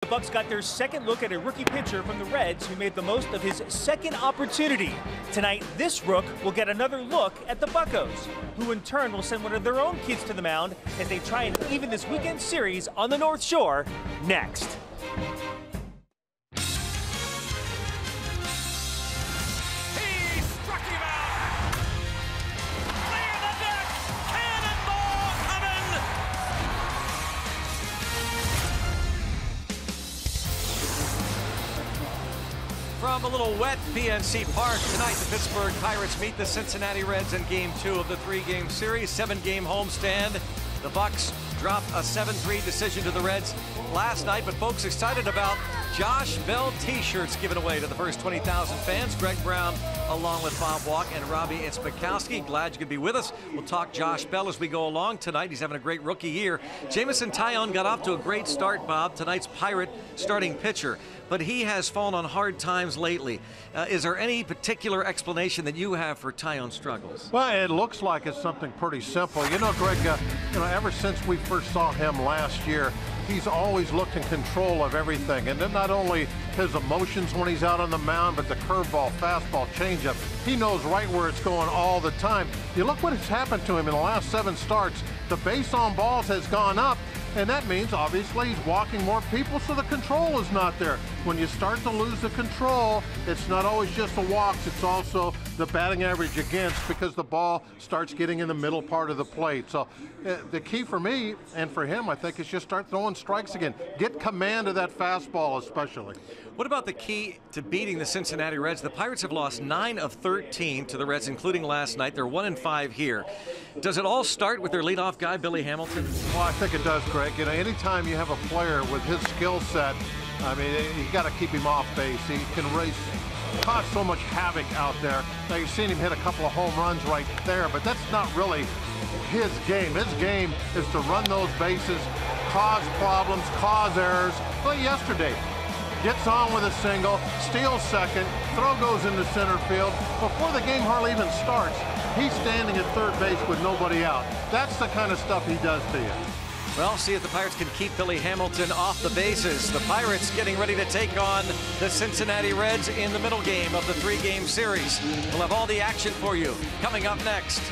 The Bucks got their second look at a rookie pitcher from the Reds who made the most of his second opportunity. Tonight, this rook will get another look at the Buccos, who in turn will send one of their own kids to the mound as they try and even this weekend series on the North Shore next. From a little wet PNC Park tonight, the Pittsburgh Pirates meet the Cincinnati Reds in Game 2 of the 3-game series, 7-game homestand. The Bucks dropped a 7-3 decision to the Reds last night, but folks excited about Josh Bell t-shirts given away to the first 20,000 fans. Greg Brown along with Bob Walk and Robbie Itzbakowski. Glad you could be with us. We'll talk Josh Bell as we go along tonight. He's having a great rookie year. Jamison Tyone got off to a great start, Bob, tonight's Pirate starting pitcher, but he has fallen on hard times lately. Is there any particular explanation that you have for Tyone's struggles? Well, it looks like it's something pretty simple. You know, Greg, ever since we first saw him last year, he's always looked in control of everything. And then not only his emotions when he's out on the mound, but the curveball, fastball, changeup. He knows right where it's going all the time. You look what has happened to him in the last 7 starts. The base on balls has gone up, and that means obviously he's walking more people, so the control is not there. When you start to lose the control, it's not always just the walks, it's also the batting average against, because the ball starts getting in the middle part of the plate. So the key for me and for him, I think, is just start throwing strikes again. Get command of that fastball especially. What about the key to beating the Cincinnati Reds? The Pirates have lost 9 of 13 to the Reds, including last night. They're 1-5 here. Does it all start with their leadoff guy, Billy Hamilton? Well, I think it does, Greg. You know, anytime you have a player with his skill set, I mean, you got to keep him off base. He can cause so much havoc out there. Now, you've seen him hit a couple of home runs right there, but that's not really his game. His game is to run those bases, cause problems, cause errors. Like yesterday, gets on with a single, steals second, throw goes into center field. Before the game hardly even starts, he's standing at third base with nobody out. That's the kind of stuff he does to you. Well, see if the Pirates can keep Billy Hamilton off the bases. The Pirates getting ready to take on the Cincinnati Reds in the middle game of the 3-game series. We'll have all the action for you coming up next.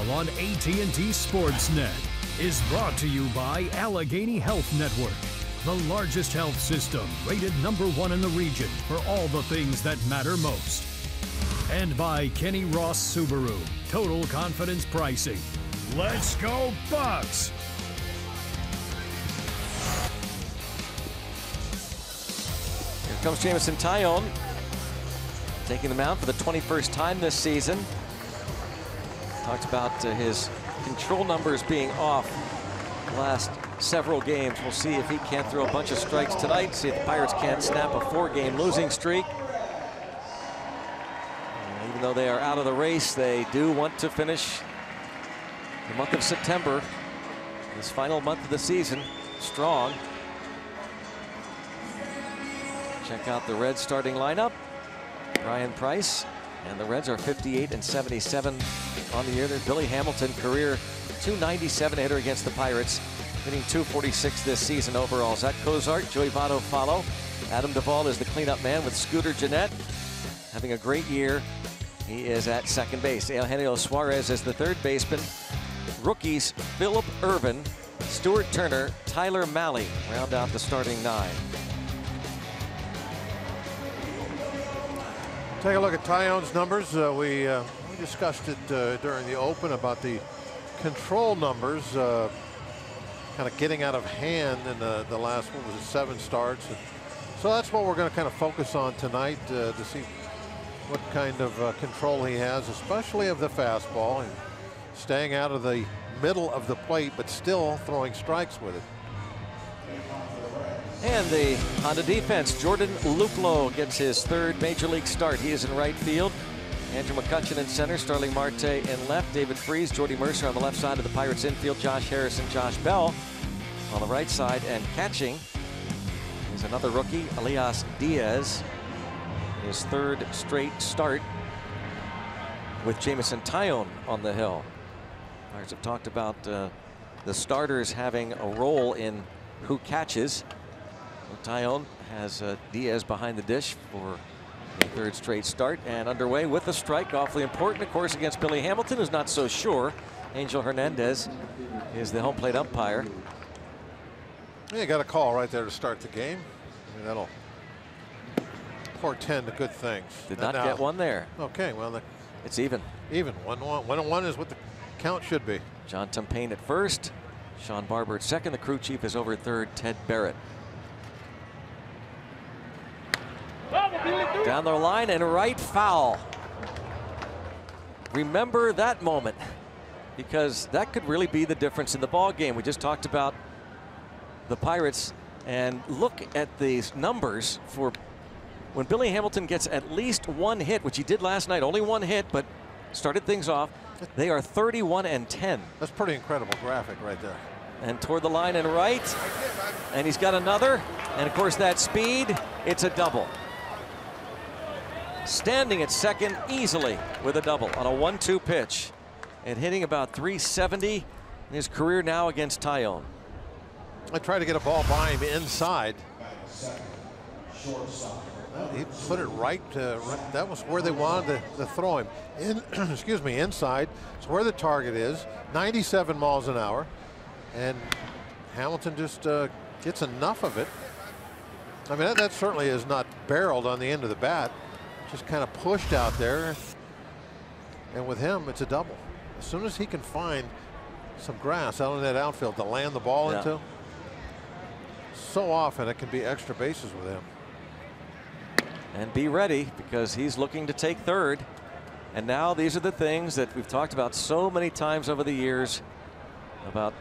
Baseball on AT&T Sportsnet is brought to you by Allegheny Health Network, the largest health system rated #1 in the region for all the things that matter most. And by Kenny Ross Subaru, Total Confidence Pricing. Let's go Bucks! Here comes Jameson Taillon, taking the mound for the 21st time this season. Talked about his control numbers being off the last several games. We'll see if he can't throw a bunch of strikes tonight. See if the Pirates can't snap a 4-game losing streak. Even though they are out of the race, they do want to finish the month of September, this final month of the season, strong. Check out the Reds starting lineup. Brian Price, and the Reds are 58-77 on the year. There's Billy Hamilton, career .297 hitter against the Pirates, hitting .246 this season overall. Zach Cozart, Joey Votto follow. Adam Duvall is the cleanup man with Scooter Gennett having a great year. He is at second base. Eugenio Suarez is the third baseman. Rookies Philip Irvin, Stuart Turner, Tyler Mahle round out the starting 9. Take a look at Taillon's numbers. We discussed it during the open about the control numbers kind of getting out of hand in the last, 7 starts. And so that's what we're going to kind of focus on tonight to see what kind of control he has, especially of the fastball, and staying out of the middle of the plate, but still throwing strikes with it. And the Honda defense, Jordan Luplow gets his 3rd major league start. He is in right field. Andrew McCutchen in center, Starling Marte in left, David Freese, Jordy Mercer on the left side of the Pirates infield, Josh Harrison, Josh Bell on the right side, and catching is another rookie, Elias Diaz, his 3rd straight start with Jameson Taillon on the hill. Pirates have talked about the starters having a role in who catches. Taillon has Diaz behind the dish for the 3rd straight start, and underway with a strike. Awfully important, of course, against Billy Hamilton, who's not so sure. Angel Hernandez is the home plate umpire. Yeah, got a call right there to start the game. I mean, that'll portend good things. Did not get one there. Okay, well, it's even. Even 1-1. 1-1 is what the count should be. John Tumpain at first, Sean Barber at second. The crew chief is over at third, Ted Barrett. Down the line and right foul. Remember that moment, because that could really be the difference in the ball game. We just talked about the Pirates, and look at these numbers for when Billy Hamilton gets at least 1 hit, which he did last night. Only 1 hit, but started things off. They are 31-10. That's pretty incredible graphic right there. And toward the line and right, and he's got another, and of course that speed, it's a double. Standing at second easily with a double on a 1-2 pitch, and hitting about .370 in his career now against Taillon. I tried to get a ball by him inside. He put it right. That was where they wanted to throw him. Excuse me, inside. It's where the target is. 97 miles an hour, and Hamilton just gets enough of it. I mean, that certainly is not barreled on the end of the bat. Just kind of pushed out there, and with him, it's a double. As soon as he can find some grass out in that outfield to land the ball into, so often it can be extra bases with him. And be ready, because he's looking to take third. And now these are the things that we've talked about so many times over the years about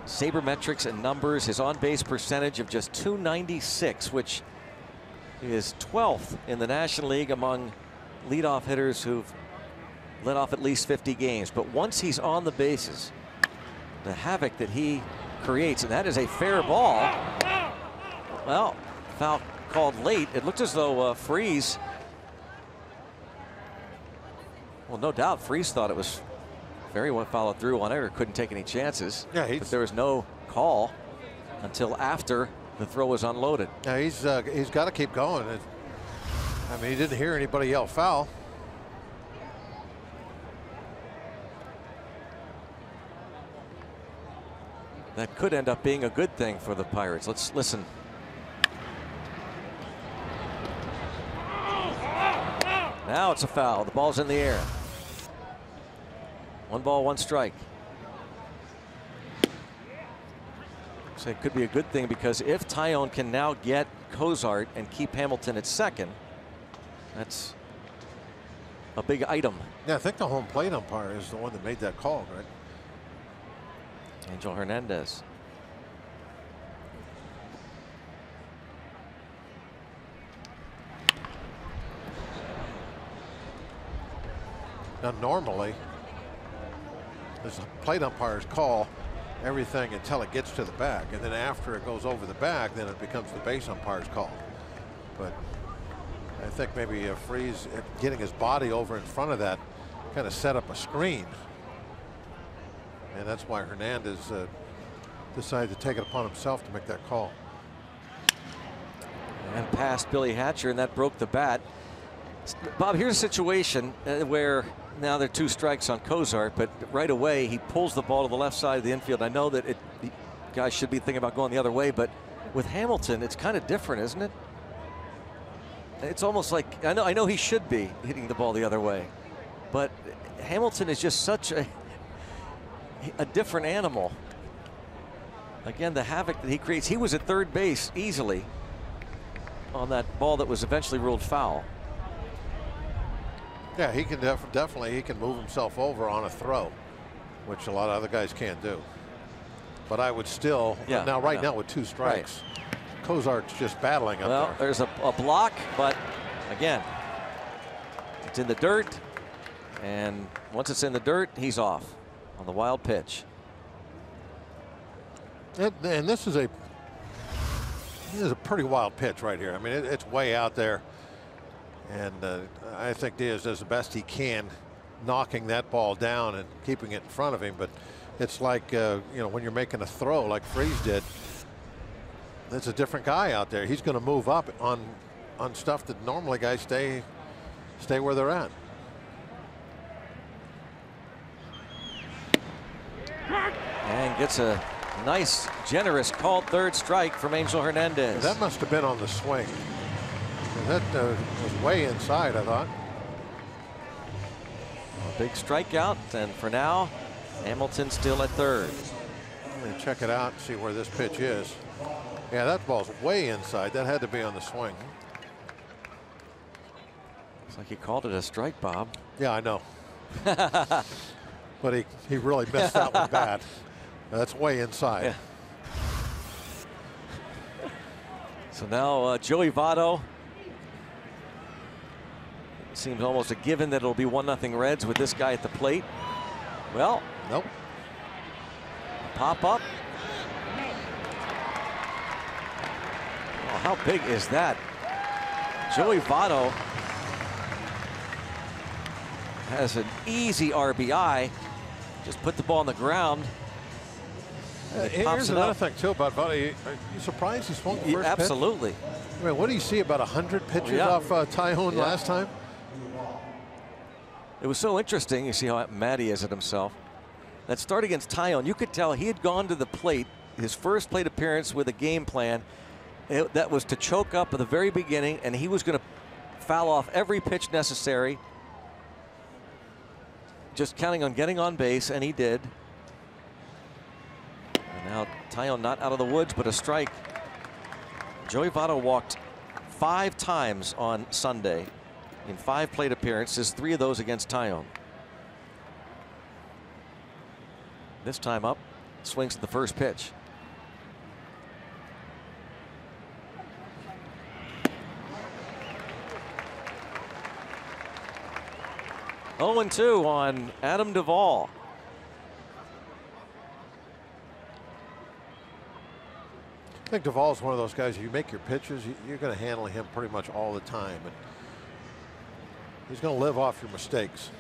sabermetrics and numbers. His on-base percentage of just .296, which is 12th in the National League among leadoff hitters who've led off at least 50 games. But once he's on the bases, the havoc that he creates, and that is a fair ball. Well, foul called late. It looked as though Freese, well, no doubt Freese thought it was very well followed through on it, or couldn't take any chances. Yeah, but there was no call until after the throw was unloaded. Yeah, he's got to keep going. I mean, he didn't hear anybody yell foul. that could end up being a good thing for the Pirates. Let's listen. Now it's a foul. The ball's in the air. 1 ball, 1 strike. So it could be a good thing, because if Taillon can now get Cozart and keep Hamilton at second, that's a big item. Yeah, I think the home plate umpire is the one that made that call, right? Angel Hernandez. Now, normally, this plate umpire's call everything until it gets to the bag, and then after it goes over the bag, then it becomes the base umpire's call. But I think maybe Freese getting his body over in front of that kind of set up a screen, and that's why Hernandez decided to take it upon himself to make that call. And past Billy Hatcher, and that broke the bat. Bob, here's a situation where now there are 2 strikes on Cozart, but right away he pulls the ball to the left side of the infield. I know that the guys should be thinking about going the other way, but with Hamilton, it's kind of different, isn't it? It's almost like, I know he should be hitting the ball the other way, but Hamilton is just such a different animal. Again, the havoc that he creates. He was at third base easily on that ball that was eventually ruled foul. Yeah, he can definitely he can move himself over on a throw, which a lot of other guys can't do. But I would still, now right now with 2 strikes, right, Cozart's just battling up there. Well, there's a block, but again, it's in the dirt, and once it's in the dirt, he's off on the wild pitch. And this is a pretty wild pitch right here. I mean, it's way out there. And I think Diaz does the best he can knocking that ball down and keeping it in front of him. But it's like, you know, when you're making a throw like Freese did, it's a different guy out there. He's going to move up on stuff that normally guys stay where they're at. And gets a nice, generous called 3rd strike from Angel Hernandez. That must have been on the swing. That was way inside, I thought. A big strikeout, and for now, Hamilton still at 3rd. Let me check it out and see where this pitch is. Yeah, that ball's way inside. That had to be on the swing. Looks like he called it a strike, Bob. Yeah, I know. But he really missed that one bad. That's way inside. Yeah. So now Joey Votto. Seems almost a given that it'll be 1-0 Reds with this guy at the plate. Well, nope. Pop up. Oh, how big is that? Joey Votto has an easy RBI. Just put the ball on the ground. Here's another thing too about Votto. Are you surprised he swung the first absolutely. pitch? I mean, what do you see, about 100 pitches off Taillon last time? It was so interesting. You see how mad he is at himself. That start against Taillon, you could tell he had gone to the plate, his first plate appearance, with a game plan that was to choke up at the very beginning, and he was going to foul off every pitch necessary, just counting on getting on base, and he did. And now Taillon not out of the woods, but a strike. Joey Votto walked 5 times on Sunday in 5 plate appearances, 3 of those against Taillon. This time up, swings at the first pitch. Oh, 0-2 on Adam Duvall. I think Duvall's one of those guys, if you make your pitches, you're going to handle him pretty much all the time. And he's going to live off your mistakes.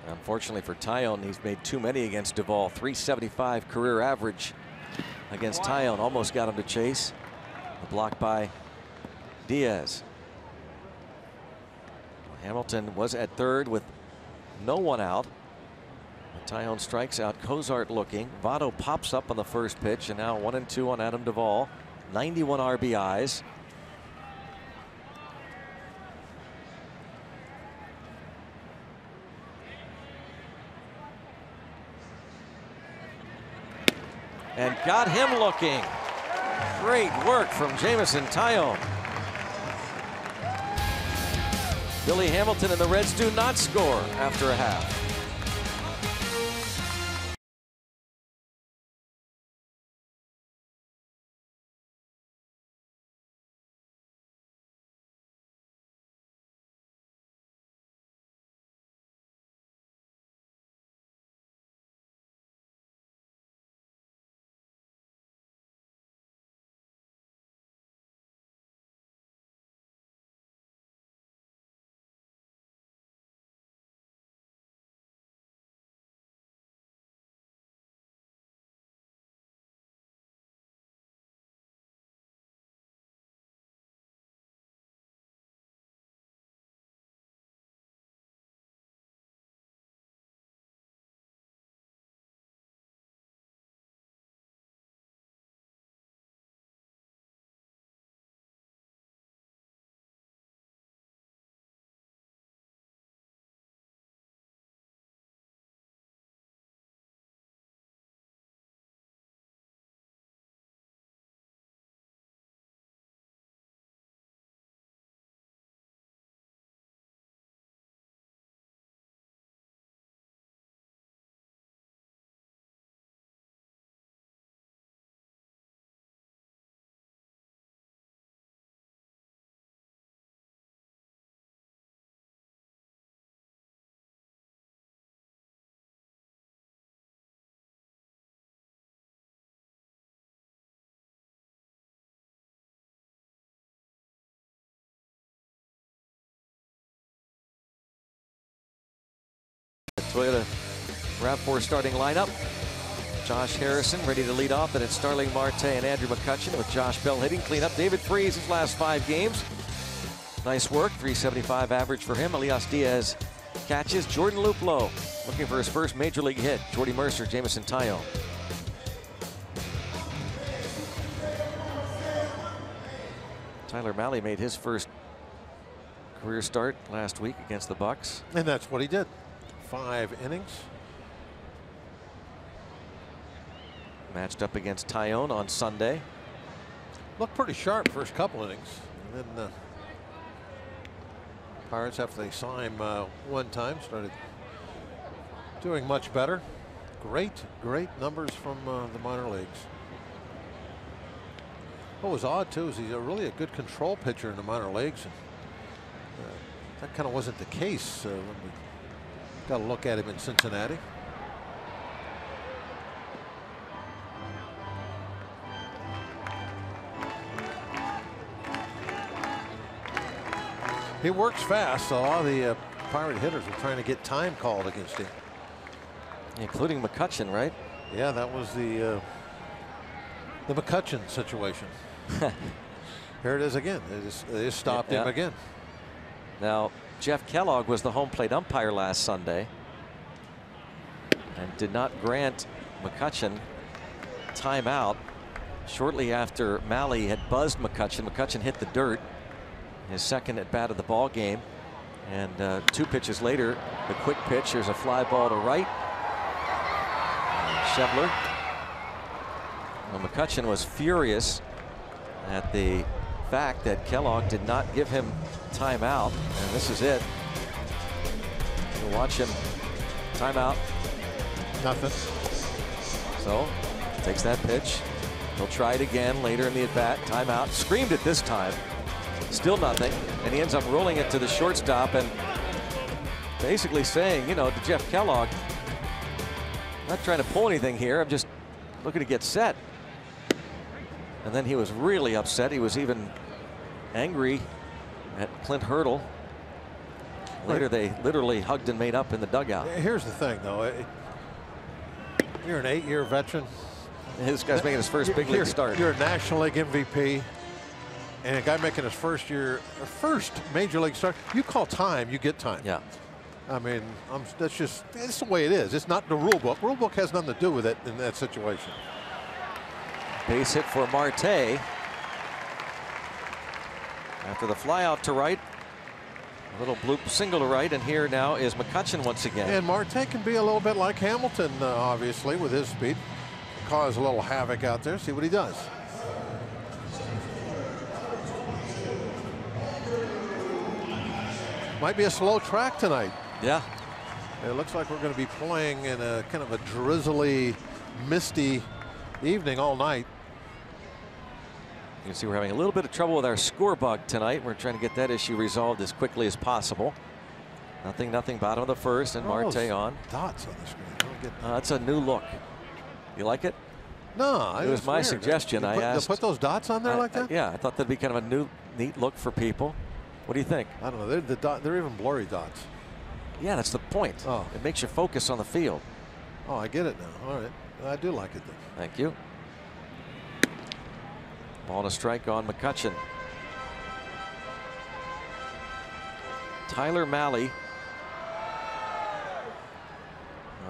Unfortunately for Taillon, he's made too many against Duvall. 375 career average against Taillon. Almost got him to chase. The block by Diaz. Hamilton was at 3rd with no one out. Tyone strikes out. Cozart looking. Votto pops up on the first pitch, and now 1-2 on Adam Duvall. 91 RBIs. And got him looking. Great work from Jameson Taillon. Billy Hamilton and the Reds do not score after a half. Toyota RAV4 starting lineup. Josh Harrison ready to lead off, and it's Starling Marte and Andrew McCutchen with Josh Bell hitting. Clean up David Freese his last 5 games. Nice work. 375 average for him. Elias Diaz catches. Jordan Luplow looking for his first major league hit. Jordy Mercer, Jameson Taillon. Tyler Mahle made his first career start last week against the Bucks. And that's what he did. 5 innings. Matched up against Taillon on Sunday. Looked pretty sharp first couple innings. And then Pirates, after they saw him one time, started doing much better. Great numbers from the minor leagues. What was odd too is he's really a good control pitcher in the minor leagues. And, that kind of wasn't the case when we got a look at him in Cincinnati. He works fast. So a lot of the Pirate hitters were trying to get time called against him, including McCutchen, right? Yeah, that was the McCutchen situation. Here it is again. They just stopped him again. Now, Jeff Kellogg was the home plate umpire last Sunday and did not grant McCutchen timeout. Shortly after Mahle had buzzed McCutchen, McCutchen hit the dirt, his second at bat of the ball game, and 2 pitches later, the quick pitch. There's a fly ball to right. Schebler. Well, McCutchen was furious at the fact that Kellogg did not give him timeout, and this is it. You'll watch him. Timeout. Nothing. So takes that pitch. He'll try it again later in the at bat. Timeout. Screamed it this time. Still nothing, and he ends up rolling it to the shortstop and basically saying, you know, to Jeff Kellogg, I'm not trying to pull anything here. I'm just looking to get set. And then he was really upset. He was even angry at Clint Hurdle. Later, they literally hugged and made up in the dugout. Here's the thing, though. You're an 8-year veteran. This guy's making his first big league start. You're a National League MVP. And a guy making his first major league start. You call time, you get time. Yeah. I mean, it's the way it is. It's not the rule book. Rule book has nothing to do with it in that situation. Base hit for Marte. After the fly out to right, a little bloop single to right, and here now is McCutchen once again. And Marte can be a little bit like Hamilton, obviously, with his speed. Cause a little havoc out there. See what he does. Might be a slow track tonight. Yeah. It looks like we're going to be playing in a kind of a drizzly, misty evening all night. You can see we're having a little bit of trouble with our score bug tonight. We're trying to get that issue resolved as quickly as possible. Nothing, bottom of the first, and Marte on. Dots on the screen. I don't get that. That's a new look. You like it? No, it was my weird. suggestion. I asked. To put those dots on there like that? Yeah, I thought that'd be kind of a neat look for people. What do you think? I don't know. They're even blurry dots. Yeah, that's the point. Oh. It makes you focus on the field. Oh, I get it now. All right. I do like it then. Thank you. Ball and a strike on McCutchen. Tyler Mahle.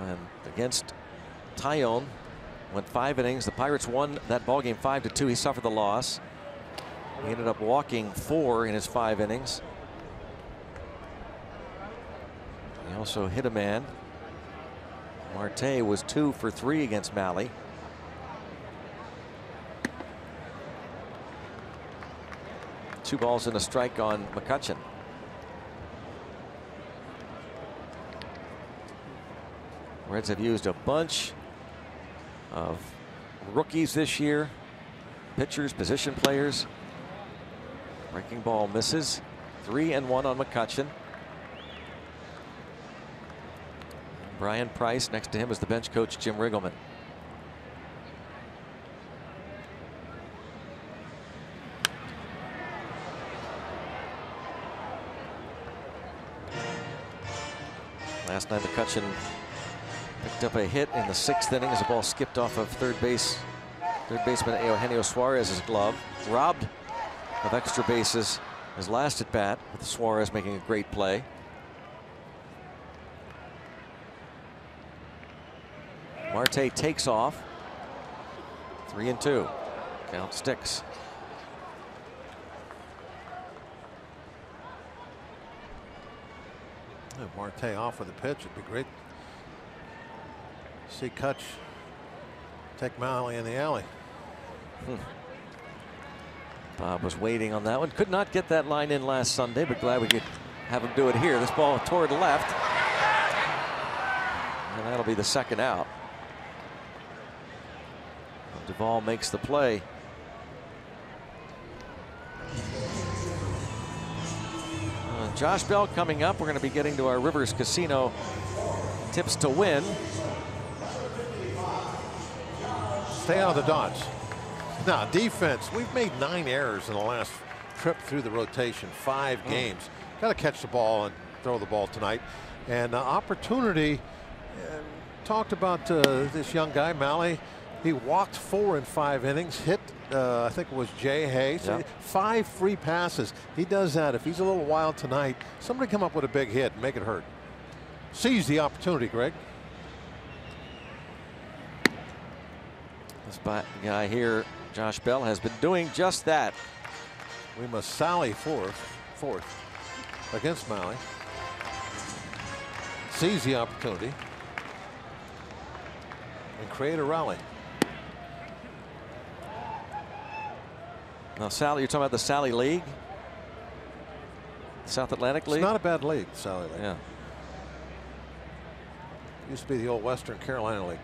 And against Tyone. Went 5 innings. The Pirates won that ball game 5-2. He suffered the loss. He ended up walking 4 in his 5 innings. He also hit a man. Marte was 2 for 3 against Mahle. Two balls and a strike on McCutchen. Reds have used a bunch of rookies this year. Pitchers, position players. Breaking ball misses. 3-1 on McCutchen. Brian Price next to him is the bench coach Jim Riggleman. Last night McCutchen picked up a hit in the 6th inning as the ball skipped off of third baseman Eugenio Suarez's glove. Robbed of extra bases his last at bat, with Suarez making a great play. Marte takes off. 3-2. Count sticks. Marte off with a pitch. It'd be great. See Kutch take Mahle in the alley. Bob was waiting on that one. Could not get that line in last Sunday, but glad we could have him do it here. This ball toward the left. And that'll be the second out. Duvall makes the play. Josh Bell coming up. We're going to be getting to our Rivers Casino tips to win. Stay out of the dots. Now, defense, we've made 9 errors in the last trip through the rotation, 5 games. Got to catch the ball and throw the ball tonight. And opportunity, talked about this young guy, Mahle. He walked 4 in 5 innings, hit, I think it was Jay Hayes. Yeah. 5 free passes. He does that. If he's a little wild tonight, somebody come up with a big hit and make it hurt. Seize the opportunity, Greg. This guy here, Josh Bell, has been doing just that. We must sally fourth against Mahle. Seize the opportunity and create a rally. Now, Sally, you're talking about the Sally League? South Atlantic League? It's not a bad league, Sally League. Yeah. Used to be the old Western Carolina League.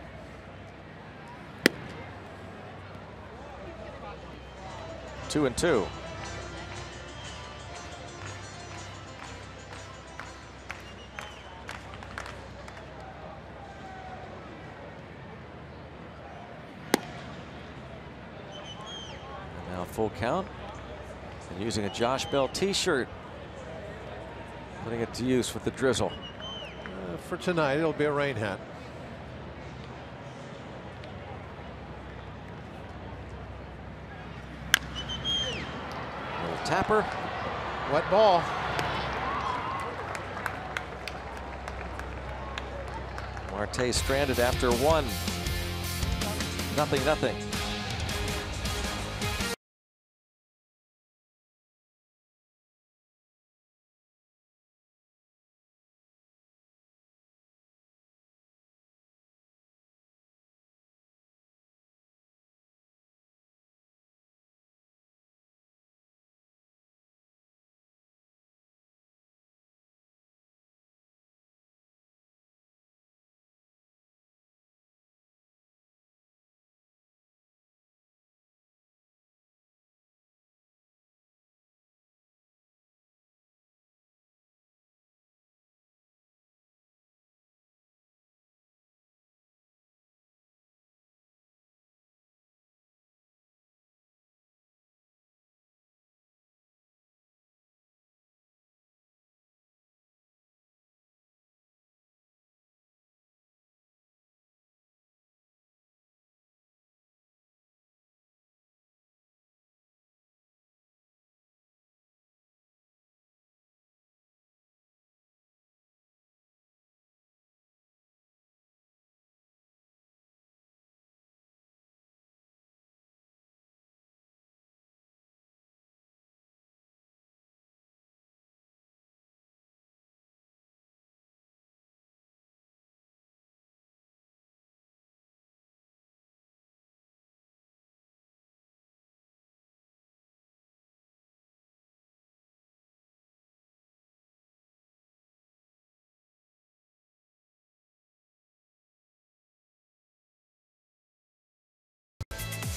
Two and two. And now full count. And using a Josh Bell t-shirt. Putting it to use with the drizzle. For tonight, it'll be a rain hat. Little tapper. Wet ball. Marte stranded after 1. 0-0.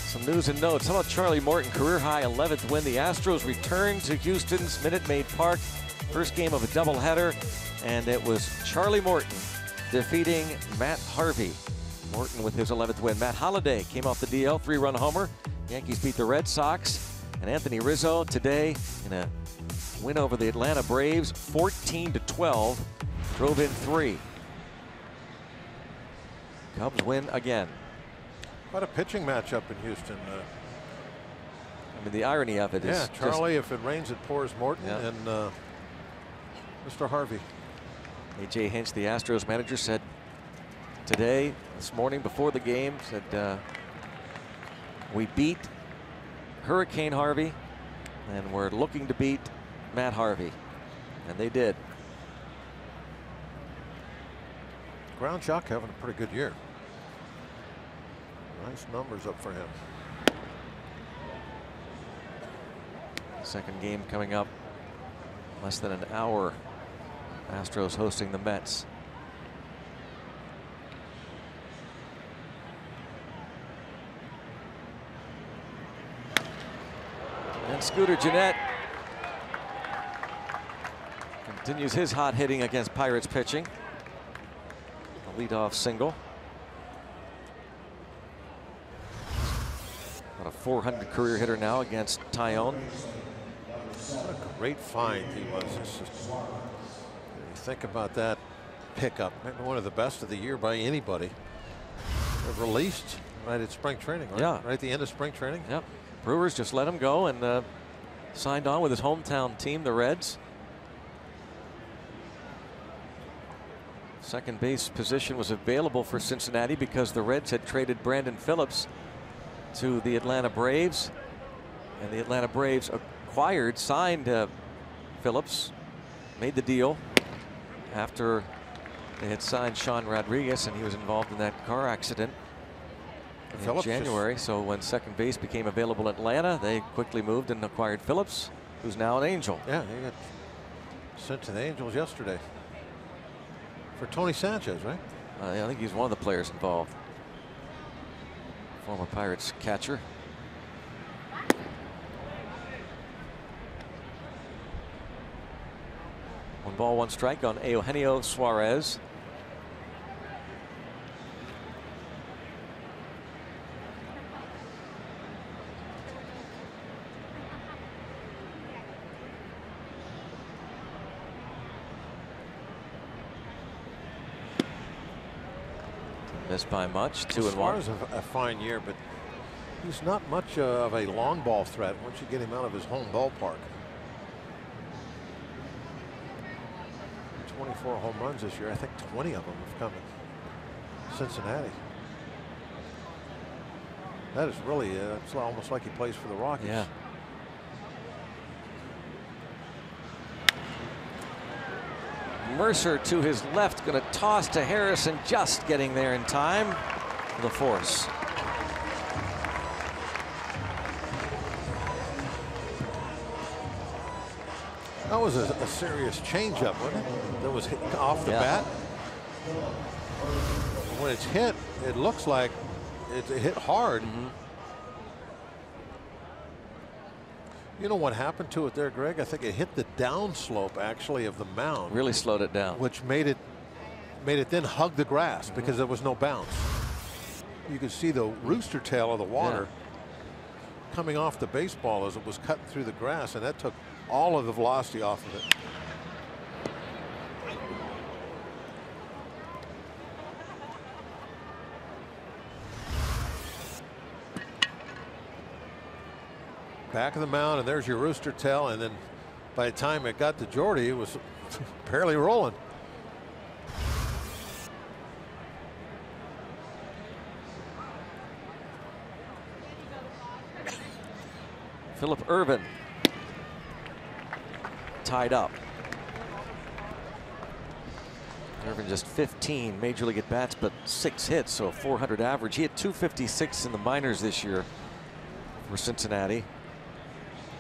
Some news and notes. How about Charlie Morton, career high 11th win? The Astros return to Houston's Minute Maid Park. First game of a doubleheader, and it was Charlie Morton defeating Matt Harvey. Morton with his 11th win. Matt Holliday came off the DL, 3-run homer. Yankees beat the Red Sox. And Anthony Rizzo today in a win over the Atlanta Braves, 14-12, drove in 3. Cubs win again. Quite a pitching matchup in Houston. I mean, the irony of it is Charlie, if it rains, it pours. Morton and Mr. Harvey. A.J. Hinch, the Astros manager, said today, this morning before the game, said we beat Hurricane Harvey, and we're looking to beat Matt Harvey, and they did. Ground Jock having a pretty good year. Nice numbers up for him. Second game coming up less than an hour. Astros hosting the Mets. And Scooter Gennett continues his hot hitting against Pirates pitching. A leadoff single. About a 400 career hitter now against Tyone. What a great find he was. It's just, you think about that pickup, maybe one of the best of the year by anybody. Released right at spring training, right? Yeah. Right at the end of spring training. Yep. Brewers just let him go and signed on with his hometown team, the Reds. Second base position was available for Cincinnati because the Reds had traded Brandon Phillips to the Atlanta Braves, and the Atlanta Braves signed Phillips, made the deal after they had signed Sean Rodriguez, and he was involved in that car accident in January. So when second base became available in Atlanta, they quickly moved and acquired Phillips, who's now an Angel. Yeah, he got sent to the Angels yesterday for Tony Sanchez, right? I think he's one of the players involved. Former Pirates catcher. One ball, one strike on Eugenio Suarez. Missed by much, 2-1. Suarez a fine year, but he's not much of a long ball threat once you get him out of his home ballpark. 24 home runs this year. I think 20 of them have come Cincinnati. That is really, it's almost like he plays for the Rockies. Yeah. Mercer to his left, going to toss to Harrison, just getting there in time. The force. That was a serious changeup, wasn't it? That was hit off the bat. When it's hit, it looks like it hit hard. You know what happened to it there, Greg? I think it hit the downslope actually of the mound. Really slowed it down. Which made it then hug the grass because there was no bounce. You could see the rooster tail of the water coming off the baseball as it was cutting through the grass, and that took all of the velocity off of it. Back of the mound, and there's your rooster tail, and then by the time it got to Jordy, it was barely rolling. Phillip Ervin tied up. Ervin just 15 major league at bats, but 6 hits, so a 400 average. He had 256 in the minors this year for Cincinnati.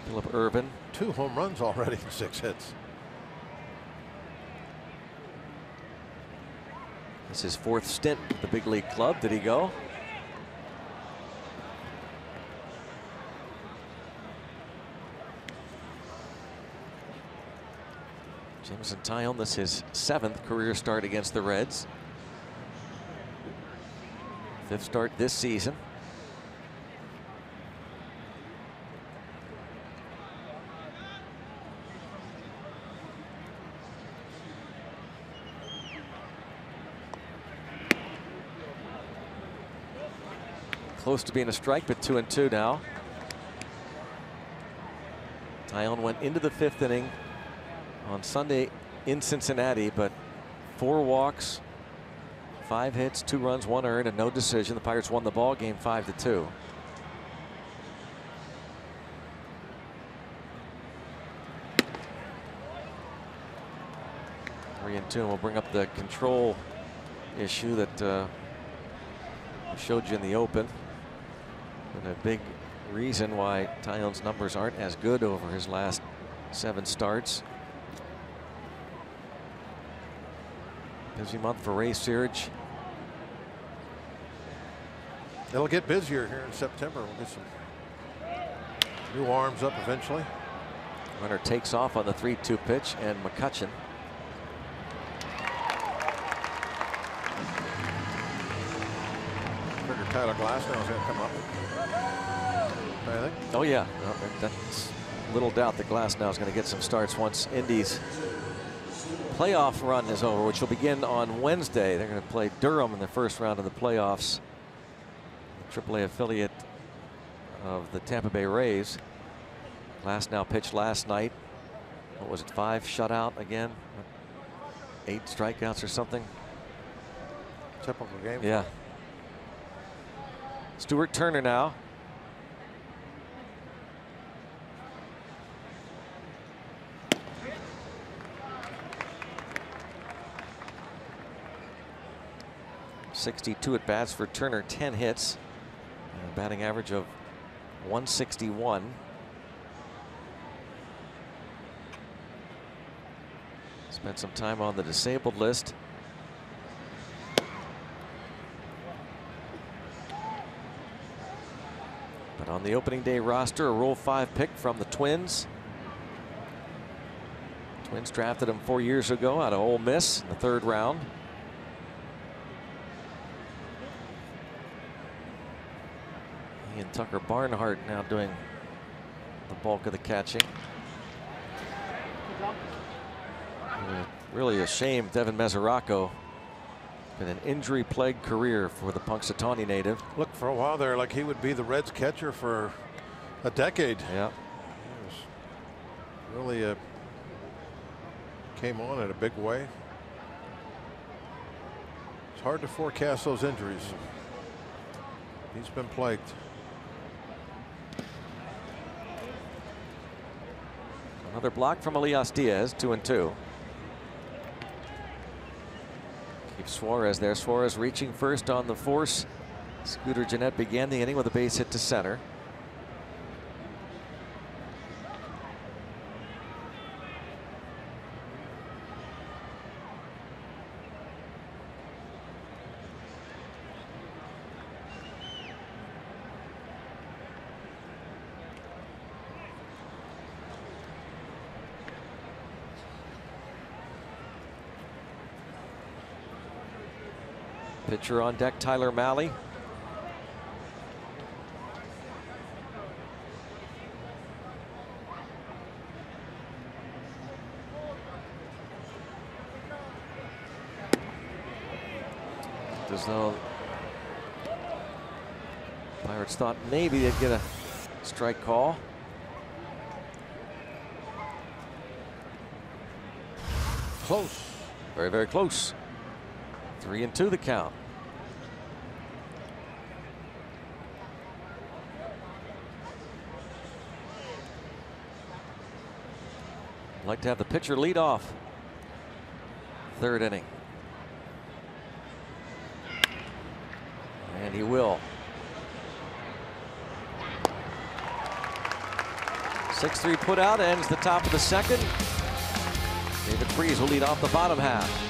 Phillip Ervin. 2 home runs already in 6 hits. This is his 4th stint at the big league club. Did he go? Jameson Taillon, this is his 7th career start against the Reds. 5th start this season. Close to being a strike, but 2-2 now. Taillon went into the 5th inning on Sunday in Cincinnati, but 4 walks, 5 hits, 2 runs, 1 earned, and no decision. The Pirates won the ball game 5-2. We'll bring up the control issue that I showed you in the open, and a big reason why Taillon's numbers aren't as good over his last 7 starts. Busy month for Ray Searage. It'll get busier here in September. We'll get some new arms up eventually. Runner takes off on the 3-2 pitch, and McCutchen. Tyler Glasnow is going to come up, I think. Oh yeah, no, that's little doubt that Glasnow is going to get some starts once Indy's playoff run is over, which will begin on Wednesday. They're going to play Durham in the first round of the playoffs. The AAA affiliate of the Tampa Bay Rays. Glasnow pitched last night. What was it, 5 shutout again? 8 strikeouts or something? Typical game. Yeah. Stuart Turner now. .62 at bats for Turner, 10 hits, and a batting average of 161. Spent some time on the disabled list. But on the opening day roster, a Rule 5 pick from the Twins. Twins drafted him 4 years ago out of Ole Miss in the 3rd round. He and Tucker Barnhart now doing the bulk of the catching. Really a shame Devin Mesoraco. Been an injury-plagued career for the Punxsutawney native. Look, for a while there like he would be the Reds catcher for a decade. Yeah. Really came on in a big way. It's hard to forecast those injuries. He's been plagued. Another block from Elias Diaz, 2-2. Keeps Suarez there. Suarez reaching first on the force. Scooter Gennett began the inning with a base hit to center. Pitcher on deck, Tyler Mahle. As though Pirates thought maybe they'd get a strike call. Close. Very, very close. 3-2 the count. I'd like to have the pitcher lead off. Third inning. And he will. 6-3 put out, ends the top of the second. David Freese will lead off the bottom half.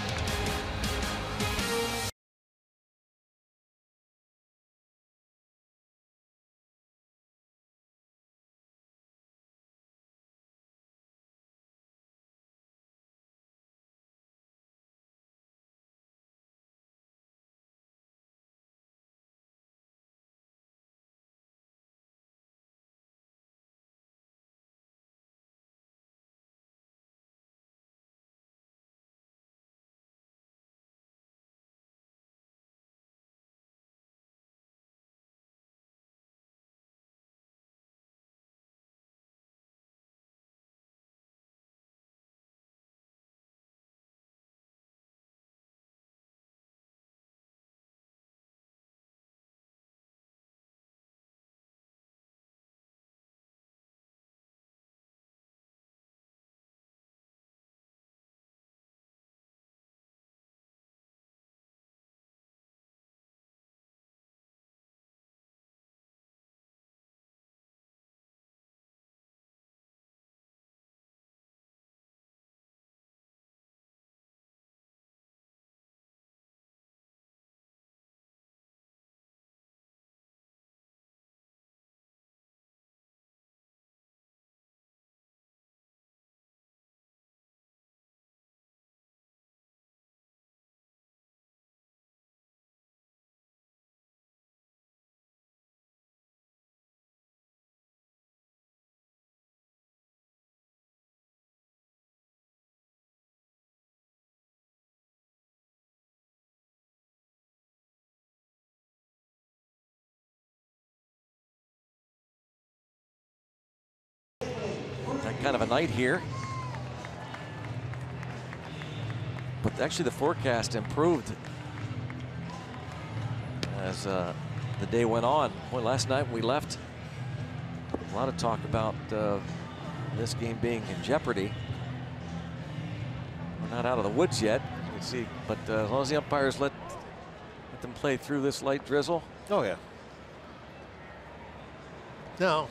That kind of a night here. But actually the forecast improved as the day went on. Boy, last night when we left, a lot of talk about this game being in jeopardy. We're not out of the woods yet, you can see, but as long as the umpires let them play through this light drizzle. Oh yeah. Now,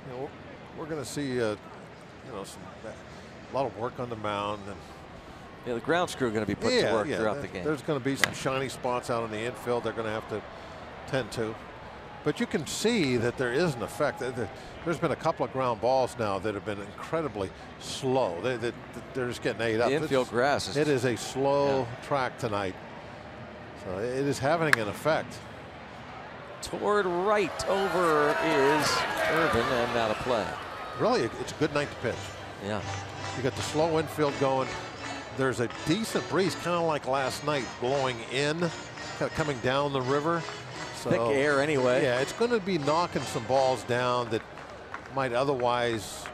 you know, we're going to see, you know, a lot of work on the mound, and yeah, the ground crew going to be put to work throughout the game. There's going to be some shiny spots out in the infield they're going to have to tend to. But you can see that there is an effect. There's been a couple of ground balls now that have been incredibly slow. They're just getting ate up. The infield grass is. It is a slow track tonight. So it is having an effect. Toward right over is Irvin, and out of play. Really, it's a good night to pitch. Yeah. You got the slow infield going. There's a decent breeze, kind of like last night, blowing in, kind of coming down the river. So, thick air anyway. Yeah, it's going to be knocking some balls down that might otherwise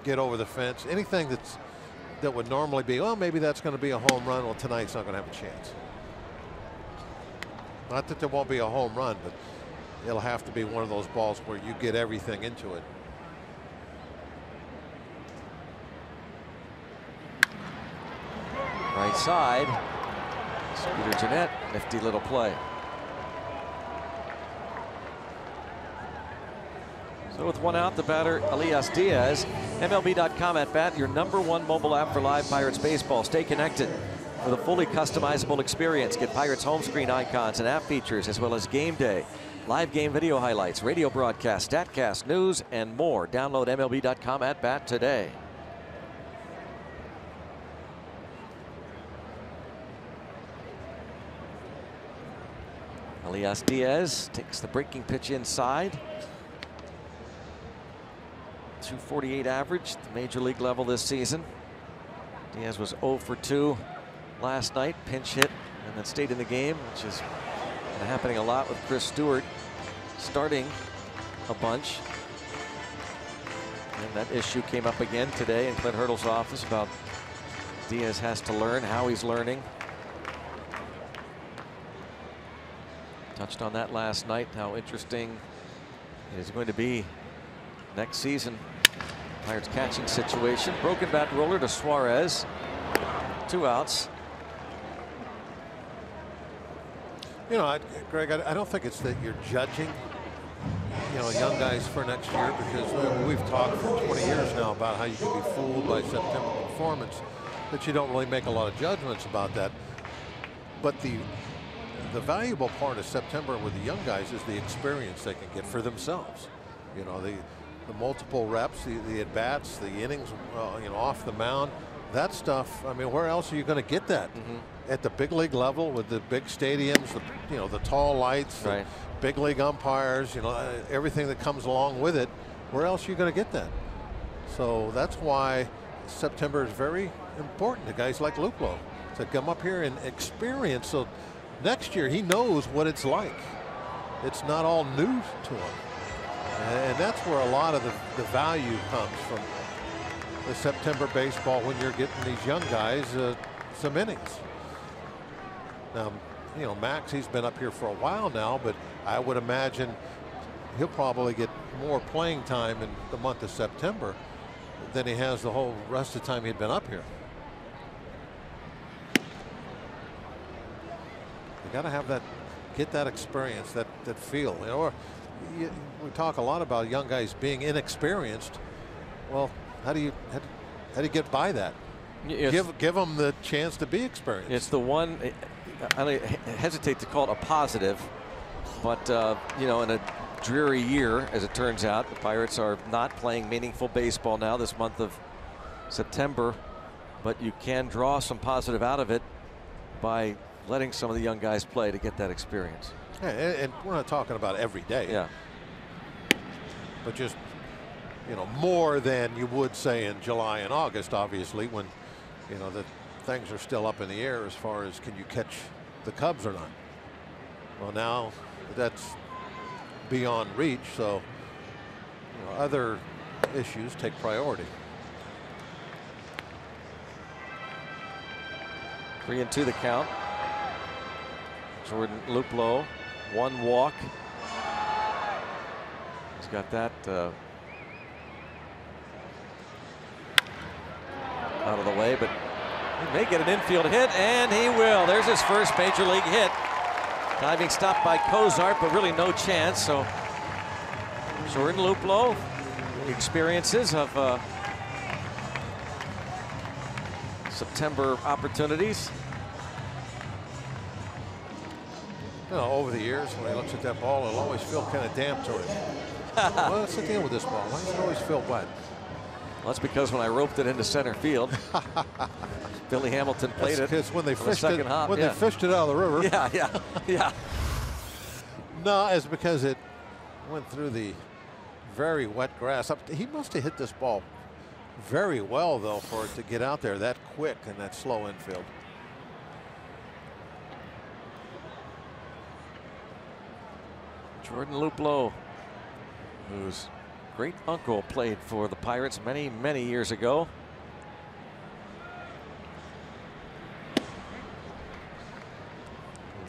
get over the fence. Anything that would normally be, well, maybe that's going to be a home run. Well, tonight's not going to have a chance. Not that there won't be a home run, but it'll have to be one of those balls where you get everything into it. Right side. Scooter Jeanette, nifty little play. So with one out, the batter, Elias Diaz. MLB.com at bat, your #1 mobile app for live Pirates baseball. Stay connected with a fully customizable experience. Get Pirates home screen icons and app features, as well as game day, live game video highlights, radio broadcast, StatCast, news, and more. Download MLB.com at bat today. Elias Diaz takes the breaking pitch inside. 248 average, the major league level this season. Diaz was 0 for 2 last night, pinch hit, and then stayed in the game, which is happening a lot with Chris Stewart starting a bunch. And that issue came up again today in Clint Hurdle's office about Diaz has to learn how he's learning. Touched on that last night, how interesting it is going to be next season. Pirates catching situation. Broken bat roller to Suarez. 2 outs. You know, Greg, I don't think it's that you're judging, you know, young guys for next year, because we've talked for 20 years now about how you can be fooled by September performance, that you don't really make a lot of judgments about that. But the valuable part of September with the young guys is the experience they can get for themselves. You know, the multiple reps, the at-bats, the innings, you know, off the mound, that stuff. I mean, where else are you going to get that? At the big league level with the big stadiums, you know, the tall lights, right, the big league umpires, you know, everything that comes along with it. Where else are you going to get that? So that's why September is very important to guys like Luplow to come up here and experience. So next year he knows what it's like. It's not all new to him. And that's where a lot of the value comes from, the September baseball, when you're getting these young guys some innings. Now, you know, Max, he's been up here for a while now, but I would imagine he'll probably get more playing time in the month of September than he has the whole rest of the time he'd been up here. You got to have that, get that experience, that feel. You know, we talk a lot about young guys being inexperienced. Well, how do you get by that? Give them the chance to be experienced. It's the one, I hesitate to call it a positive, but you know, in a dreary year, as it turns out, the Pirates are not playing meaningful baseball now this month of September, but you can draw some positive out of it by letting some of the young guys play to get that experience. Yeah, and we're not talking about every day. Yeah. But just, you know, more than you would say in July and August, obviously, when, you know, the things are still up in the air as far as can you catch the Cubs or not. Well, now that's beyond reach, so, you know, other issues take priority. 3-2 the count. Jordan Luplow, 1 walk. He's got that out of the way, but he may get an infield hit, and he will. There's his first major league hit. Diving stop by Cozart, but really no chance. So Jordan Luplow, the experiences of September opportunities. You know, over the years, when he looks at that ball, it'll always feel kind of damp to him. Well, what's the deal with this ball? Why does it always feel wet? Well, that's because when I roped it into center field, Billy Hamilton played it. It's when they fished it. Hop, when they fished it out of the river. Yeah. No, it's because it went through the very wet grass. He must have hit this ball very well, though, for it to get out there that quick in that slow infield. Jordan Luplow, whose great uncle played for the Pirates many, many years ago.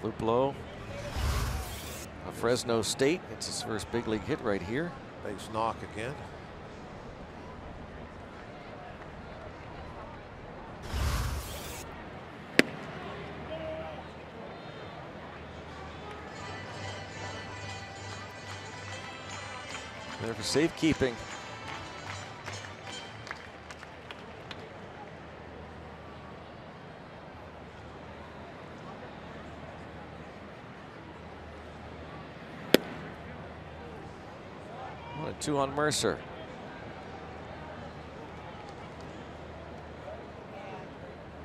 Luplow Fresno State. It's his first big league hit right here. Base knock again. There for safekeeping. Two on Mercer.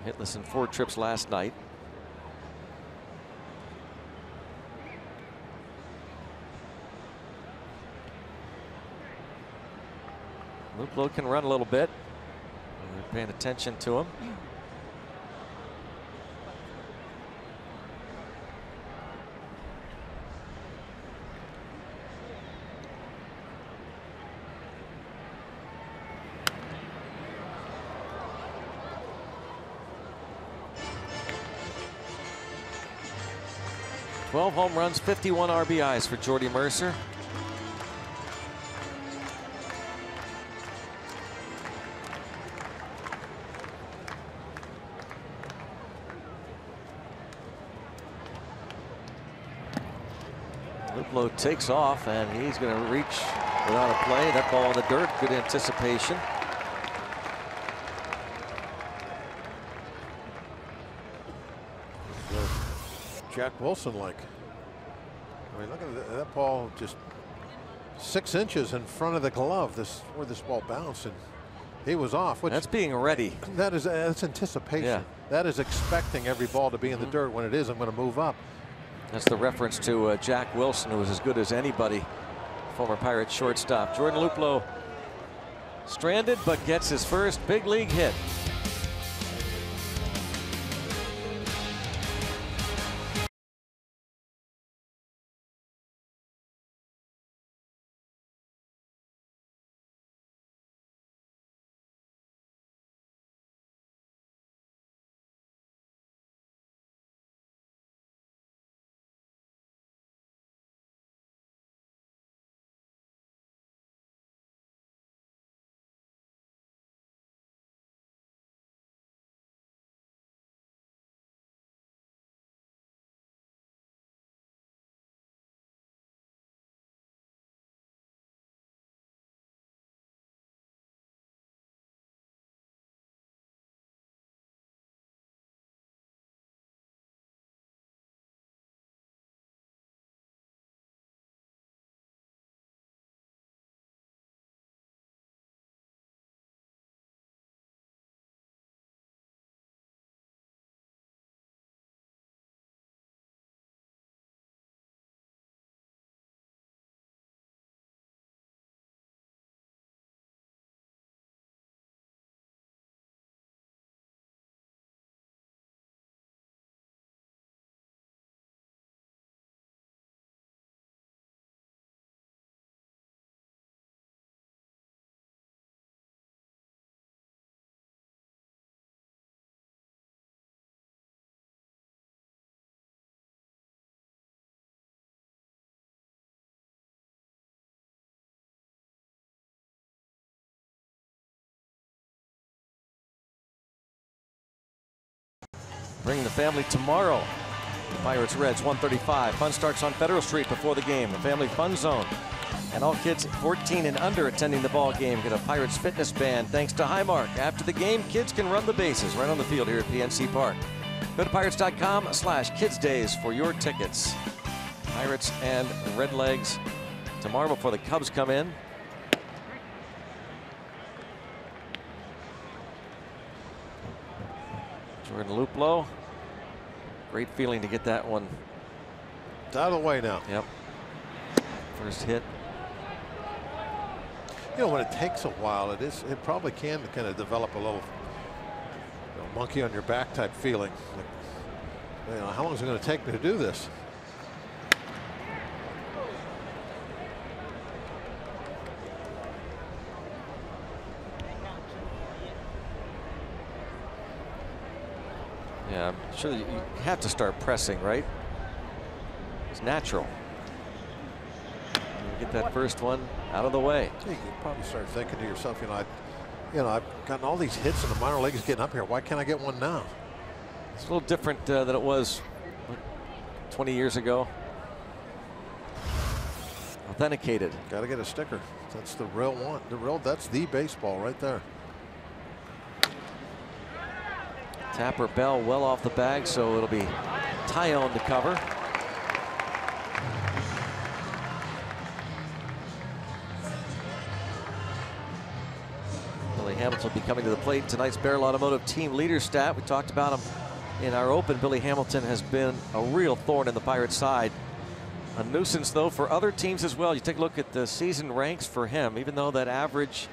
Hitless in 4 trips last night. Luplow can run a little bit. We're paying attention to him. Home runs, 51 RBIs for Jordy Mercer. Luplow takes off, and he's going to reach without a play. That ball in the dirt, good anticipation. Jack Wilson like. I mean, look at that ball, just 6 inches in front of the glove. Where this ball bounced, and he was off. That's being ready. That's anticipation. Yeah. That is expecting every ball to be in the dirt. When it is, I'm going to move up. That's the reference to Jack Wilson, who was as good as anybody. Former Pirates shortstop. Jordan Luplow stranded, but gets his first big league hit. Bring the family tomorrow. Pirates Reds 1:35. Fun starts on Federal Street before the game. The Family Fun Zone. And all kids 14 and under attending the ball game get a Pirates fitness band thanks to Highmark. After the game, kids can run the bases right on the field here at PNC Park. Go to pirates.com/kidsdays for your tickets. Pirates and Redlegs tomorrow before the Cubs come in. Jordan Luplow. Great feeling to get that one. It's out of the way now. Yep. First hit. You know, when it takes a while, it probably can kind of develop a little monkey on your back type feeling. Like, how long is it going to take me to do this? Yeah, I'm sure you have to start pressing, right? It's natural. Get that first one out of the way. You can probably start thinking to yourself, I've gotten all these hits in the minor leagues getting up here. Why can't I get one now? It's a little different than it was 20 years ago. Authenticated. Got to get a sticker. That's the real one. That's the baseball right there. Tapper Bell well off the bag, so it'll be Tyone to cover. Billy Hamilton will be coming to the plate. Tonight's Barrel Automotive team leader stat. We talked about him in our open. Billy Hamilton has been a real thorn in the Pirates' side. A nuisance, though, for other teams as well. You take a look at the season ranks for him, even though that average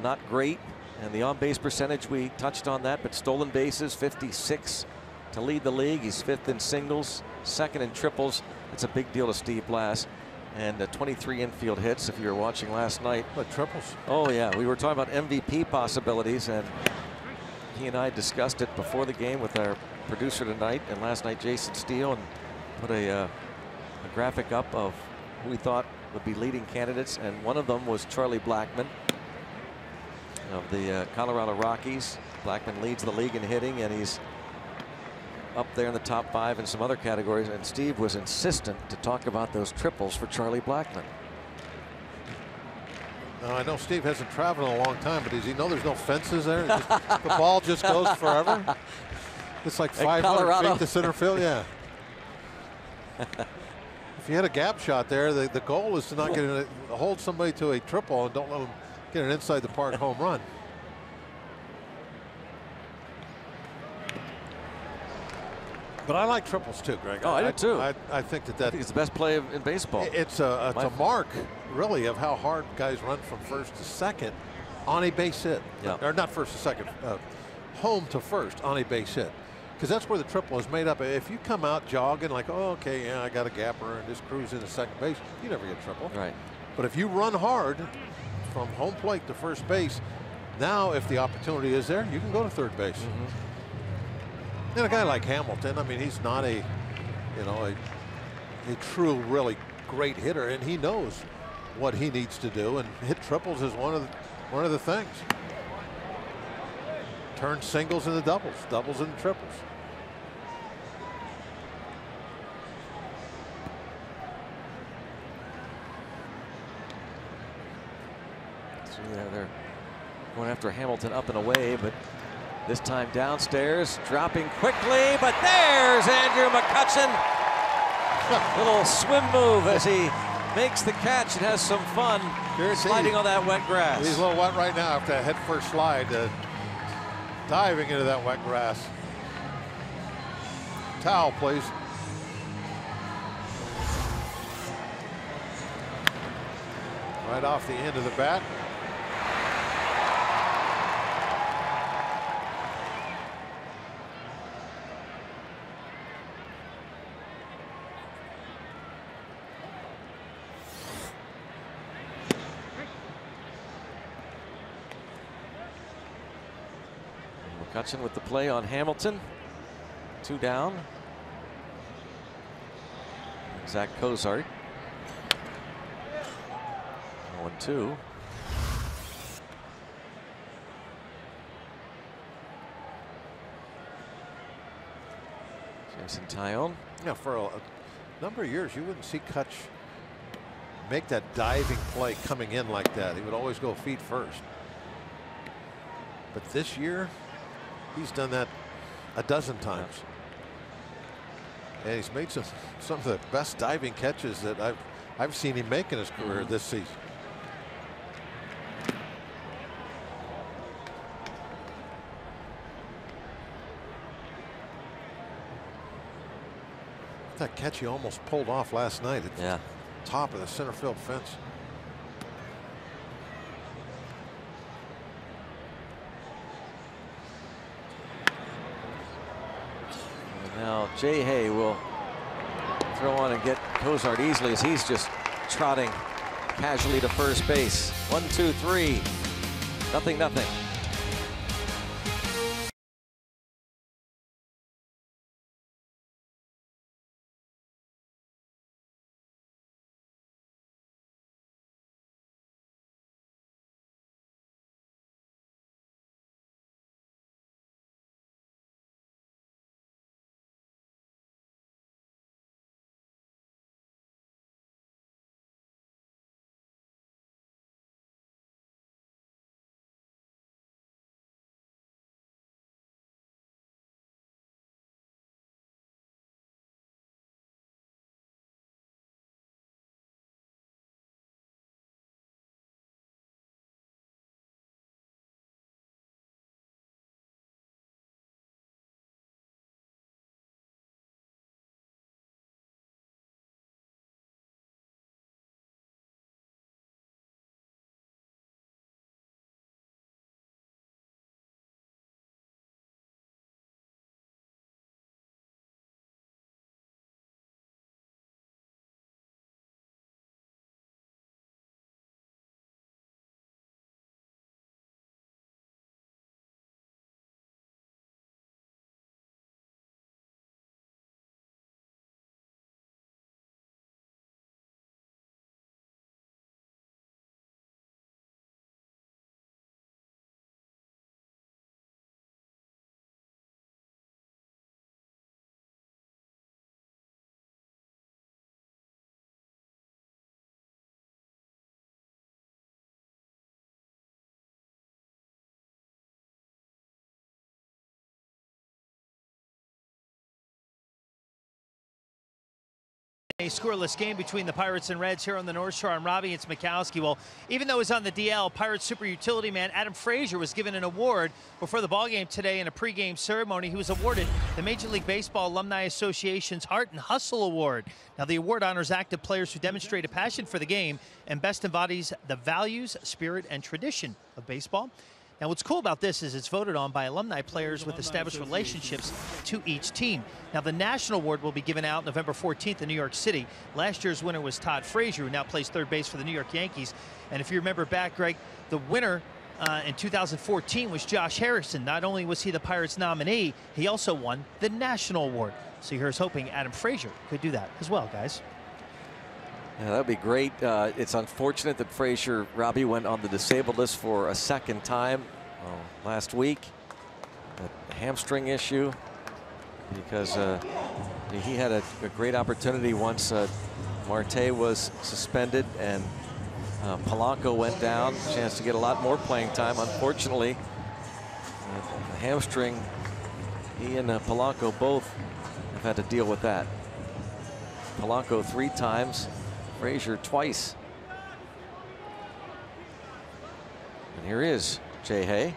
not great. And the on-base percentage, we touched on that, but stolen bases, 56 to lead the league. He's 5th in singles, 2nd in triples. That's a big deal to Steve Blass. And 23 infield hits, if you were watching last night. But triples. Oh, yeah. We were talking about MVP possibilities, and he and I discussed it before the game with our producer tonight, and last night, Jason Steele, and put a graphic up of who we thought would be leading candidates, and one of them was Charlie Blackmon of the Colorado Rockies. Blackmon leads the league in hitting, and he's up there in the top 5 in some other categories. And Steve was insistent to talk about those triples for Charlie Blackmon. Now, I know Steve hasn't traveled in a long time, but does he know there's no fences there? The ball just goes forever. It's like 500 feet to center field. Yeah. If you had a gap shot there, the goal is to not get hold somebody to a triple and don't let them get an inside the park home run. But I like triples too, Greg. Oh, I do too. I think that I think it's the best play in baseball. It's a mark, really, of how hard guys run from first to second on a base hit. Yeah. Or not first to second, home to first on a base hit. Because that's where the triple is made up. If you come out jogging like, oh, okay, yeah, I got a gapper and just cruise into second base, you never get triple. Right. But if you run hard from home plate to first base, now if the opportunity is there, you can go to third base. And a guy like Hamilton, I mean, he's not a true, really great hitter, and he knows what he needs to do, and hit triples is one of the things. Turn singles into doubles, doubles into triples. So yeah, they're going after Hamilton up and away, but this time downstairs, dropping quickly, but there's Andrew McCutchen. Little swim move as he makes the catch and has some fun sliding on that wet grass. He's a little wet right now after that head first slide, diving into that wet grass. Towel, please. Right off the end of the bat. McCutchen with the play on Hamilton. 2 down. Zach Cozart. 1-2. Jason Tyone. Yeah, for a number of years, you wouldn't see Kutch make that diving play coming in like that. He would always go feet first. But this year, he's done that a dozen times. And he's made some of the best diving catches that I've seen him make in his career this season. That catch he almost pulled off last night at the top of the center field fence. Now Jay Hay will throw on and get Cozart easily as he's just trotting casually to first base. 1, 2, 3. Nothing. A scoreless game between the Pirates and Reds here on the North Shore. I'm Robbie. It's Mikowski. Well, even though he's on the DL, Pirates super utility man Adam Frazier was given an award before the ballgame today in a pregame ceremony. He was awarded the Major League Baseball Alumni Association's Heart and Hustle Award. Now, the award honors active players who demonstrate a passion for the game and best embodies the values, spirit, and tradition of baseball. Now, what's cool about this is it's voted on by alumni players with established relationships to each team. Now, the national award will be given out November 14th in New York City. Last year's winner was Todd Frazier, who now plays third base for the New York Yankees. And if you remember back, Greg, the winner in 2014 was Josh Harrison. Not only was he the Pirates nominee, he also won the national award. So here's hoping Adam Frazier could do that as well, guys. Yeah, that would be great. It's unfortunate that Frazier, Robbie, went on the disabled list for a second time last week. A hamstring issue, because he had a great opportunity once Marte was suspended and Polanco went down. Chance to get a lot more playing time. Unfortunately, the hamstring, he and Polanco both have had to deal with that. Polanco 3 times. Frazier twice. And here is Jay Hay.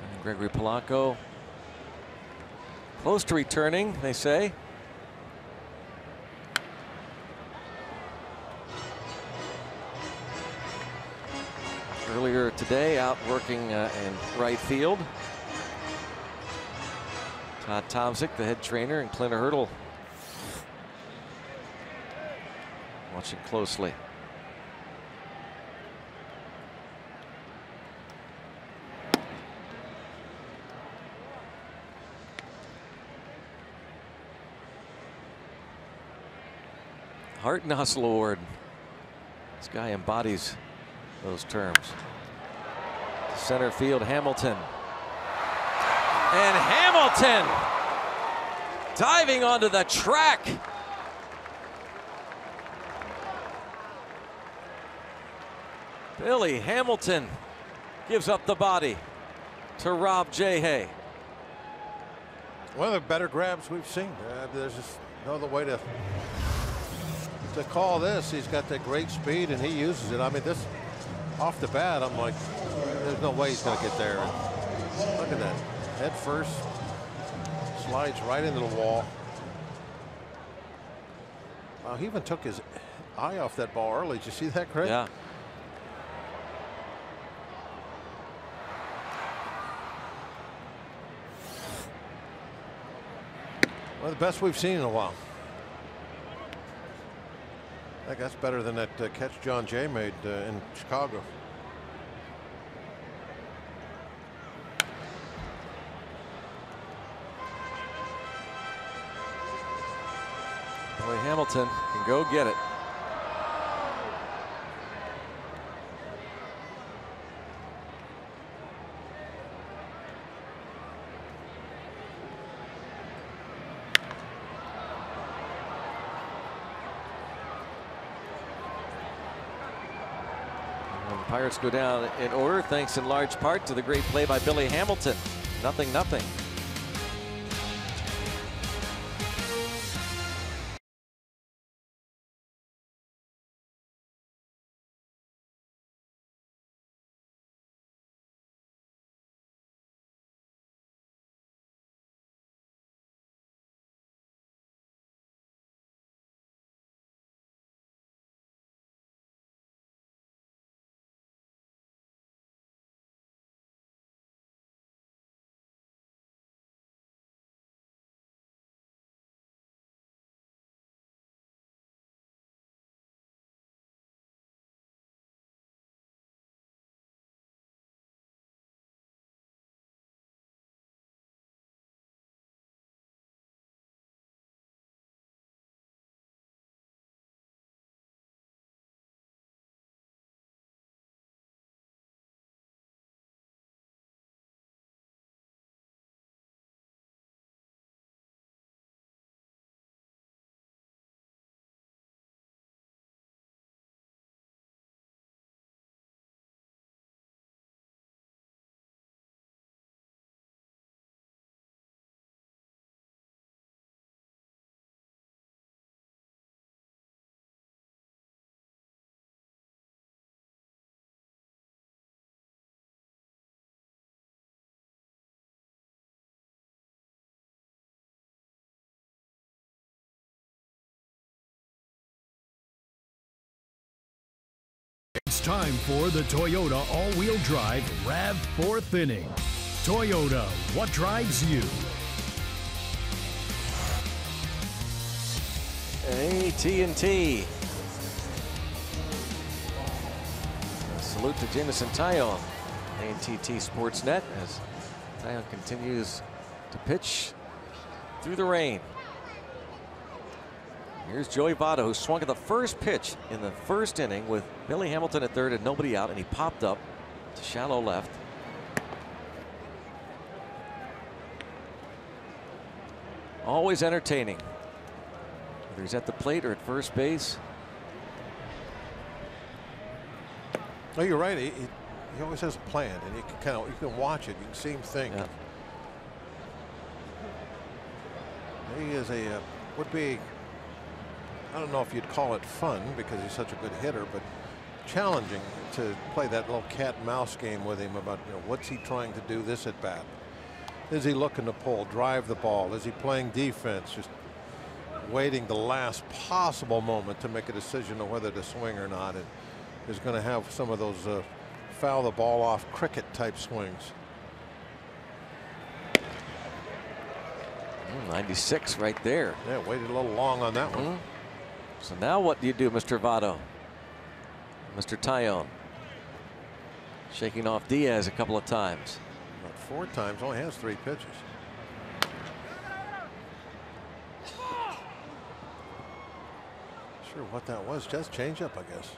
And Gregory Polanco close to returning, they say. Earlier today, out working in right field. Todd Tomczyk, the head trainer, and Clint Hurdle watching closely. Heart and Hustle Award. This guy embodies those terms. Center field, Hamilton. And Hamilton diving onto the track. Billy Hamilton gives up the body to Rob J. Hay. One of the better grabs we've seen. There's just no other way to call this. He's got that great speed and he uses it. I mean, this off the bat, I'm like, there's no way he's going to get there. And look at that. Head first. Slides right into the wall. Wow, he even took his eye off that ball early. Did you see that, Craig? Yeah. One of the best we've seen in a while. I think that's better than that catch John Jay made in Chicago. Billy Hamilton can go get it. Pirates go down in order, thanks in large part to the great play by Billy Hamilton. 0-0. It's time for the Toyota all-wheel drive RAV 4th inning. Toyota, what drives you? AT&T. Salute to Jameson Taillon, AT&T Sportsnet, as Taillon continues to pitch through the rain. Here's Joey Votto, who swung at the first pitch in the first inning with Billy Hamilton at third and nobody out, and he popped up to shallow left. Always entertaining, whether he's at the plate or at first base. No, you're right. He always has a plan, and you can watch it. You can see him think. Yeah. He is would be, I don't know if you'd call it fun because he's such a good hitter, but challenging to play that little cat and mouse game with him about, what's he trying to do this at bat? Is he looking to pull, drive the ball? Is he playing defense? Just waiting the last possible moment to make a decision on whether to swing or not. And is going to have some of those foul the ball off cricket type swings. 96 right there. Yeah, waited a little long on that one. So now what do you do, Mr. Votto? Mr. Taillon shaking off Diaz a couple of times. About 4 times, only has 3 pitches. Sure what that was, just changeup, I guess.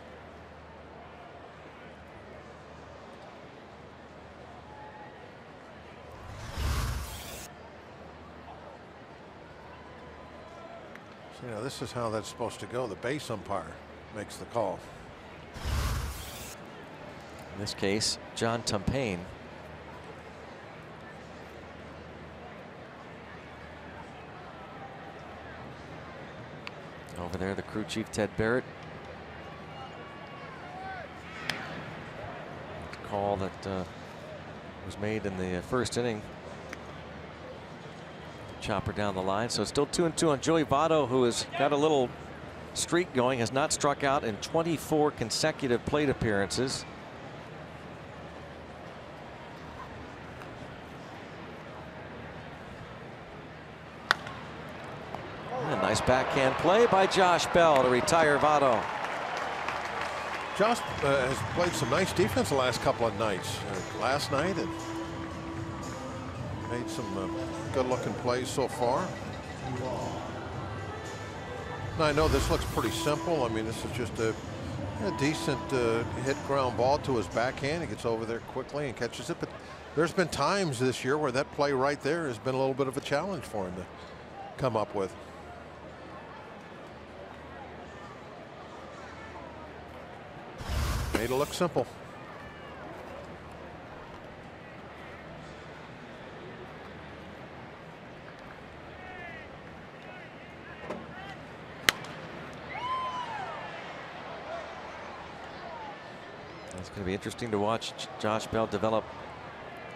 This is how that's supposed to go. The base umpire makes the call. In this case, John Tumpain. Over there, the crew chief, Ted Barrett. The call that was made in the first inning. Chopper down the line, so it's still 2-2 on Joey Votto, who has got a little streak going, has not struck out in 24 consecutive plate appearances. And a nice backhand play by Josh Bell to retire Votto. Josh has played some nice defense the last couple of nights. Last night, and made some good-looking plays so far. Now, I know this looks pretty simple. I mean, this is just a decent hit ground ball to his backhand. He gets over there quickly and catches it. But there's been times this year where that play right there has been a little bit of a challenge for him to come up with. Made it look simple. It's going to be interesting to watch Josh Bell develop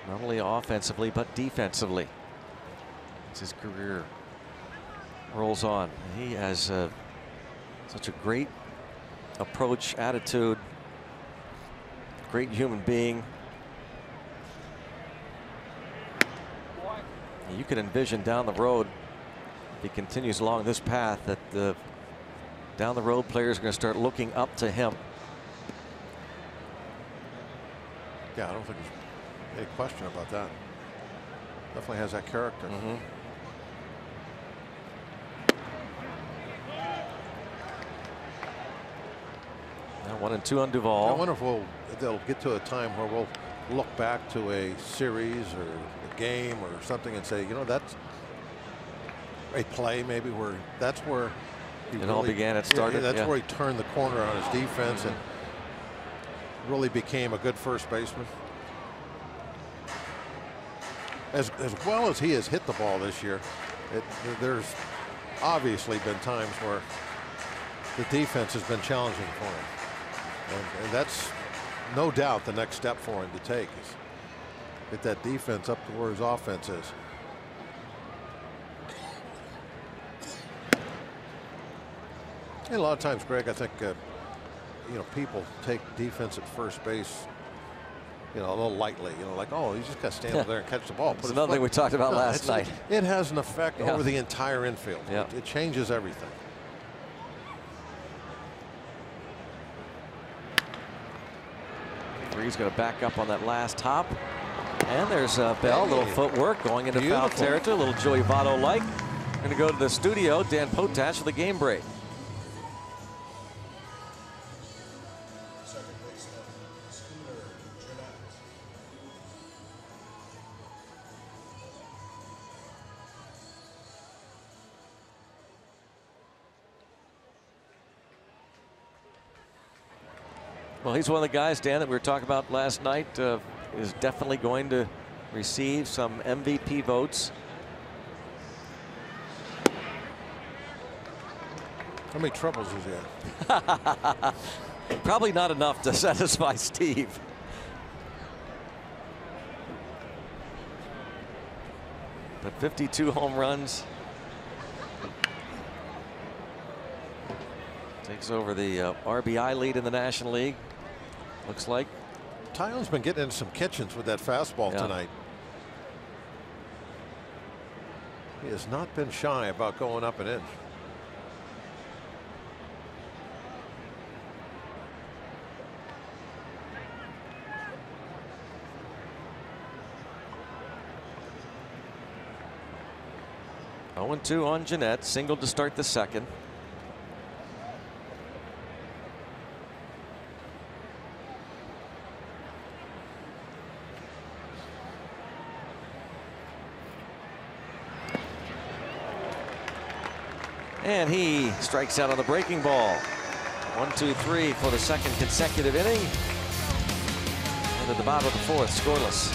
not only offensively but defensively as his career rolls on. He has such a great approach, attitude, great human being. You can envision down the road, if he continues along this path, that the down the road players are going to start looking up to him. Yeah, I don't think there's any question about that. Definitely has that character. Now 1-2 on Duvall. I wonder if they'll get to a time where we'll look back to a series or a game or something and say, that's a play maybe where that's where it all began. It started. That's where he turned the corner on his defense and really became a good first baseman. As well as he has hit the ball this year, there's obviously been times where the defense has been challenging for him. And that's no doubt the next step for him to take is get that defense up to where his offense is. And a lot of times, Greg, I think people take defense at first base, a little lightly. Like, oh, you just got to stand over there and catch the ball. It's another thing we talked about last night. It has an effect over the entire infield. Yeah. It changes everything. He's going to back up on that last hop. And there's Bell, a little footwork going into foul territory, a little Joey Votto-like. Going to go to the studio, Dan Potash for the game break. Well, he's one of the guys, Dan, that we were talking about last night, is definitely going to receive some MVP votes. How many troubles is he had? Probably not enough to satisfy Steve. But 52 home runs. Takes over the RBI lead in the National League. Looks like. Tyon's been getting into some kitchens with that fastball tonight. He has not been shy about going up an inch. Oh, 0-2 on Jeanette, singled to start the second. And he strikes out on the breaking ball. 1-2-3 for the second consecutive inning. And at the bottom of the fourth, scoreless.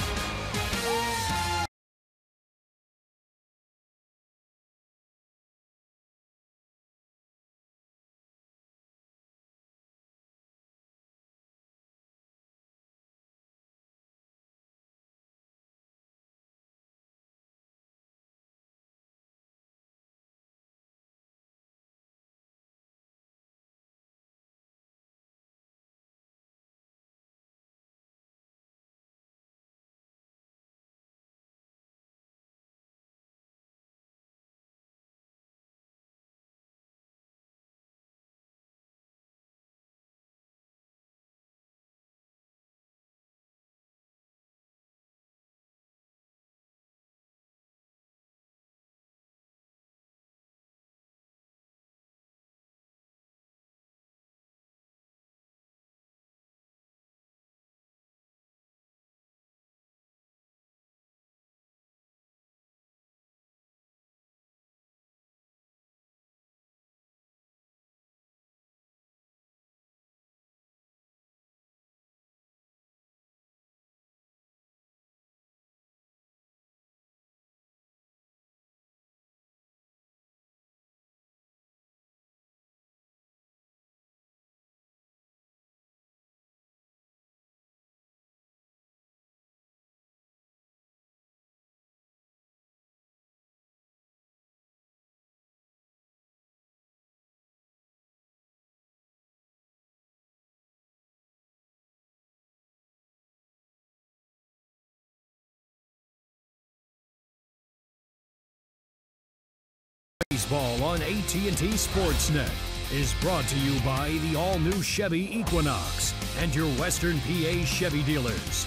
Baseball on AT&T Sportsnet is brought to you by the all-new Chevy Equinox and your Western PA Chevy dealers.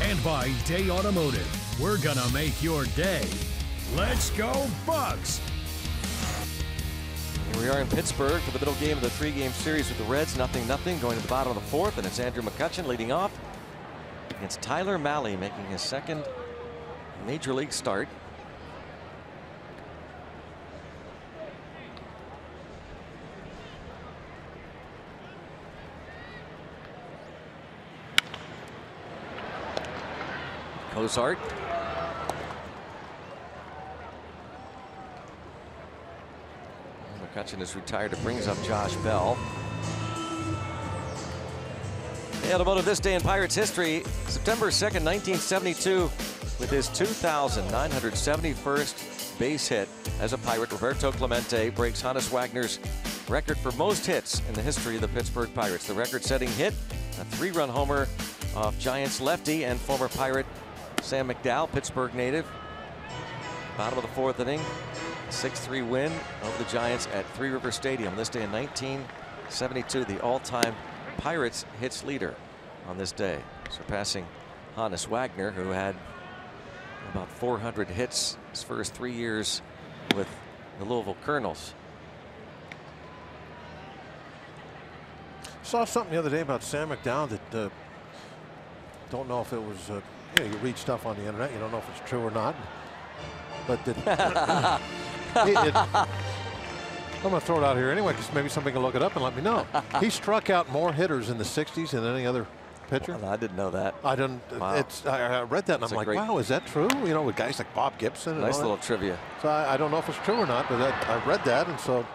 And by Day Automotive. We're gonna make your day. Let's go Bucks! Here we are in Pittsburgh for the middle game of the three-game series with the Reds. 0-0 going to the bottom of the fourth, and it's Andrew McCutchen leading off against Tyler Mahle, making his second major league start. Cozart. McCutchen is retired. It brings up Josh Bell. The automotive this day in Pirates history, September 2nd, 1972, with his 2,971st base hit as a Pirate, Roberto Clemente breaks Hannes Wagner's record for most hits in the history of the Pittsburgh Pirates. The record-setting hit, a 3-run homer off Giants lefty and former Pirate Sam McDowell, Pittsburgh native. Bottom of the 4th inning, 6-3 win over the Giants at Three River Stadium this day in 1972. The all-time Pirates hits leader on this day, surpassing Hannes Wagner, who had about 400 hits his first 3 years with the Louisville Colonels. Saw something the other day about Sam McDowell that don't know if it was you read stuff on the internet, you don't know if it's true or not, but that I'm going to throw it out here anyway because maybe somebody can look it up and let me know. He struck out more hitters in the 60s than any other pitcher. Well, I didn't know that. I didn't. Wow. I read that and I'm like, wow, is that true? You know, with guys like Bob Gibson. Nice little trivia. So I don't know if it's true or not, but I read that, and so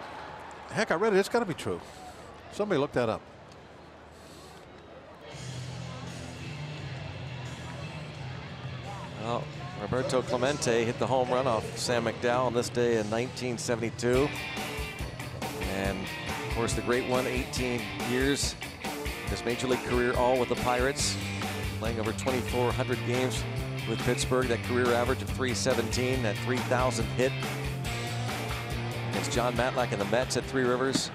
heck, I read it. It's got to be true. Somebody look that up. Well, Roberto Clemente hit the home run off Sam McDowell on this day in 1972. And of course the great one, 18 years, his major league career all with the Pirates, playing over 2,400 games with Pittsburgh. That career average of .317, that 3,000 hit against John Matlack and the Mets at Three Rivers.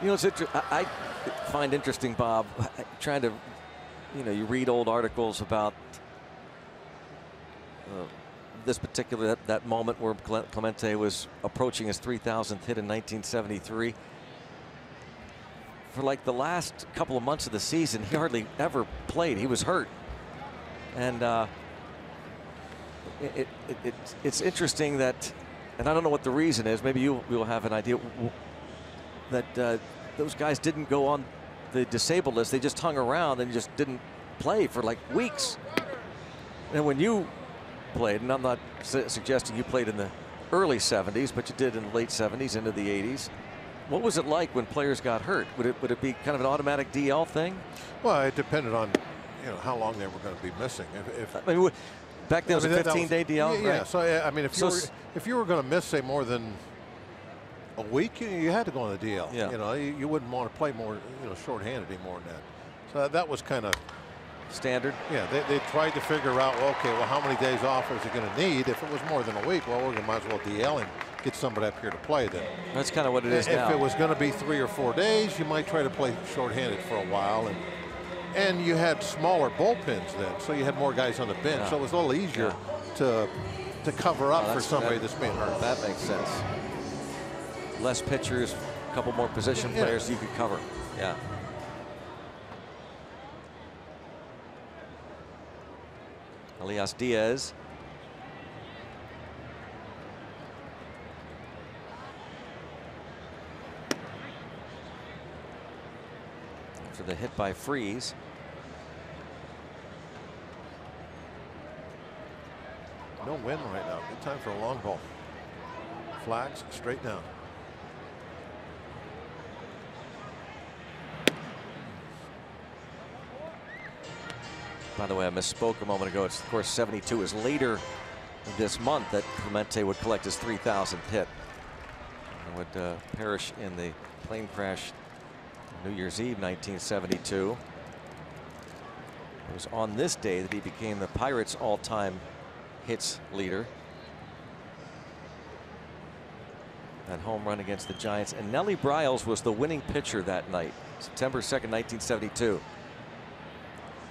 You know, I find interesting, Bob, trying to, you read old articles about this particular, that moment where Clemente was approaching his 3,000th hit in 1973. For like the last couple of months of the season, he hardly ever played. He was hurt. And it's interesting that, and I don't know what the reason is, maybe you'll have an idea, that those guys didn't go on the disabled list. They just hung around and just didn't play for like weeks. And when you played, and I'm not suggesting you played in the early 70s, but you did in the late 70s into the 80s. What was it like when players got hurt? Would it be kind of an automatic DL thing? Well, it depended on how long they were going to be missing. I mean, back then it was a 15-day DL. Yeah. Right? So I mean, if you were going to miss, say, more than a week, you had to go on the DL. Yeah. You wouldn't want to play more, shorthanded anymore than that. So that was kind of standard. Yeah, they tried to figure out, well, okay, well, how many days off is he going to need? If it was more than a week, well, we might as well DL and get somebody up here to play then. That's kind of what it is now. If it was going to be 3 or 4 days, you might try to play shorthanded for a while, and you had smaller bullpens then, so you had more guys on the bench, so it was a little easier to cover up for somebody that's being hurt. That makes sense. Less pitchers, a couple more position players you could cover. Yeah. Elias Diaz. After the hit by Freeze. No wind right now. Good time for a long ball. Flags straight down. By the way, I misspoke a moment ago. It's, of course, 72 is later this month that Clemente would collect his 3,000th hit. And would perish in the plane crash New Year's Eve 1972. It was on this day that he became the Pirates' all-time hits leader. That home run against the Giants. And Nellie Briles was the winning pitcher that night, September 2nd, 1972.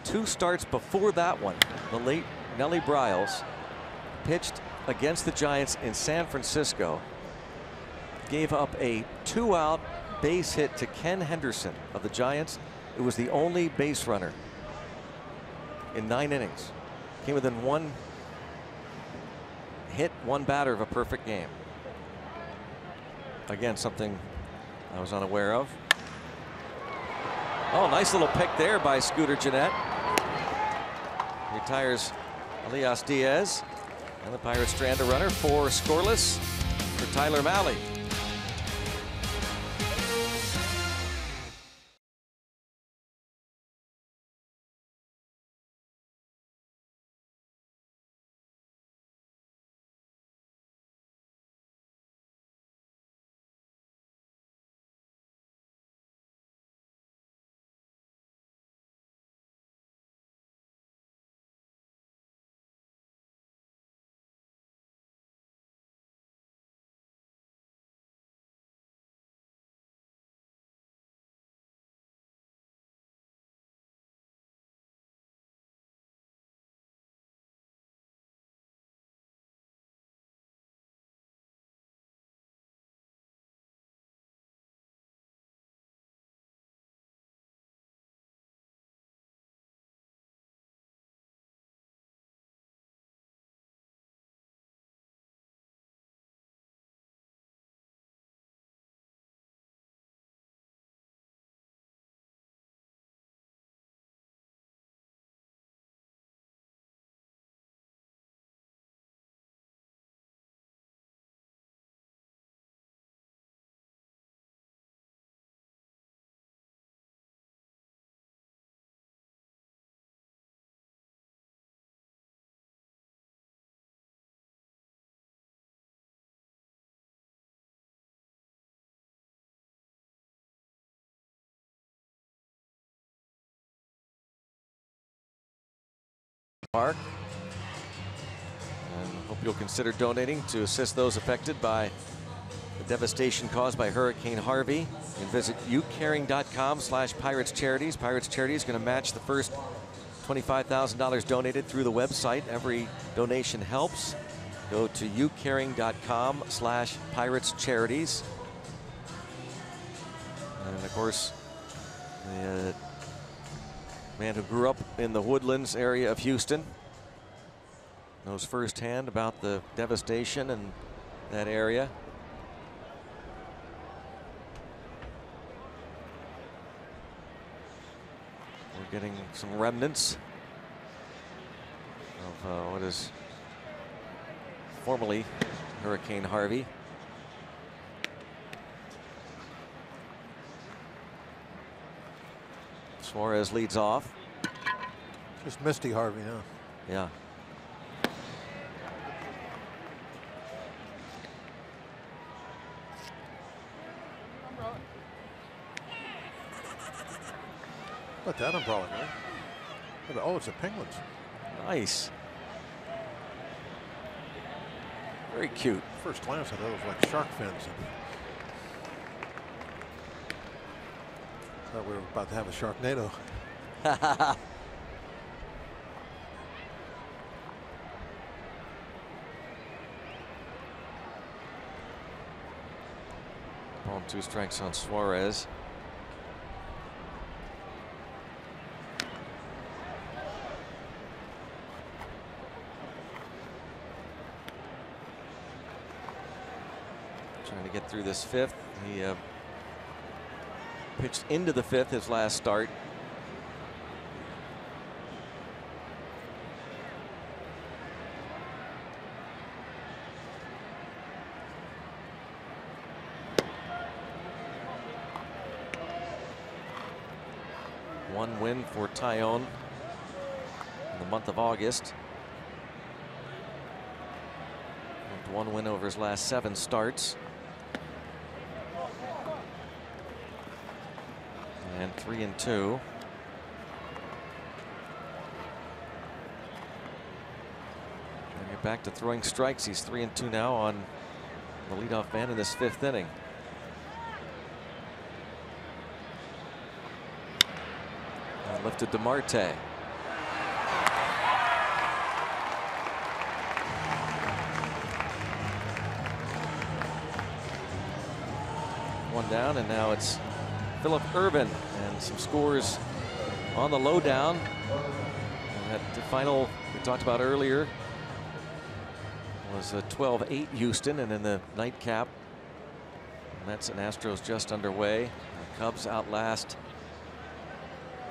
2 starts before that one, the late Nellie Briles pitched against the Giants in San Francisco. Gave up a 2-out base hit to Ken Henderson of the Giants. It was the only base runner in 9 innings. Came within 1 hit, 1 batter of a perfect game. Again, something I was unaware of. Oh, nice little pick there by Scooter Gennett. Retires Elias Diaz. And the Pirates strand a runner, 4 scoreless for Tyler Mahle. Park. And hope you'll consider donating to assist those affected by the devastation caused by Hurricane Harvey. You can visit youcaring.com/Pirates Charities. Pirates Charities is going to match the first $25,000 donated through the website. Every donation helps. Go to youcaring.com/Pirates Charities. And of course, the man who grew up in the Woodlands area of Houston knows firsthand about the devastation in that area. We're getting some remnants of what is formerly Hurricane Harvey. Suarez leads off. Just Misty Harvey now. Yeah. What that umbrella, man? Oh, it's the Penguins. Nice. Very cute. First glance, I thought it was like shark fins. Thought we were about to have a Sharknado. Ball and 2 strikes on Suarez. Trying to get through this 5th. He pitched into the 5th his last start. One win for Tyone in the month of August. And 1 win over his last 7 starts. And 3-2. And you're back to throwing strikes. He's 3-2 now on the leadoff man in this 5th inning. And lifted to Marte. One down, and now it's Phillip Ervin, and some scores on the lowdown. And that the final we talked about earlier was a 12-8 Houston, and in the nightcap, Mets and Astros just underway. The Cubs outlast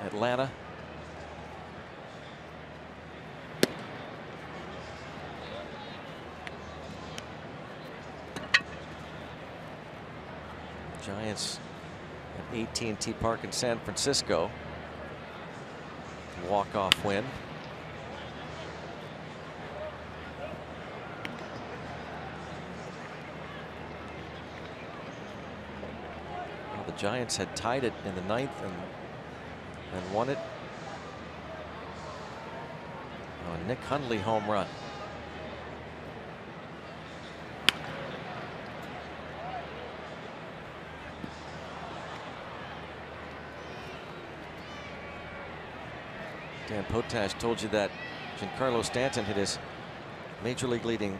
Atlanta. Giants at AT&T Park in San Francisco. Walk-off win. Well, the Giants had tied it in the 9th and won it. Oh, Nick Hundley home run. Dan Potash told you that Giancarlo Stanton hit his major league leading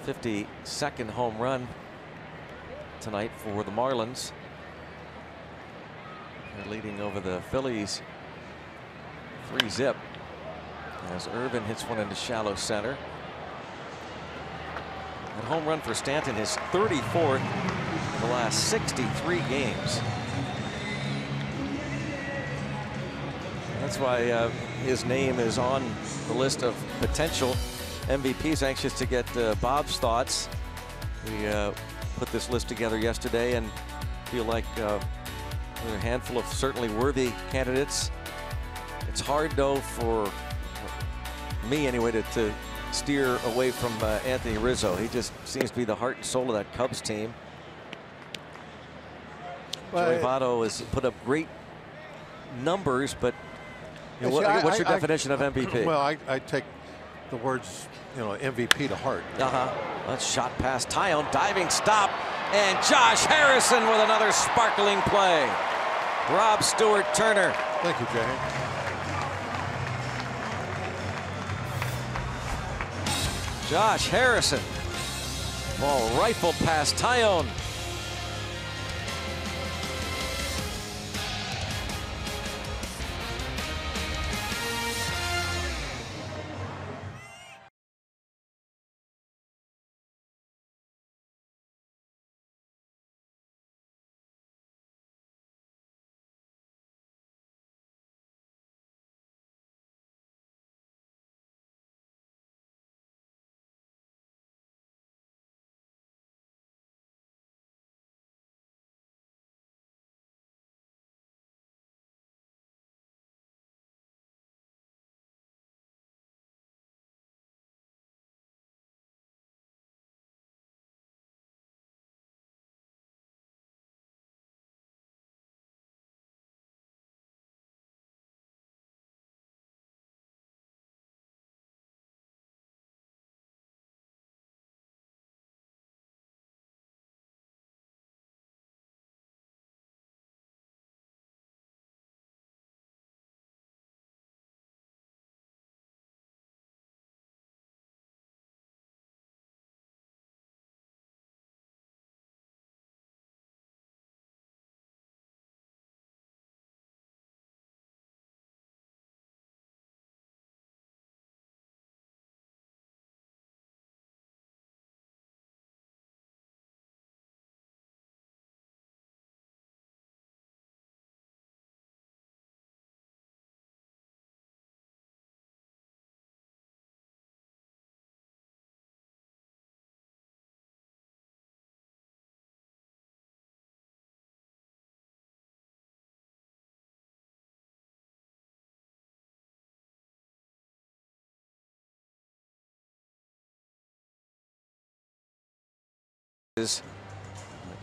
52nd home run tonight for the Marlins. They're leading over the Phillies 3-zip as Irvin hits one into shallow center. That home run for Stanton, his 34th in the last 63 games. That's why his name is on the list of potential MVPs. Anxious to get Bob's thoughts. We put this list together yesterday and feel like there's a handful of certainly worthy candidates. It's hard, though, for me anyway to steer away from Anthony Rizzo. He just seems to be the heart and soul of that Cubs team. Well, Joey Votto has put up great numbers, but What's your definition of MVP? Well, I take the words, MVP to heart. That's shot past Tyone, diving stop, and Josh Harrison with another sparkling play. Rob Stewart Turner. Thank you, Jay. Josh Harrison. Ball rifled past Tyone.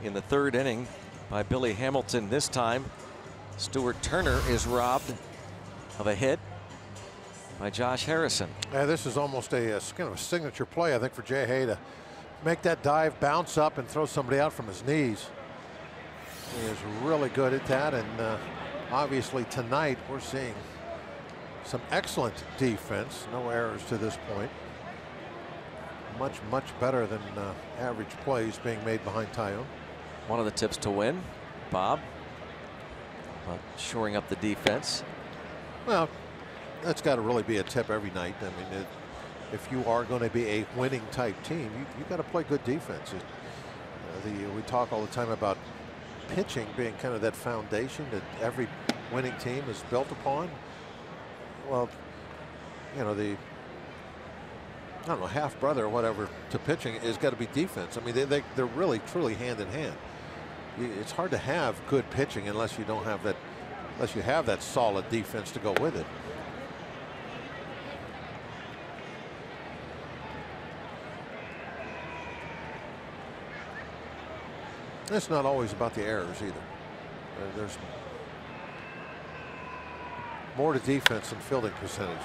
In the third inning by Billy Hamilton. This time Stewart Turner is robbed of a hit by Josh Harrison. Yeah, this is almost a kind of a signature play, I think, for Jay Hay to make that dive, bounce up, and throw somebody out from his knees. He is really good at that, and obviously tonight we're seeing some excellent defense. No errors to this point. Much better than average plays being made behind Tyone. One of the tips to win, Bob, shoring up the defense. Well, that's got to really be a tip every night. I mean, if you are going to be a winning type team, you got to play good defense. We talk all the time about pitching being kind of that foundation that every winning team is built upon. Well, the I don't know, half brother or whatever to pitching is got to be defense. I mean, they're really truly hand in hand. It's hard to have good pitching unless you don't have that, unless you have that solid defense to go with it. It's not always about the errors either. There's more to defense than fielding percentage.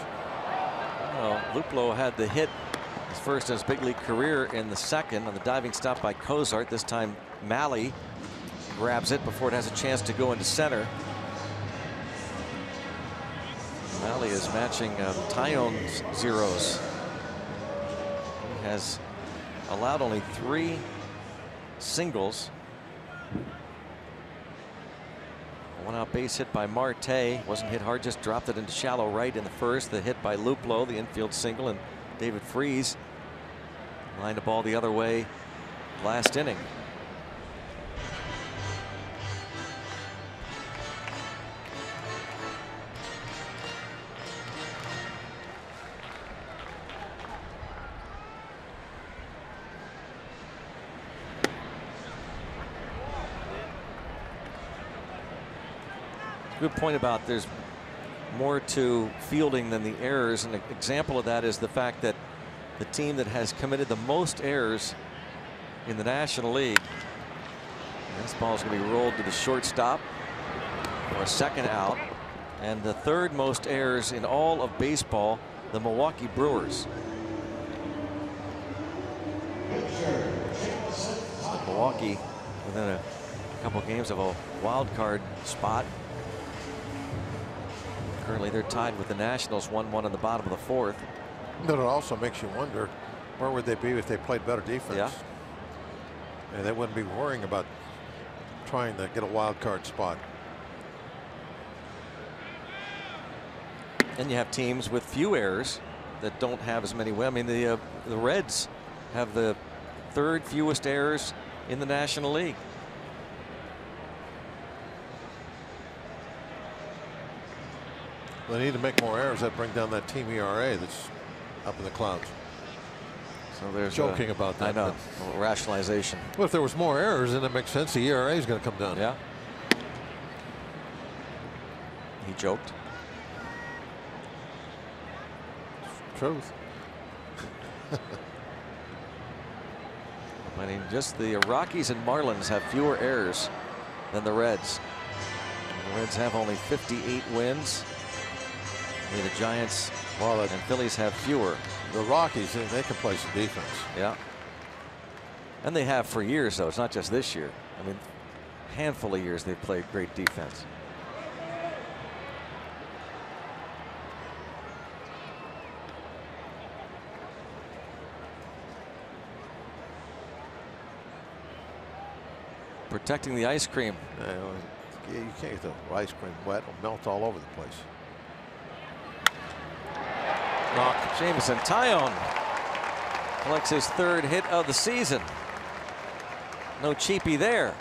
Well, Luplow had the hit, his first in his big league career, in the second on the diving stop by Cozart. This time Malley grabs it before it has a chance to go into center. Malley is matching Tyone's zeros. He has allowed only 3 singles. One out base hit by Marte. Wasn't hit hard, just dropped it into shallow right in the first. The hit by Luplow, the infield single, and David Freese lined the ball the other way last inning. Good point about there's more to fielding than the errors. An example of that is the fact that the team that has committed the most errors in the National League. And this ball is going to be rolled to the shortstop for a second out. And the third most errors in all of baseball, the Milwaukee Brewers. Milwaukee within a couple games of a wild card spot. Currently they're tied with the Nationals 1-1 in the bottom of the fourth. But it also makes you wonder, where would they be if they played better defense? Yeah. And they wouldn't be worrying about trying to get a wild card spot. And you have teams with few errors that don't have as many. I mean, the Reds have the third fewest errors in the National League. They need to make more errors that bring down that team ERA that's up in the clouds. So there's joking about that. I know, rationalization. Well, if there was more errors, then it makes sense. The ERA is going to come down. Yeah. He joked. Truth. I mean, just the Rockies and Marlins have fewer errors than the Reds. The Reds have only 58 wins. Only the Giants and Phillies have fewer. The Rockies, they can play some defense. Yeah. And they have for years, though. It's not just this year. I mean, a handful of years they've played great defense. Protecting the ice cream. You can't get the ice cream wet. It'll melt all over the place. Jameson Taillon collects his third hit of the season. No cheapie there.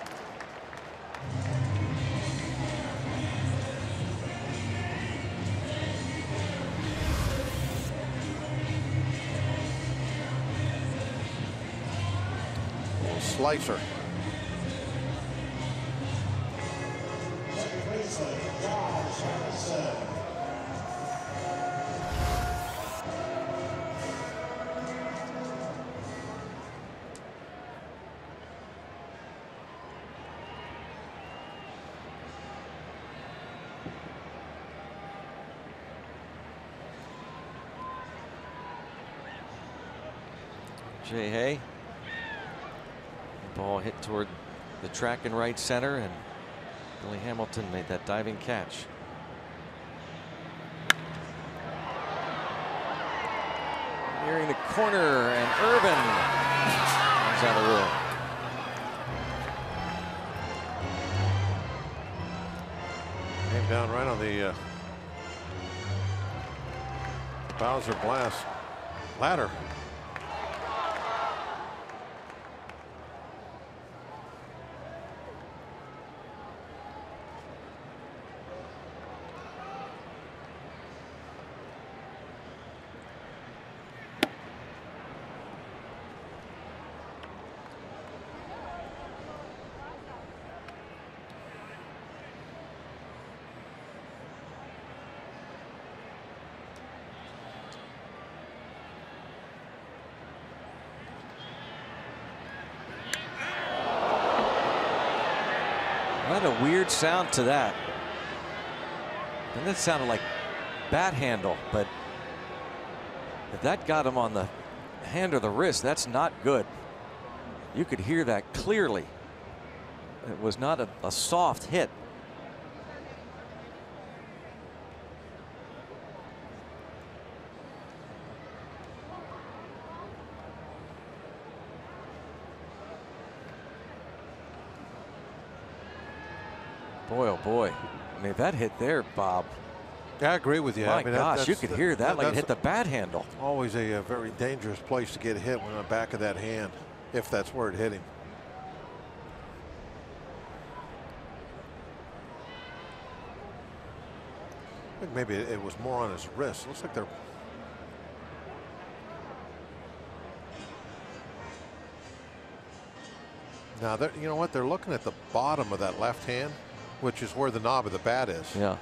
Slicer. Jay Hay. The ball hit toward the track in right center, and Billy Hamilton made that diving catch. Nearing the corner, and Irvin comes out of room. Came down right on the Bowser blast ladder. What a weird sound to that. And that sounded like bat handle, but if that got him on the hand or the wrist, that's not good. You could hear that clearly. It was not a soft hit. Boy, oh boy. I mean, that hit there, Bob. I agree with you. My I mean, gosh, you could hear that like it hit the bat handle. Always a very dangerous place to get hit when on the back of that hand, if that's where it hit him. I think maybe it was more on his wrist. Looks like they're. Now, you know what? They're looking at the bottom of that left hand, which is where the knob of the bat is. Yeah.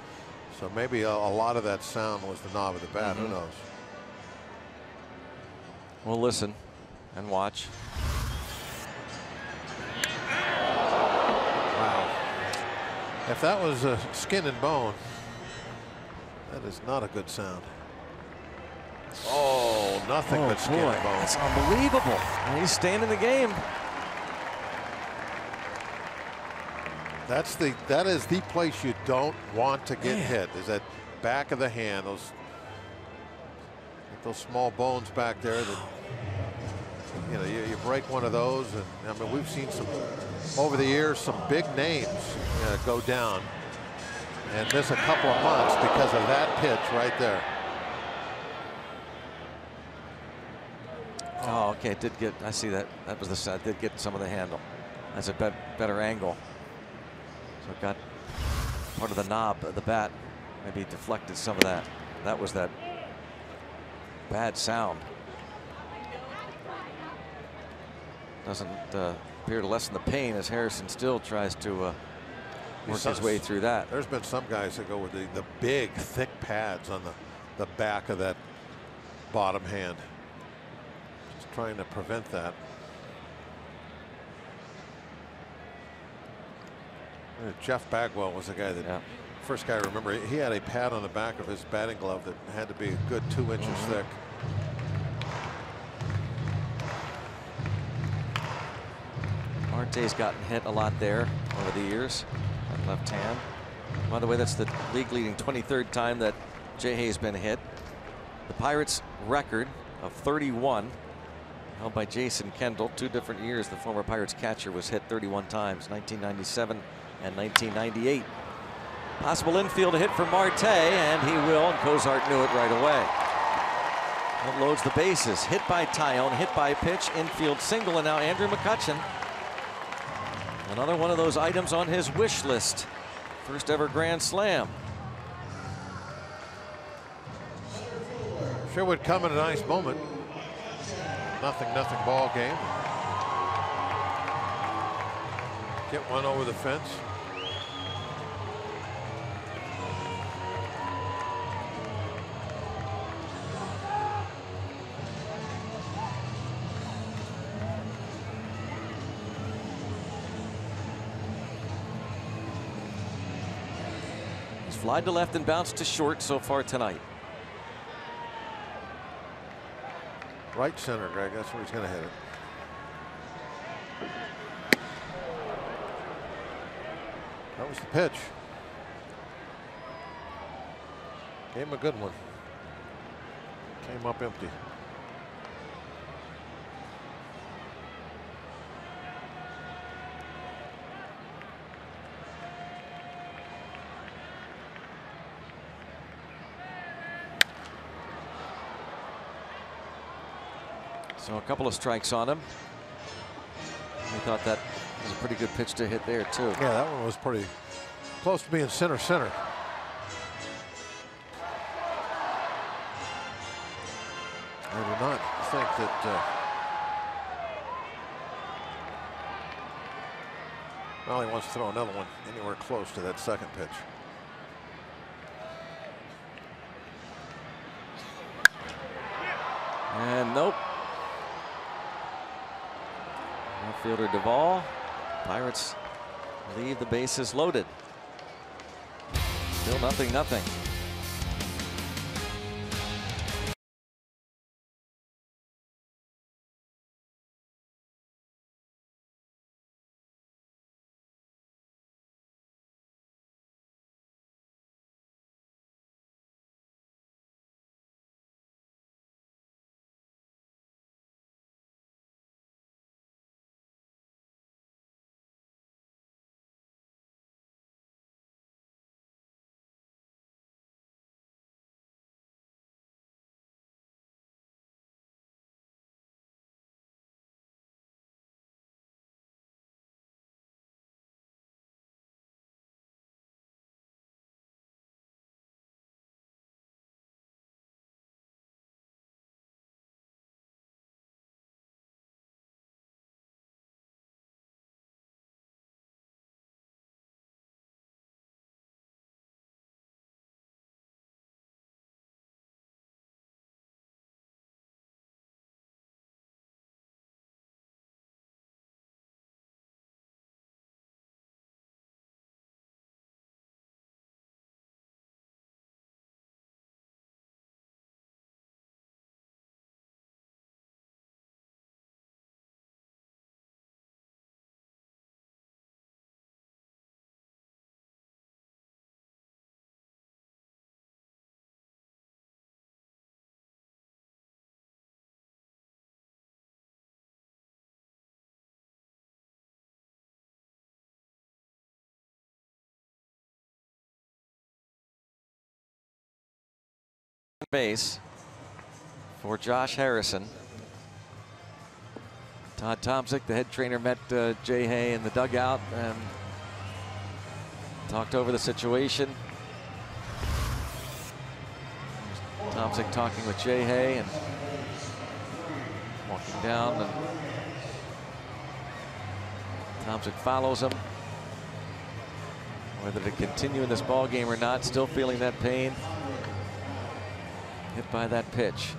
So maybe a lot of that sound was the knob of the bat. Who knows? We'll listen and watch. Wow. If that was skin and bone, That is not a good sound. Oh, nothing but skin and bone. That's unbelievable. And he's staying in the game. That is the place you don't want to get hit, is that back of the hand. Those small bones back there that, you know, you break one of those, and I mean, we've seen some over the years, some big names go down and miss a couple of months because of that pitch right there. Oh, okay, it did get, I see that. That was the side, did get some of the handle. That's a better angle. So it got part of the knob of the bat, maybe deflected some of that. That was that bad sound. Doesn't appear to lessen the pain as Harrison still tries to work his way through that. There's been some guys that go with the big, thick pads on the back of that bottom hand. Just trying to prevent that. Jeff Bagwell was the guy that, first guy I remember, he had a pad on the back of his batting glove that had to be a good 2 inches thick. Marte's gotten hit a lot there over the years. That left hand. By the way, that's the league leading 23rd time that Jay Hay's been hit. The Pirates record of 31 held by Jason Kendall. 2 different years the former Pirates catcher was hit 31 times, 1997 and 1998. Possible infield hit for Marte, and he will, and Cozart knew it right away. That loads the bases. Hit by Tyone, hit by pitch, infield single, and now Andrew McCutchen. Another one of those items on his wish list. First ever grand slam. Sure would come at a nice moment. Nothing ball game. Get one over the fence. He's flied to left and bounced to short so far tonight. Right center, Greg. That's where he's going to hit it. That was the pitch. Gave him a good one. Came up empty. So a couple of strikes on him. We thought that was a pretty good pitch to hit there too. Yeah, that one was pretty close to being center. I do not think that well, he wants to throw another one anywhere close to that second pitch. And nope. Outfielder Duvall. Pirates leave the bases loaded. Still 0-0. base for Josh Harrison. Todd Tomczyk, the head trainer, met Jay Hay in the dugout and talked over the situation. Tomczyk talking with Jay Hay and walking down, and Tomczyk follows him. Whether to continue in this ball game or not, still feeling that pain. Hit by that pitch.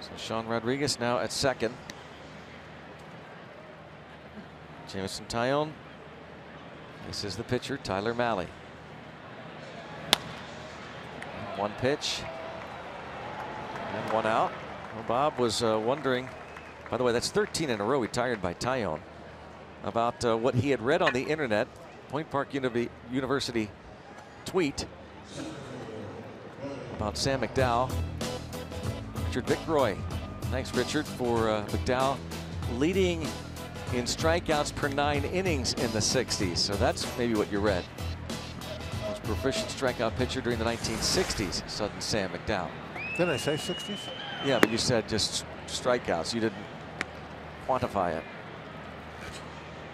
So Sean Rodriguez now at second. Jameson Taillon. This is the pitcher, Tyler Mahle. One pitch. And one out. Well, Bob was wondering, by the way, that's 13 in a row retired by Taillon, about what he had read on the internet. Point Park University tweet about Sam McDowell. Richard Vickroy. Thanks, Richard, for McDowell leading in strikeouts per 9 innings in the 60s. So that's maybe what you read. Most proficient strikeout pitcher during the 1960s, sudden Sam McDowell. Didn't I say 60s? Yeah, but you said just strikeouts. You didn't quantify it.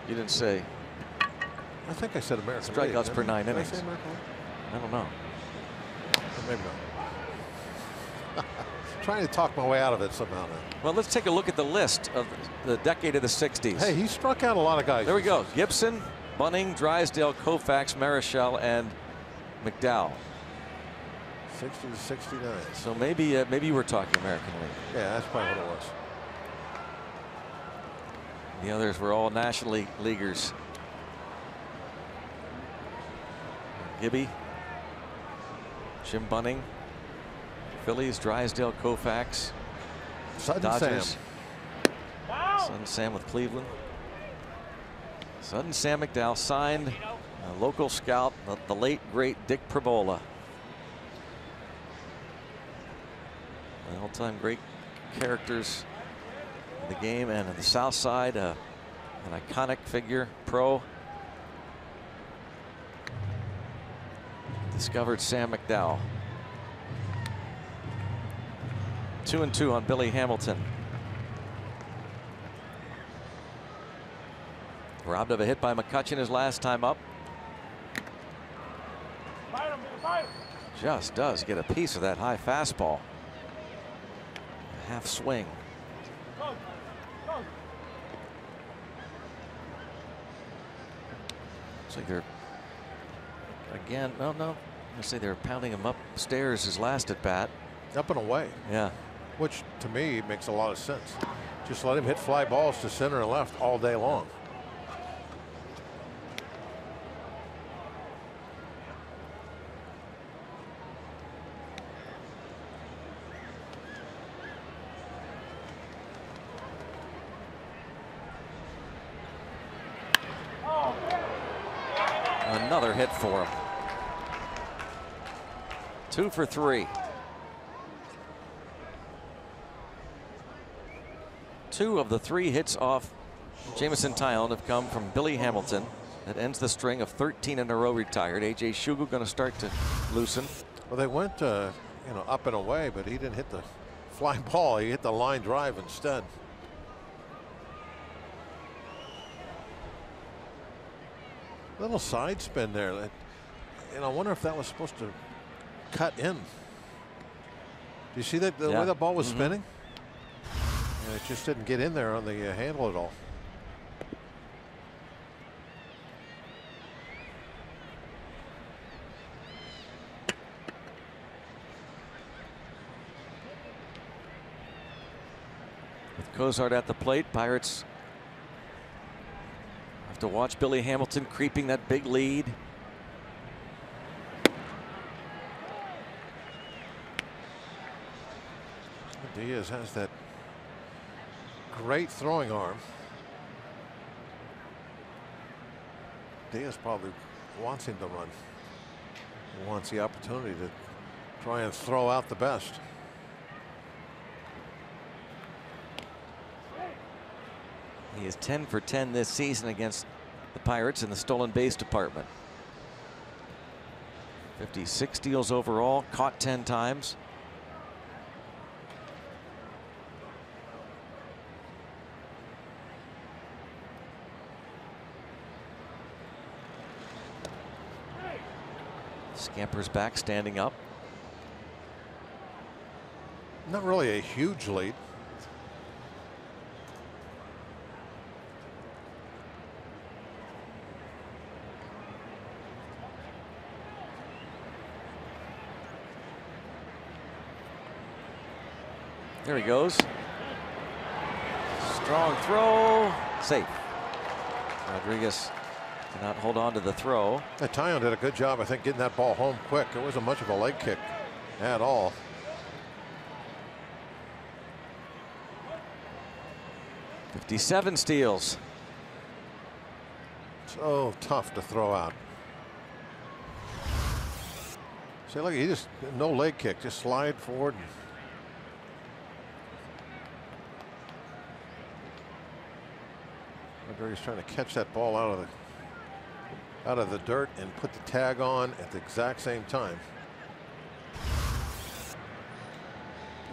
You didn't say. I think I said American strikeouts League, per 9 Did innings. I say American League? I don't know. Or maybe not. Trying to talk my way out of it somehow. Well, let's take a look at the list of the decade of the 60s. Hey, he struck out a lot of guys. There we go. Gibson, Bunning, Drysdale, Koufax, Marichal, and McDowell. 60 to 69. So maybe maybe you were talking American League. Yeah, that's probably what it was. The others were all National Leaguers. Gibby, Jim Bunning, Phillies, Drysdale, Koufax, Sudden Dodgers. Sam. Sudden Sam with Cleveland. Sudden Sam McDowell signed a local scout, the late great Dick Pravola. All-time great characters in the game and in the South Side, an iconic figure, pro. Discovered Sam McDowell. 2-2 on Billy Hamilton. Robbed of a hit by McCutchen his last time up. Just does get a piece of that high fastball. A half swing. Looks like they're again. No. I say they're pounding him upstairs his last at bat. Up and away. Yeah. Which to me makes a lot of sense. Just let him hit fly balls to center and left all day long. Another hit for him. 2 for 3. 2 of the 3 hits off Jameson Taillon have come from Billy Hamilton. That ends the string of 13 in a row retired. A.J. Shugo going to start to loosen. Well, they went up and away, but he didn't hit the fly ball. He hit the line drive instead. Little side spin there. I wonder if that was supposed to cut in. Do you see that the way the ball was spinning? And it just didn't get in there on the handle at all. With Cozart at the plate, Pirates have to watch Billy Hamilton creeping that big lead. Diaz has that great throwing arm. Diaz probably wants him to run. He wants the opportunity to try and throw out the best. He is 10 for 10 this season against the Pirates in the stolen base department. 56 steals overall, caught 10 times. Scampers back, standing up. Not really a huge lead. There he goes. Strong throw. Safe. Rodriguez cannot hold on to the throw. Taillon did a good job, I think, getting that ball home quick. It wasn't much of a leg kick at all. '57 steals. So tough to throw out. See, look, he just no leg kick, just slide forward. Rodriguez trying to catch that ball out of the dirt and put the tag on at the exact same time.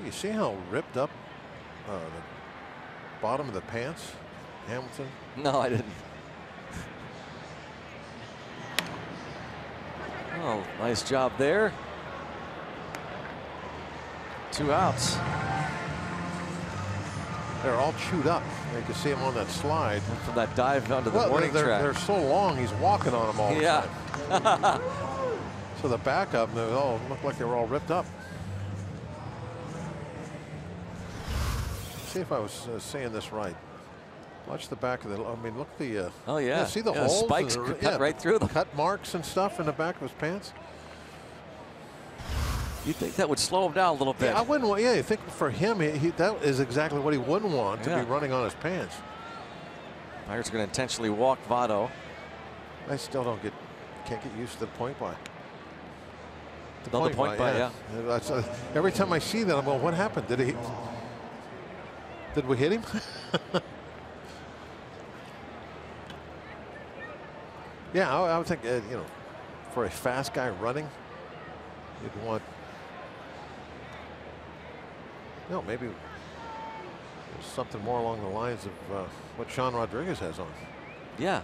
You see how ripped up the bottom of the pants, Hamilton? No, I didn't. Oh, nice job there. 2 outs. They're all chewed up. You can see him on that slide. From that dive onto the warning track. They're so long, he's walking on them all the time. Yeah. So the backup, they all looked like they were all ripped up. See if I was saying this right. Watch the back of the. I mean, look at the. Oh yeah. See the yeah, holes, spikes cut right through them. Cut marks and stuff in the back of his pants. You think that would slow him down a little bit? Yeah, I wouldn't want. Yeah, you think for him, that is exactly what he wouldn't want to be running on his pants. Pirates are going to intentionally walk Votto. I still can't get used to the point by. The point by, yeah. That's, every time I see that, I'm going, what happened? Did we hit him? Yeah, I would think, for a fast guy running, you'd want, maybe there's something more along the lines of what Sean Rodriguez has on. Yeah.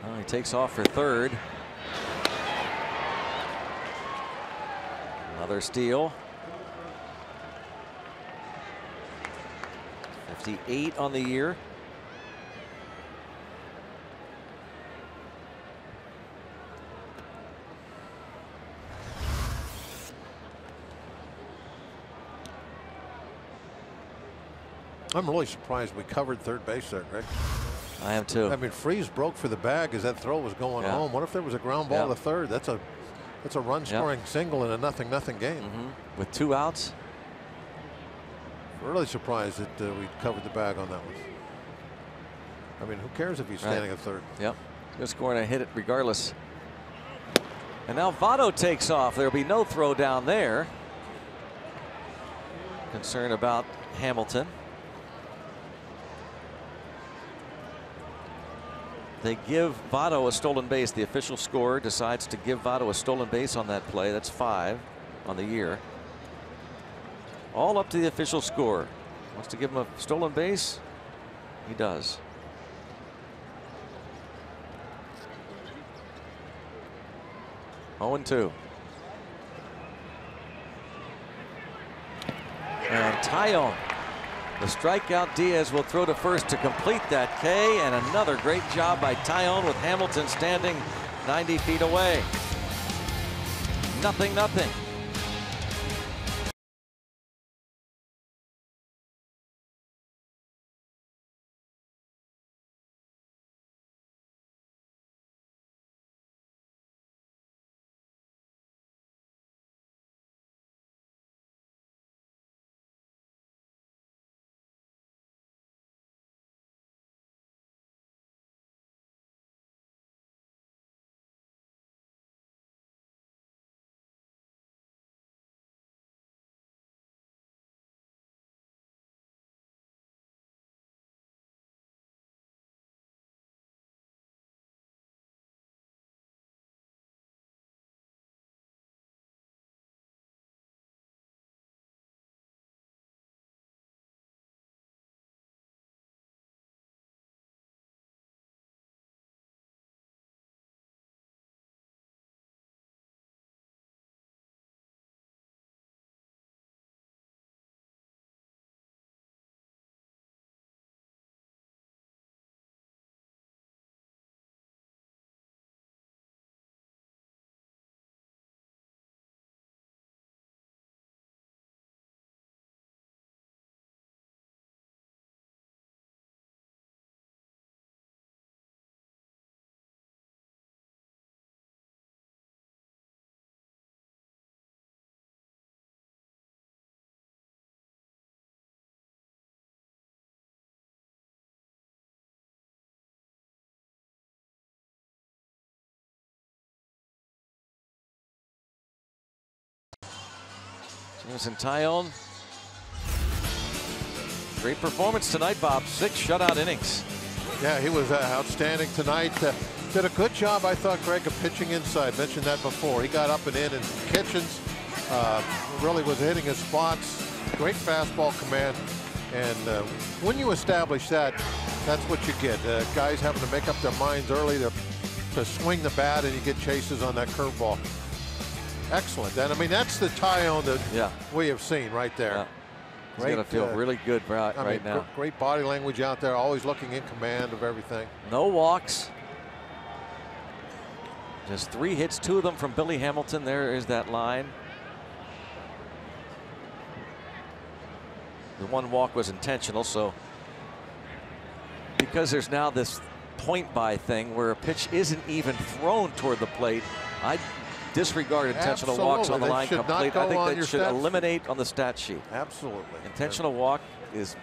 Well, he takes off for third. Another steal. 58 on the year. I'm really surprised we covered third base there, Greg. I am too. I mean, Freese broke for the bag as that throw was going home. What if there was a ground ball to third? That's a run scoring single in a 0-0 game. With 2 outs. Really surprised that we covered the bag on that one. I mean, who cares if he's standing at third? Yep. He's going to hit it regardless. And now Votto takes off. There'll be no throw down there. Concern about Hamilton. They give Votto a stolen base. The official scorer decides to give Votto a stolen base on that play. That's 5 on the year. All up to the official score. Wants to give him a stolen base? He does. Oh, 0-2. And Taillon. The strikeout. Diaz will throw to first to complete that K, and another great job by Taillon with Hamilton standing 90 feet away. 0-0. There's Tyone. Great performance tonight, Bob. 6 shutout innings. Yeah, he was outstanding tonight. Did a good job, I thought, Greg, of pitching inside. Mentioned that before. He got up and in kitchens. Really was hitting his spots. Great fastball command. And when you establish that, that's what you get. Guys having to make up their minds early to swing the bat, and you get chases on that curveball. Excellent. And I mean, that's the Tyone that we have seen right there. Yeah. He's going to feel really good right now. Great body language out there, always looking in command of everything. No walks. Just 3 hits, 2 of them from Billy Hamilton. There is that line. The 1 walk was intentional, so because there's now this point by thing where a pitch isn't even thrown toward the plate, I disregard intentional walks on the line completely. I think that should eliminate on the stat sheet. Absolutely. Intentional walk is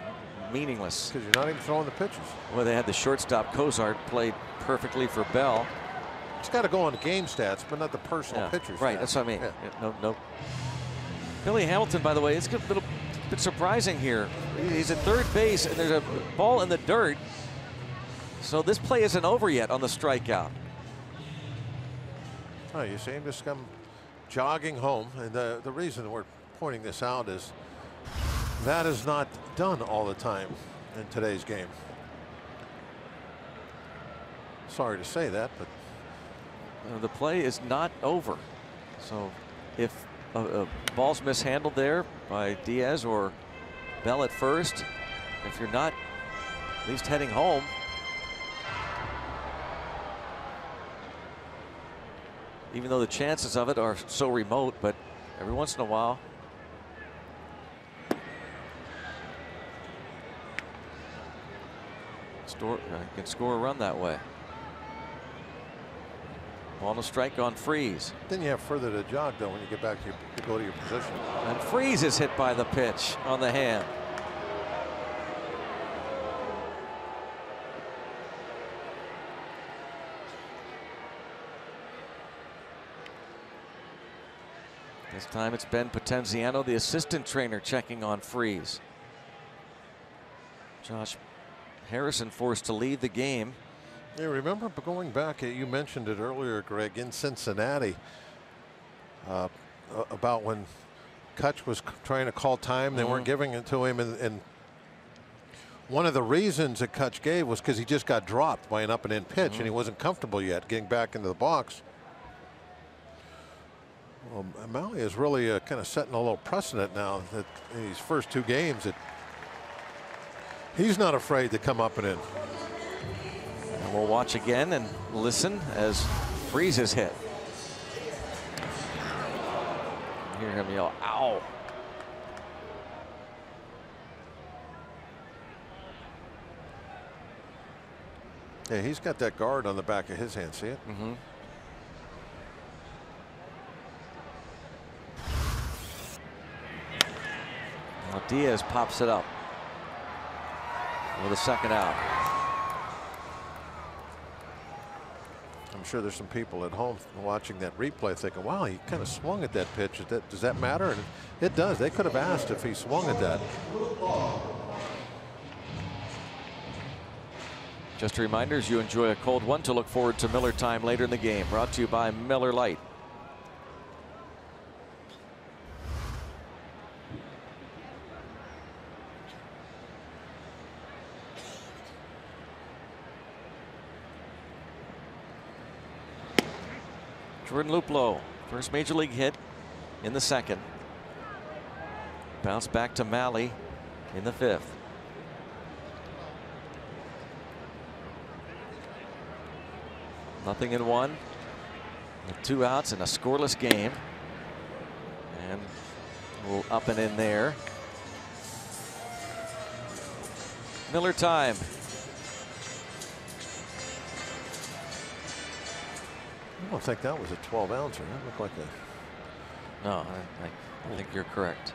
meaningless. Because you're not even throwing the pitches. Well, they had the shortstop Cozart played perfectly for Bell. It's got to go on the game stats, but not the personal pitchers. Right, that's what I mean. No. Billy Hamilton, by the way, it's a little bit surprising here. He's at third base, and there's a ball in the dirt. So this play isn't over yet on the strikeout. Oh, you see him just come jogging home, and the reason we're pointing this out is that is not done all the time in today's game. Sorry to say that, but the play is not over. So if a ball's mishandled there by Diaz or Bell at first, if you're not at least heading home, even though the chances of it are so remote, but every once in a while. Can score a run that way. Ball and a strike on Freeze. Then you have further to jog, though, when you get back to go to your position. And Freeze is hit by the pitch on the hand. This time it's Ben Potenziano, the assistant trainer, checking on Freeze. Josh Harrison forced to leave the game. Yeah, remember going back, you mentioned it earlier, Greg, in Cincinnati, about when Kutch was trying to call time. They weren't giving it to him. And one of the reasons that Kutch gave was because he just got dropped by an up and in pitch, and he wasn't comfortable yet getting back into the box. Well, Mahle is really kind of setting a little precedent now that in these first 2 games that he's not afraid to come up and in. And we'll watch again and listen as Freeze is hit. You hear him yell, "Ow!" Yeah, he's got that guard on the back of his hand. See it? Now Diaz pops it up with a second out. I'm sure there's some people at home watching that replay thinking, wow, he kind of swung at that pitch. Does that matter? And it does. They could have asked if he swung at that. Just a reminder, as you enjoy a cold one, to look forward to Miller Time later in the game. Brought to you by Miller Lite. Jordan Luplow, first major league hit in the 2nd. Bounce back to Mahle in the 5th. Nothing in 1 with 2 outs and a scoreless game. And a little up and in there. Miller Time. I don't think that was a 12-ouncer. That looked like a... No, I think you're correct.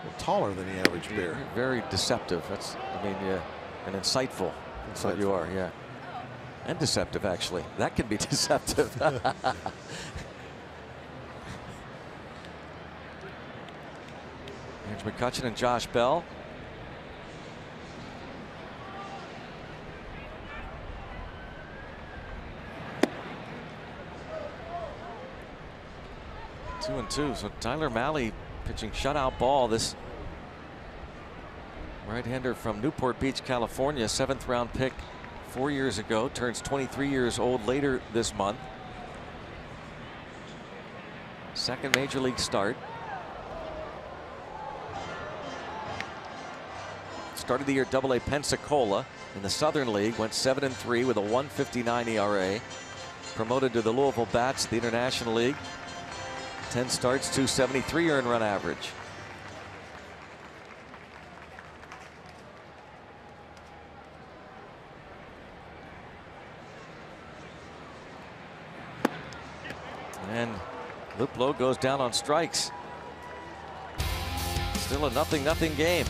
A little taller than the average beer. You're very deceptive. That's, I mean, and insightful. That's what you are, yeah. And deceptive, actually. That can be deceptive. Here's McCutchen and Josh Bell. Two and two. So Tyler Mahle pitching shutout ball. This right-hander from Newport Beach, California, 7th round pick 4 years ago, turns 23 years old later this month. Second major league start. Started the year Double-A Pensacola in the Southern League, went 7-3 with a 1.59 ERA. Promoted to the Louisville Bats, the International League. 10 starts, 273 earned run average. And Luplow goes down on strikes. Still a 0-0 game.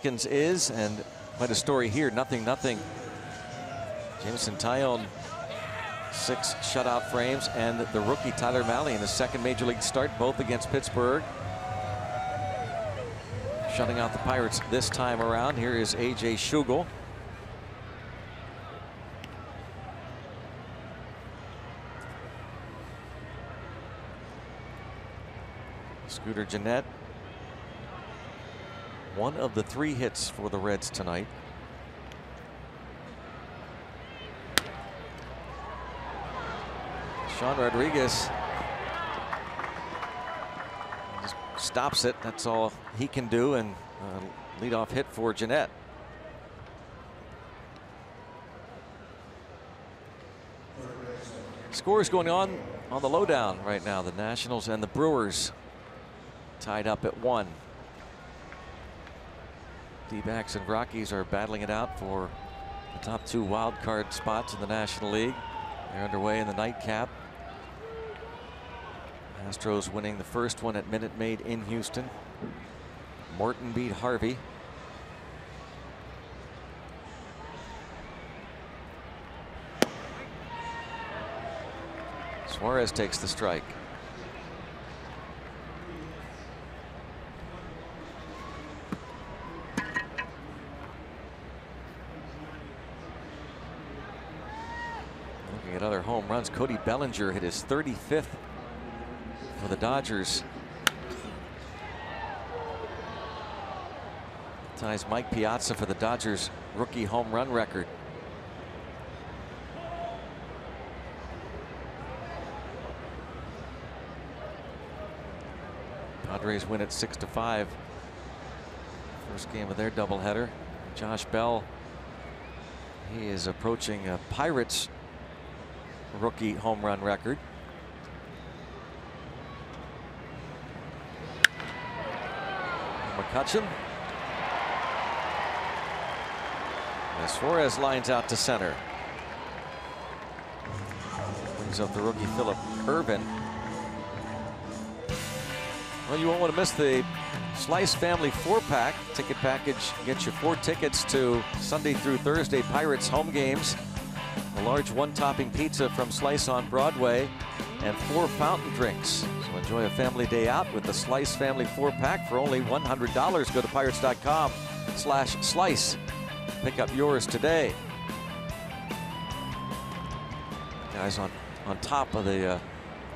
Is, and quite a story here, 0-0. Jameson Taillon, 6 shutout frames, and the rookie Tyler Mahle in his second major league start, both against Pittsburgh. Shutting out the Pirates this time around. Here is A.J. Schugel. Scooter Gennett, one of the 3 hits for the Reds tonight. Sean Rodriguez just stops it. That's all he can do, and leadoff hit for Gennett. Scores going on the lowdown right now. The Nationals and the Brewers tied up at 1. D-backs and Rockies are battling it out for the top 2 wild card spots in the National League. They're underway in the nightcap. Astros winning the first one at Minute Maid in Houston. Morton beat Harvey. Suarez takes the strike. Looking at other home runs, Cody Bellinger hit his 35th for the Dodgers ties Mike Piazza for the Dodgers rookie home run record. Padres win it 6-5. First game of their doubleheader. Josh Bell, he is approaching a Pirates rookie home run record. McCutchen. As Suarez lines out to center. Brings up the rookie Philip Irvin. Well, you won't want to miss the Slice Family 4-pack. Ticket package gets you 4 tickets to Sunday through Thursday Pirates home games. A large one-topping pizza from Slice on Broadway and 4 fountain drinks. So enjoy a family day out with the Slice Family 4-pack for only $100. Go to pirates.com/slice. Pick up yours today. Guys on top of the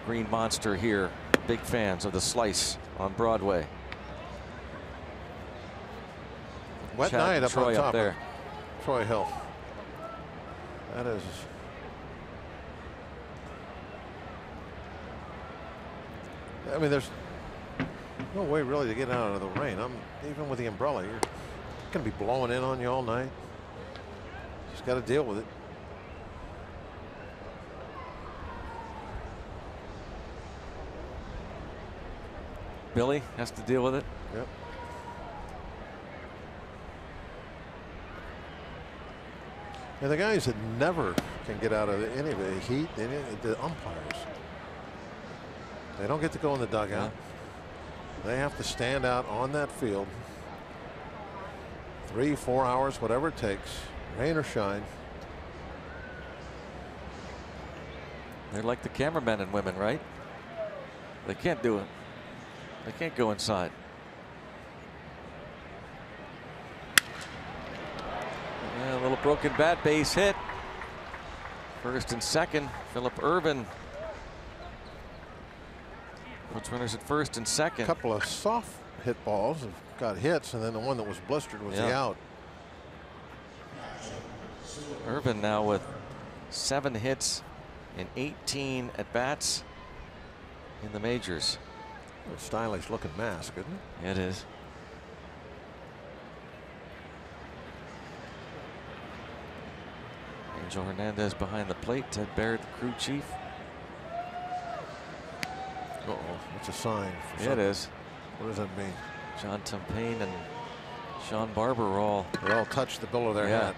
Green Monster here. Big fans of the Slice on Broadway. Wet Chad night up Troy on top up there. Troy Hill. That is. I mean, there's no way really to get out of the rain. Even with the umbrella, you're going to be blowing in on you all night. Just got to deal with it. Billy has to deal with it. Yep. And the guys that never can get out of any of the heat, the umpires, they don't get to go in the dugout. Yeah. They have to stand out on that field 3-4 hours, whatever it takes, rain or shine. They're like the cameramen and women, right? They can't do it. They can't go inside. Yeah, a little broken bat, base hit. First and second. Philip Irvin puts runners at first and second. A couple of soft hit balls have got hits, and then the one that was blistered was the out. Irvin now with 7 hits in 18 at bats in the majors. A stylish looking mask, isn't it? Yeah, it is. Angel Hernandez behind the plate. Ted Barrett, the crew chief. Uh-oh, it's a sign. For Yeah, it is. What does that mean? John Tumpain and Sean Barber are all. They all touched the bill of their hat.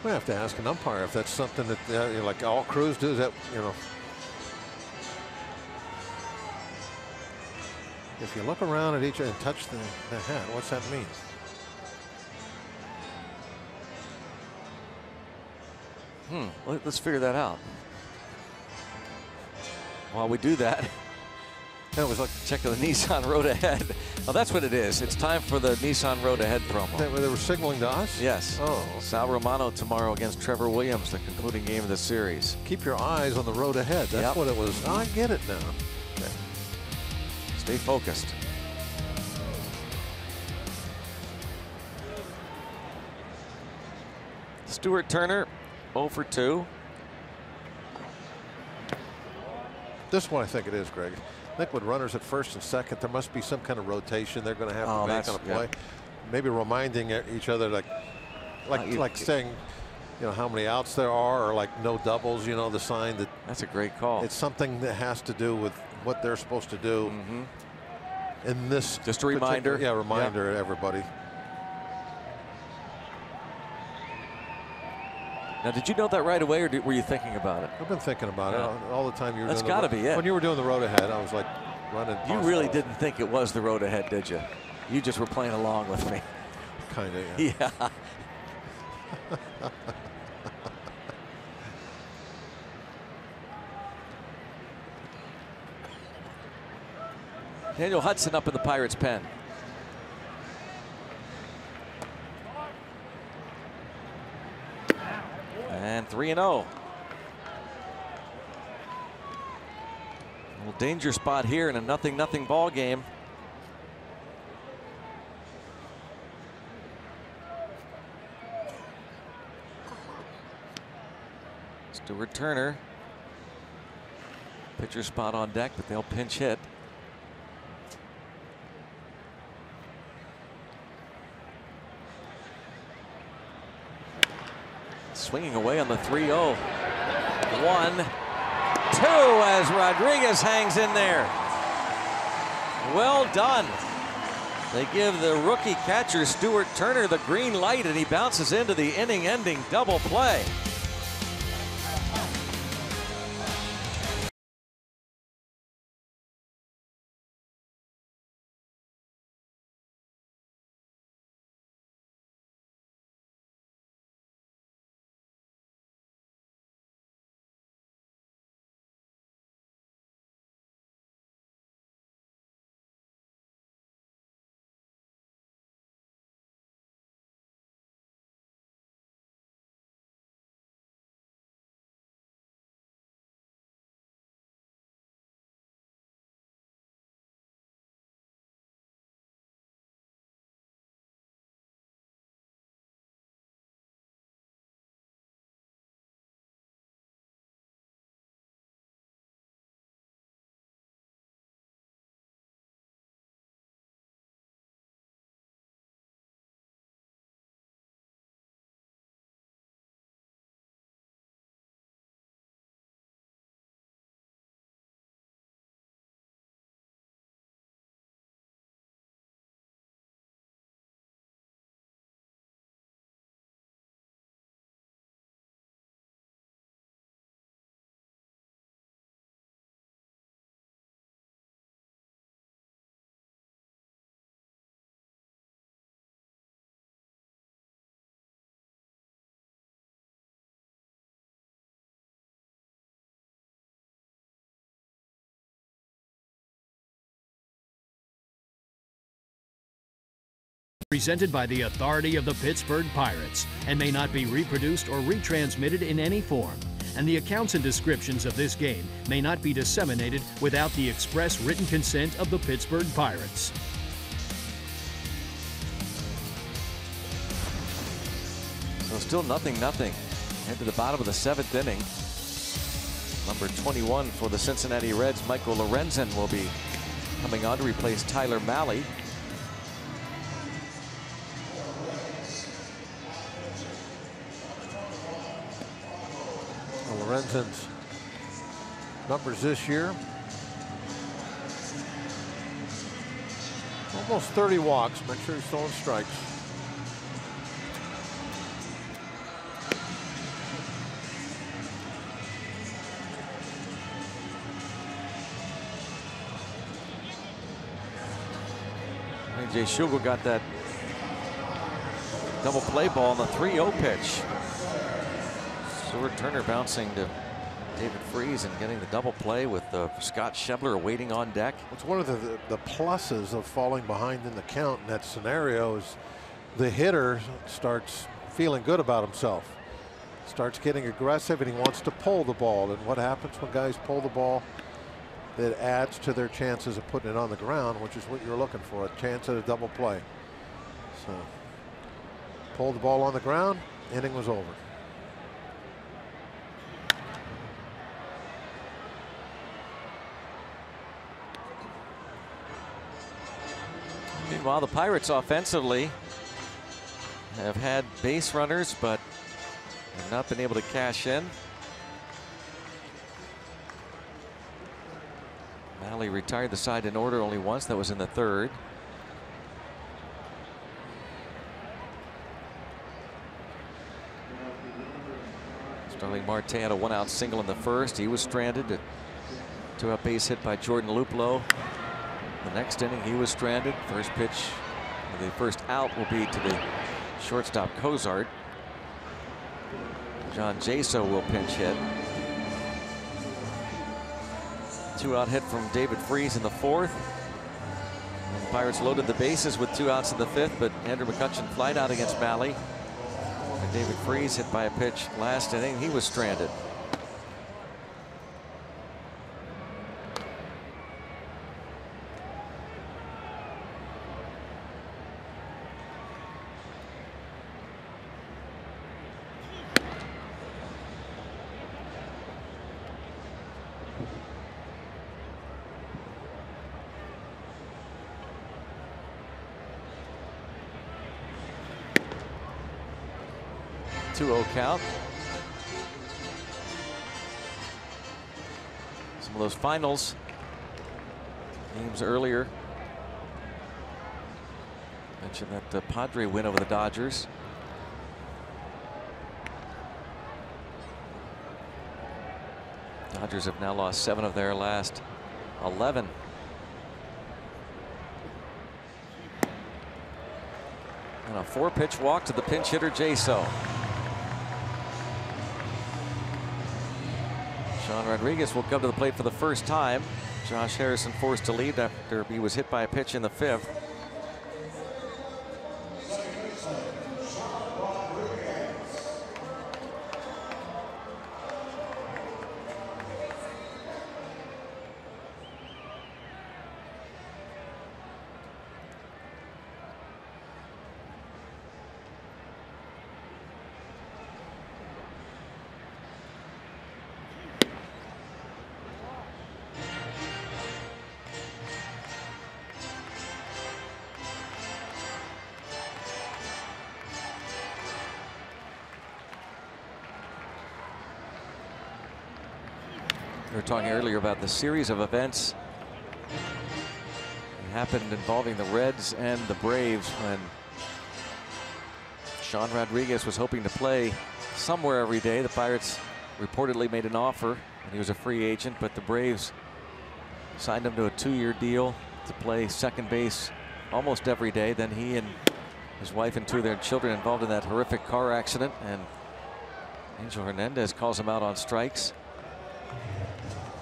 We have to ask an umpire if that's something that like all crews do. Is that, if you look around at each and touch the hat, what's that mean? Let's figure that out. While we do that, it was like check the Nissan Road Ahead. Oh, that's what it is. It's time for the Nissan Road Ahead promo. They were signaling to us? Yes. Oh. Sal Romano tomorrow against Trevor Williams, the concluding game of the series. Keep your eyes on the road ahead. That's what it was. Oh, I get it now. Okay. Stay focused. Stuart Turner, 0 for 2. This one I think it is, Greg. I think with runners at first and second, there must be some kind of rotation they're going to have to make on a play. Maybe reminding each other, like saying, how many outs there are, or like no doubles. The sign that. That's a great call. It's something that has to do with what they're supposed to do. In this. Just a reminder. Yeah, reminder to everybody. Now, did you know that right away, or were you thinking about it? I've been thinking about it all the time. That's got to be it. When you were doing the road ahead, I was like running. You really didn't think it was the road ahead, did you? You just were playing along with me. Kind of. Yeah. Daniel Hudson up in the Pirates' pen. And 3-0. Little danger spot here in a 0-0 ball game. Stuart Turner. Pitcher spot on deck, but they'll pinch hit. Swinging away on the 3-0. 1-2 as Rodriguez hangs in there. Well done. They give the rookie catcher Stuart Turner the green light, and he bounces into the inning-ending double play. Presented by the authority of the Pittsburgh Pirates and may not be reproduced or retransmitted in any form. And the accounts and descriptions of this game may not be disseminated without the express written consent of the Pittsburgh Pirates. So still 0-0. Head to the bottom of the 7th inning. Number 21 for the Cincinnati Reds, Michael Lorenzen, will be coming on to replace Tyler Mahle. Lorenzen's numbers this year: almost 30 walks. Make sure he's throwing strikes. A.J. Schugel got that double play ball on the 3-0 pitch. Stuart Turner bouncing to David Freese and getting the double play with Scott Schebler waiting on deck. It's one of the pluses of falling behind in the count in that scenario is the hitter starts feeling good about himself, starts getting aggressive, and he wants to pull the ball. And what happens when guys pull the ball? That adds to their chances of putting it on the ground, which is what you're looking for, a chance at a double play. So pulled the ball on the ground, inning was over. Meanwhile, the Pirates offensively have had base runners, but have not been able to cash in. Mahle retired the side in order only once. That was in the 3rd. Starling Marte had a 1-out single in the 1st. He was stranded. A 2-out base hit by Jordan Luplow. The next inning, he was stranded. First pitch, the first out will be to the shortstop Cozart. John Jaso will pinch hit. 2-out hit from David Freese in the 4th. And the Pirates loaded the bases with 2 outs in the 5th, but Andrew McCutchen flied out against Mahle. And David Freese hit by a pitch last inning. He was stranded. 2-0 count. Some of those finals games earlier. Mentioned that Padre win over the Dodgers. Dodgers have now lost 7 of their last 11. And a 4-pitch walk to the pinch hitter, Jaso. Sean Rodriguez will come to the plate for the first time. Josh Harrison forced to leave after he was hit by a pitch in the 5th. We were talking earlier about the series of events that happened involving the Reds and the Braves when Sean Rodriguez was hoping to play somewhere every day. The Pirates reportedly made an offer and he was a free agent, but the Braves signed him to a 2-year deal to play second base almost every day. Then he and his wife and 2 of their children involved in that horrific car accident, and Angel Hernandez calls him out on strikes.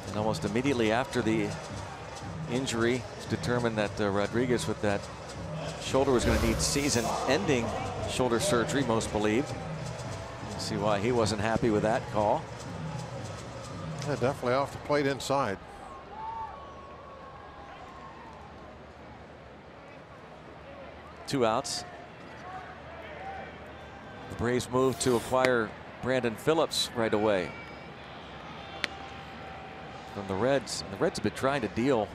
And almost immediately after the injury, it's determined that Rodriguez with that shoulder was going to need season-ending shoulder surgery, most believed. You see why he wasn't happy with that call. Yeah, definitely off the plate inside. Two outs. The Braves move to acquire Brandon Phillips right away from the Reds. The Reds have been trying to deal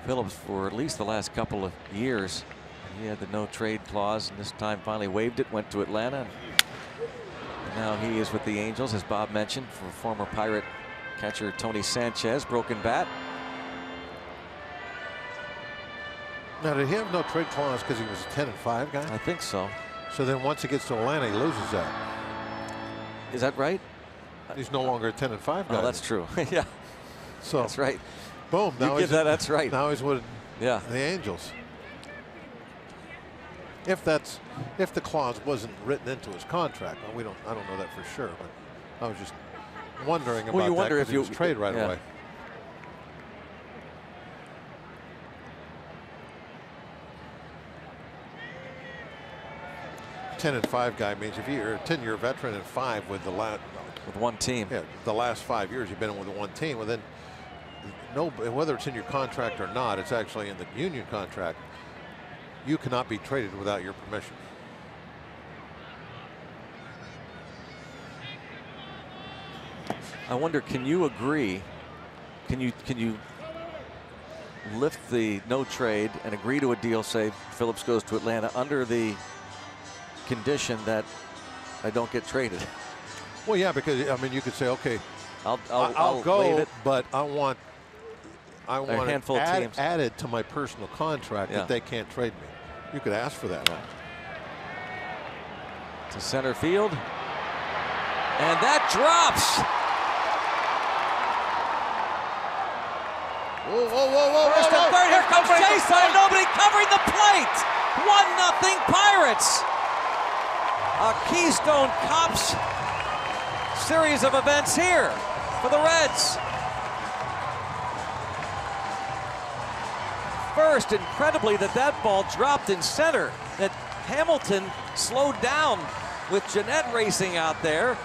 Phillips for at least the last couple of years. He had the no trade clause, and this time finally waived it, went to Atlanta. And now he is with the Angels, as Bob mentioned, for former Pirate catcher Tony Sanchez. Broken bat. Now, did he have no trade clause because he was a 10-5 guy? I think so. So then once he gets to Atlanta, he loses that. Is that right? He's no longer a 10-5 guy. Oh, that's true. Yeah. So that's right. Boom. Now that's right. Now he's with the Angels. If the clause wasn't written into his contract, well, I don't know that for sure, but I was just wondering about you wonder that if you was trade right away. 10-5 guy means if you're a 10-year veteran and 5 with with one team. Yeah, the last 5 years you've been with one team. Well, then, whether it's in your contract or not, it's actually in the union contract. You cannot be traded without your permission. I wonder, can you agree? Can you lift the no trade and agree to a deal, say Phillips goes to Atlanta, under the condition that I don't get traded? Well, yeah, because I mean, you could say, okay, I'll go, waive it, but I want a handful of teams added to my personal contract that they can't trade me. You could ask for that. To center field, and that drops. Whoa, whoa, whoa, whoa, First and third, here comes Jason, nobody covering the plate. 1-0 Pirates. A Keystone Cops series of events here for the Reds. First, incredibly, that ball dropped in center, that Hamilton slowed down with Jeanette racing out there.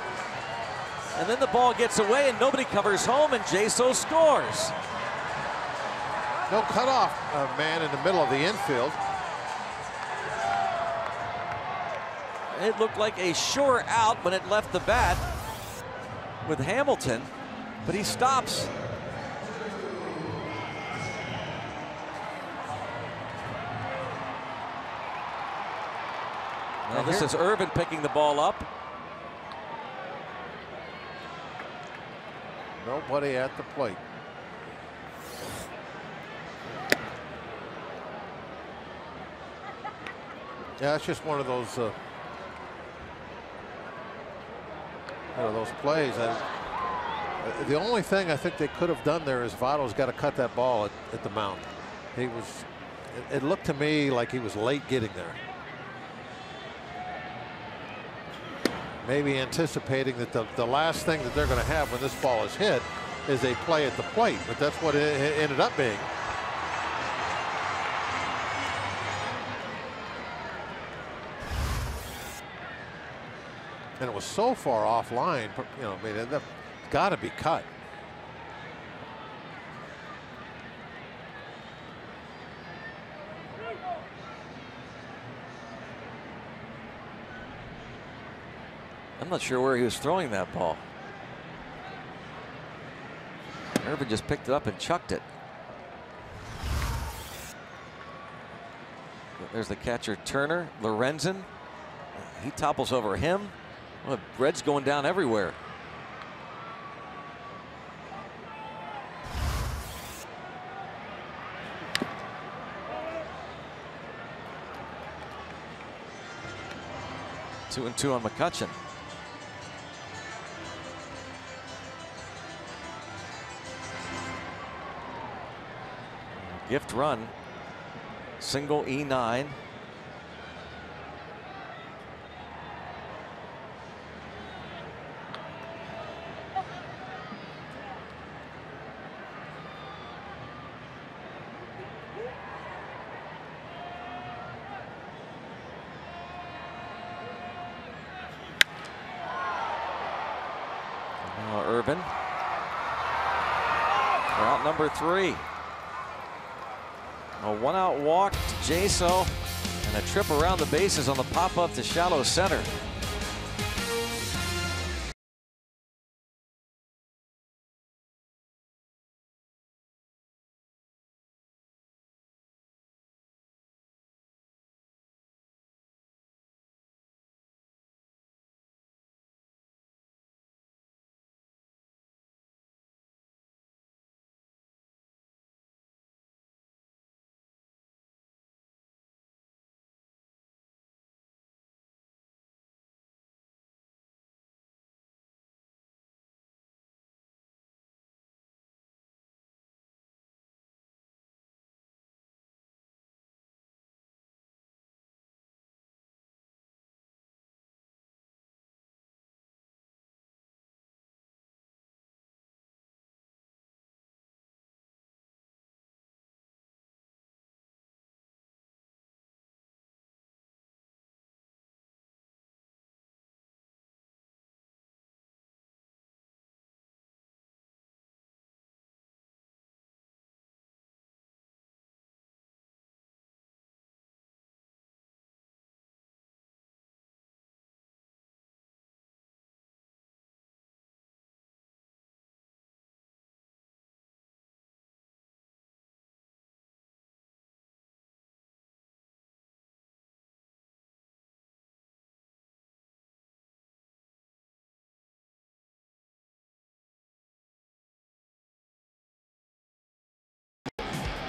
And then the ball gets away and nobody covers home, and Jaso scores. No cutoff man in the middle of the infield. It looked like a sure out when it left the bat with Hamilton, but he stops. Now this is Irvin picking the ball up. Nobody at the plate. Yeah, it's just one of those those plays. The only thing I think they could have done there is Votto's got to cut that ball at the mound. It looked to me like he was late getting there. Maybe anticipating that the last thing that they're going to have when this ball is hit is a play at the plate, but that's what it ended up being. And it was so far offline, you know, I mean, it's got to be cut. I'm not sure where he was throwing that ball. Irvin just picked it up and chucked it. There's the catcher Turner. Lorenzen, he topples over him. Well, Red's going down everywhere. Two and two on McCutchen. Gift run. Single E9. Now Irvin. We're out number 3. A 1-out walk to Jaso and a trip around the bases on the pop-up to shallow center.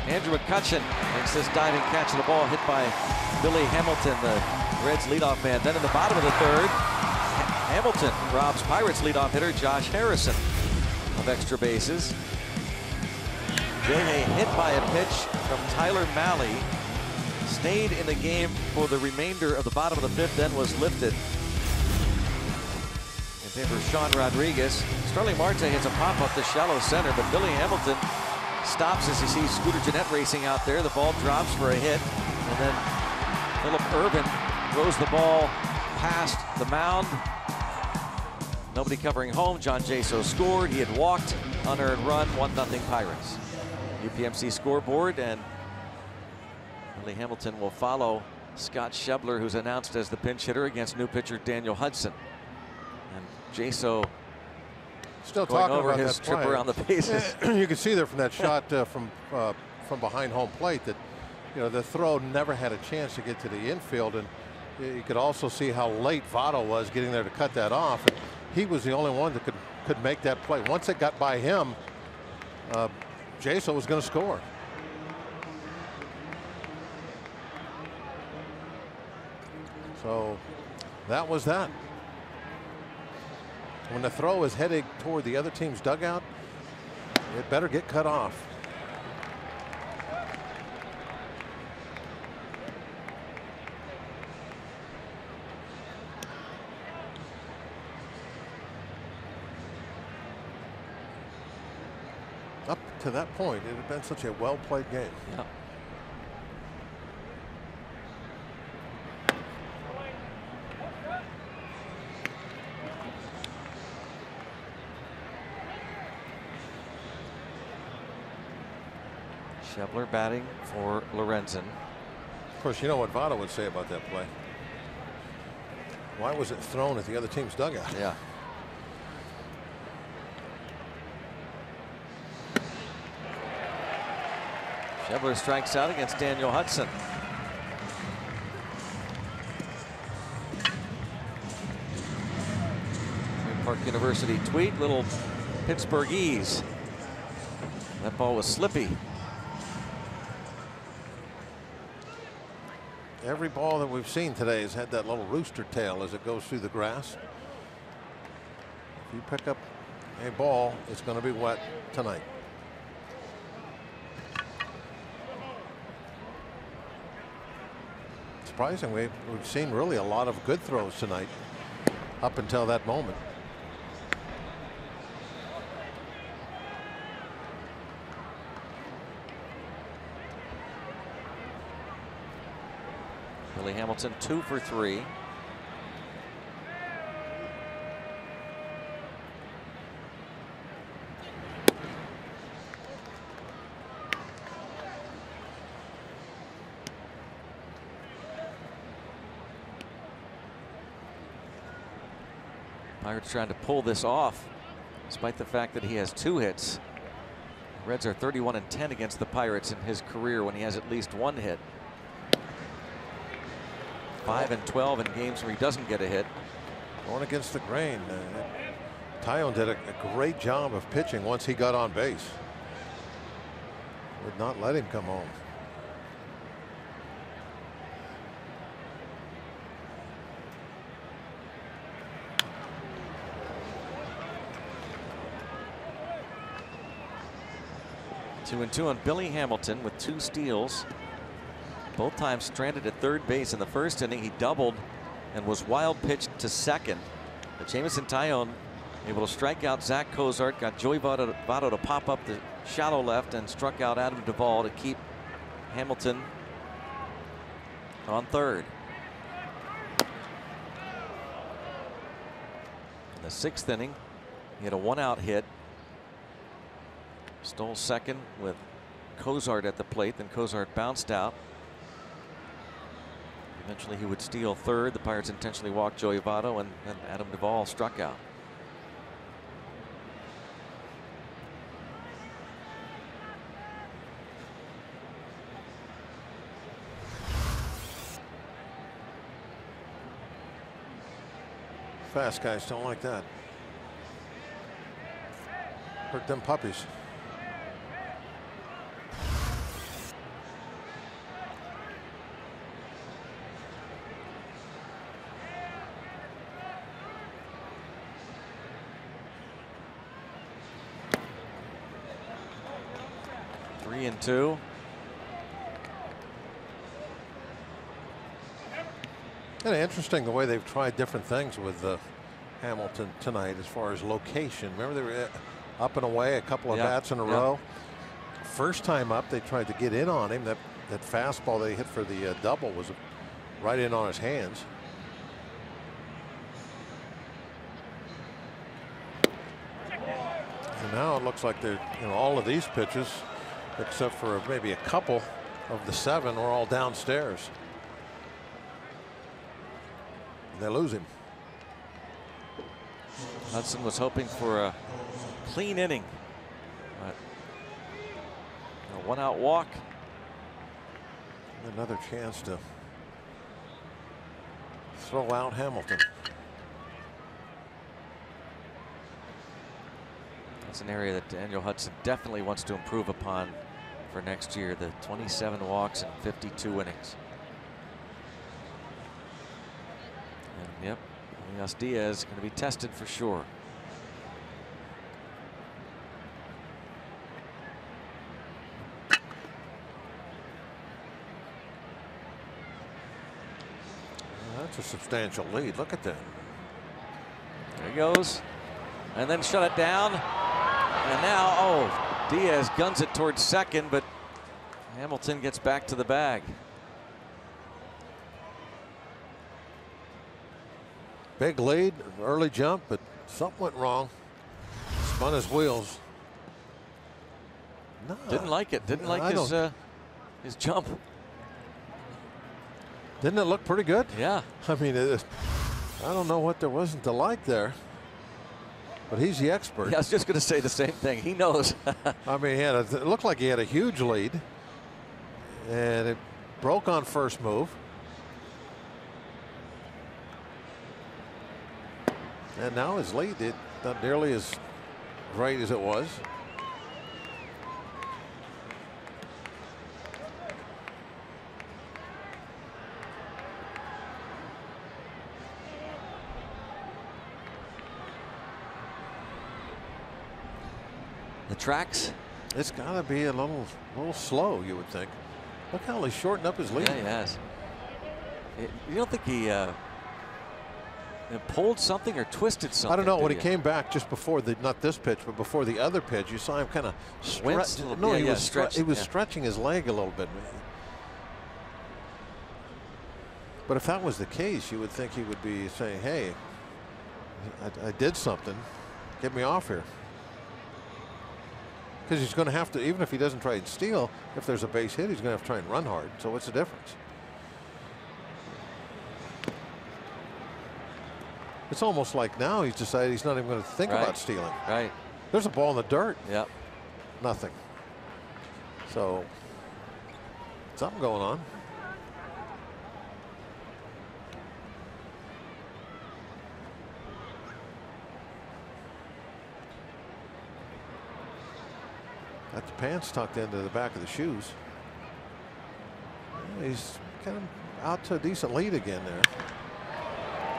Andrew McCutchen makes this diving catch of the ball, hit by Billy Hamilton, the Reds leadoff man. Then in the bottom of the third, Hamilton robs Pirates leadoff hitter Josh Harrison of extra bases. J.A. hit by a pitch from Tyler Malley. Stayed in the game for the remainder of the bottom of the 5th, then was lifted in favor of Sean Rodriguez. Starling Marte hits a pop-up to shallow center, but Billy Hamilton stops as he sees Scooter Gennett racing out there. The ball drops for a hit, and then Philip Irvin throws the ball past the mound. Nobody covering home. John Jaso scored. He had walked, unearned run, 1-0 Pirates. UPMC scoreboard, and Billy Hamilton will follow Scott Schebler, who's announced as the pinch hitter against new pitcher Daniel Hudson. And Jaso still going talking over about his that trip play. around the bases. You can see there from that shot from behind home plate that, you know, the throw never had a chance to get to the infield, and you could also see how late Votto was getting there to cut that off. And he was the only one that could could make that play. Once it got by him, Jason was going to score. So that was that. When the throw is heading toward the other team's dugout, it better get cut off. Up to that point, it had been such a well-played game. Yeah. Schebler batting for Lorenzen. Of course, you know what Votto would say about that play. Why was it thrown at the other team's dugout? Yeah. Schebler strikes out against Daniel Hudson. Green Park University tweet, little Pittsburgh ease. That ball was slippy. Every ball that we've seen today has had that little rooster tail as it goes through the grass. If you pick up a ball, it's going to be wet tonight. Surprisingly, we've seen really a lot of good throws tonight up until that moment. Billy Hamilton 2 for 3. Pirates trying to pull this off despite the fact that he has 2 hits. The Reds are 31-10 against the Pirates in his career when he has at least 1 hit. 5-12 in games where he doesn't get a hit. Going against the grain. Taillon did a great job of pitching once he got on base. Would not let him come home. Two and 2 on Billy Hamilton with 2 steals. Both times stranded at third base. In the first inning, he doubled and was wild pitched to second. But Jameson Taillon able to strike out Zach Cozart, got Joey Votto to pop up the shallow left and struck out Adam Duvall to keep Hamilton on third. In the 6th inning, he had a 1-out hit. Stole second with Cozart at the plate, then Cozart bounced out. Eventually he would steal third. The Pirates intentionally walked Joey Votto, and then Adam Duvall struck out. Fast guys don't like that. Hurt them puppies. And 2. And interesting the way they've tried different things with Hamilton tonight as far as location. Remember they were up and away a couple of bats in a row. First time up they tried to get in on him. That fastball they hit for the double was right in on his hands. And now it looks like they're, all of these pitches, except for maybe a couple of the 7, are all downstairs. And they lose him. Hudson was hoping for a clean inning, but a 1-out walk. Another chance to throw out Hamilton. That's an area that Daniel Hudson definitely wants to improve upon for next year. The 27 walks and 52 innings. And yep, Elias Diaz is going to be tested for sure. That's a substantial lead. Look at that. There he goes. And then shut it down. And now, oh, Diaz guns it towards second, but Hamilton gets back to the bag. Big lead, early jump, but something went wrong. Spun his wheels. No, Didn't like it. Didn't like his jump. Didn't it look pretty good? Yeah. I mean, I don't know what there wasn't to like there, but he's the expert. Yeah, I was just going to say the same thing. He knows. I mean, it looked like he had a huge lead, and it broke on first move. And now his lead, not nearly as great as it was. The tracks. It's got to be a little slow, you would think. Look how he shortened up his lead. Yeah, he has. You don't think he pulled something or twisted something? I don't know. When he came back just before not this pitch, but before the other pitch, you saw him kind of stretch. No, he was stretching his leg a little bit. But if that was the case, you would think he would be saying, "Hey, I did something. Get me off here." Because he's going to have to, even if he doesn't try and steal, if there's a base hit, he's going to have to try and run hard. So what's the difference? It's almost like now he's decided he's not even going to think about stealing. Right. There's a ball in the dirt. Yep. Nothing. So something going on. Got the pants tucked into the back of the shoes. He's kind of out to a decent lead again there.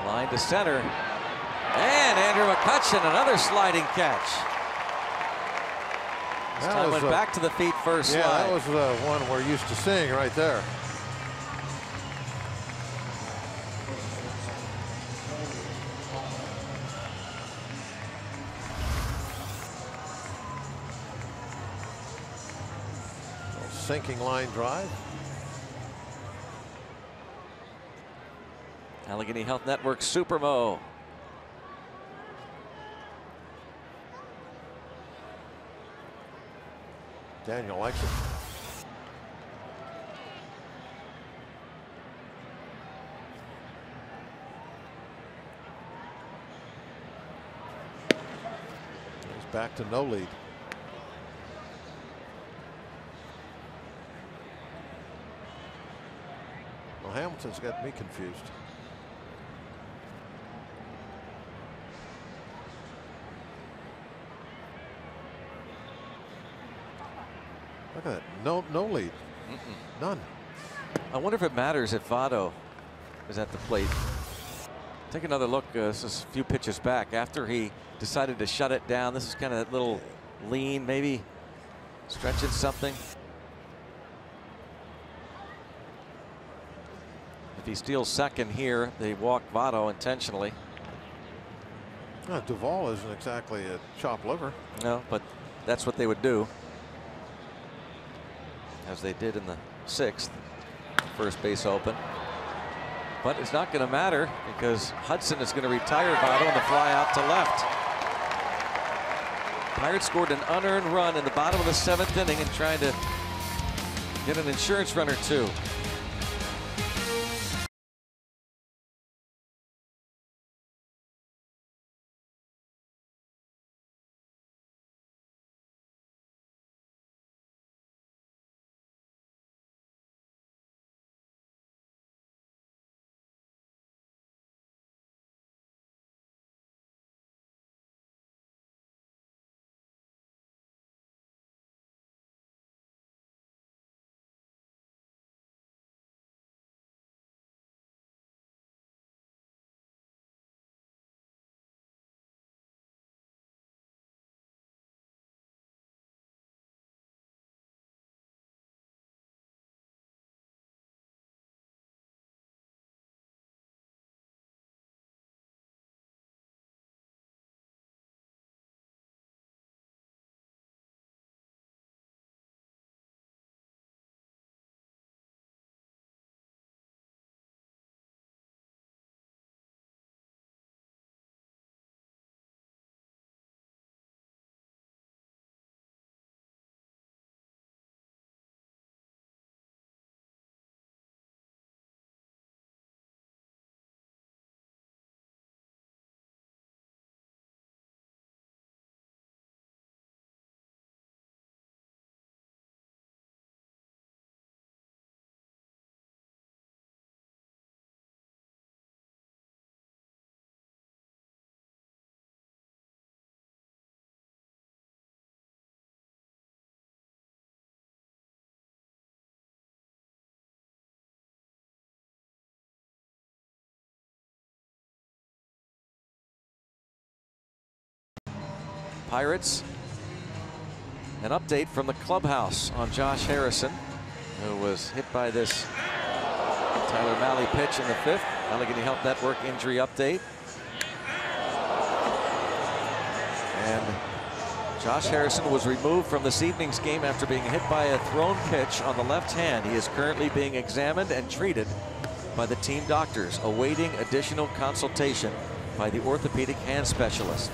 Line to center. And Andrew McCutchen, another sliding catch. This time went back to the feet first. Yeah, slide. that was the one we're used to seeing right there. Sinking line drive. Allegheny Health Network Supermo. Daniel likes it. He's back to no lead. Well, Hamilton's got me confused. Look at that. No lead. None. I wonder if it matters if Votto is at the plate. Take another look. This is a few pitches back after he decided to shut it down. This is kind of that little lean, maybe stretching something. If he steals second here, they walk Votto intentionally. Duvall isn't exactly a chopped liver. No, but that's what they would do, as they did in the 6th. First base open. But it's not going to matter because Hudson is going to retire Votto on the fly out to left. Pirates scored an unearned run in the bottom of the 7th inning and trying to get an insurance run or two. Pirates. An update from the clubhouse on Josh Harrison, who was hit by this Tyler Mahle pitch in the 5th. Allegheny Health Network injury update. And Josh Harrison was removed from this evening's game after being hit by a thrown pitch on the left hand. He is currently being examined and treated by the team doctors, awaiting additional consultation by the orthopedic hand specialist.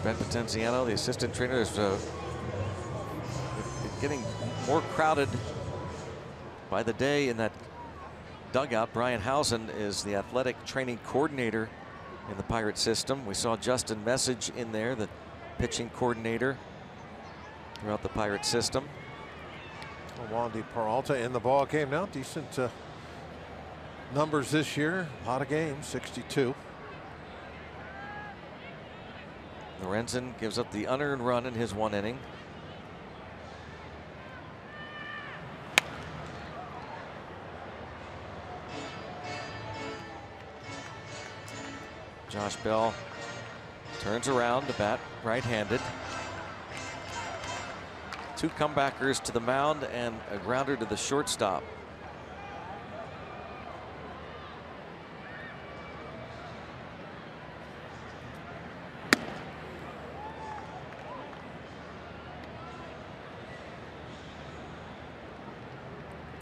Ben Potenziano, the assistant trainer, is getting more crowded by the day in that dugout. Brian Housen is the athletic training coordinator in the Pirate system. We saw Justin Message in there, the pitching coordinator throughout the Pirate system. Wandy Peralta in the ball game now. Decent numbers this year. A lot of games, 62. Lorenzen gives up the unearned run in his 1 inning. Josh Bell turns around to bat right-handed. 2 comebackers to the mound and a grounder to the shortstop.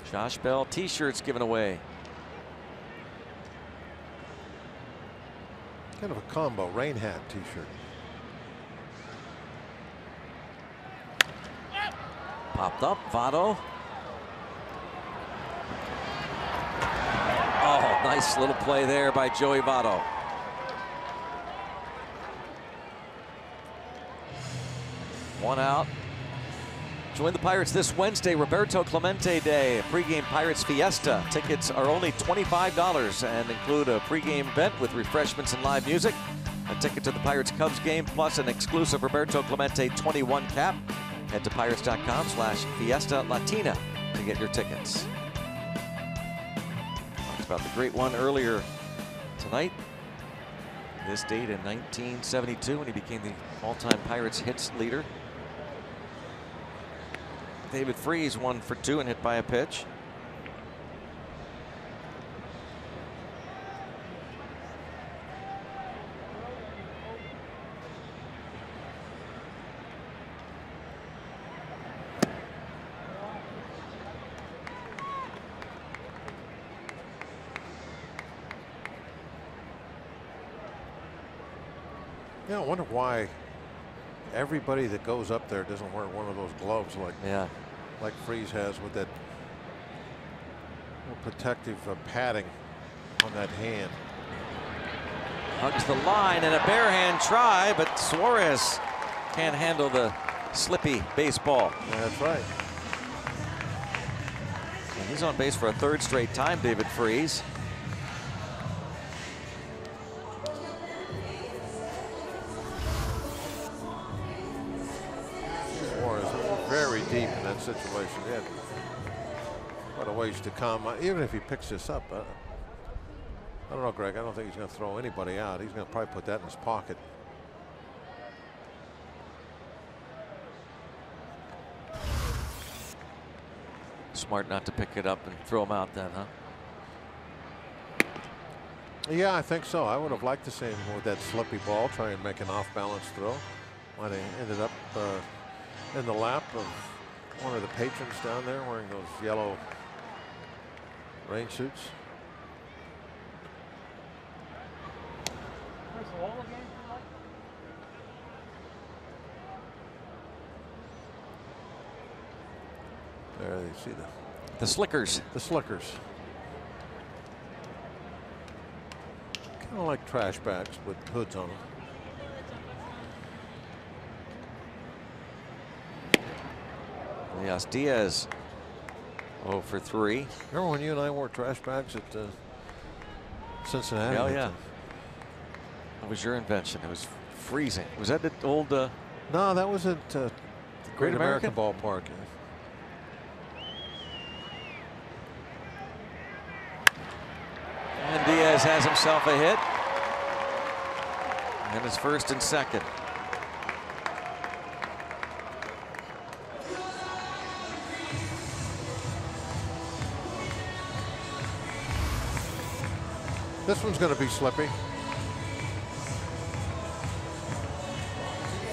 Josh Bell t-shirts given away. Kind of a combo rain hat t-shirt. Popped up, Votto. Oh, nice little play there by Joey Votto. One out. Join the Pirates this Wednesday, Roberto Clemente Day, a pregame Pirates Fiesta. Tickets are only $25 and include a pregame event with refreshments and live music, a ticket to the Pirates Cubs game, plus an exclusive Roberto Clemente 21 cap. Head to pirates.com/Fiesta Latina to get your tickets. Talked about the great one earlier tonight. This date in 1972 when he became the all-time Pirates hits leader. David Freese 1 for 2 and hit by a pitch. Yeah, I wonder why everybody that goes up there doesn't wear one of those gloves like Freese has, with that little protective padding on that hand. Hugs the line and a bare hand try, but Suarez can't handle the slippy baseball. Yeah, that's right. And he's on base for a 3rd straight time, David Freese. Very deep in that situation. He had quite a ways to come. Even if he picks this up, I don't know, Greg. I don't think he's going to throw anybody out. He's going to probably put that in his pocket. Smart not to pick it up and throw him out then, huh? Yeah, I think so. I would have liked to see him with that slippy ball try and make an off-balance throw. Might have ended up in the lap of one of the patrons down there wearing those yellow rain suits. There you see the slickers. The slickers. Kind of like trash bags with hoods on them. Yes, Diaz 0 for 3. Remember when you and I wore trash bags at Cincinnati? Oh, yeah. That was your invention. It was freezing. Was that the old... No, that was at Great American Ballpark. Diaz has himself a hit. And his first and second. This one's going to be slippy.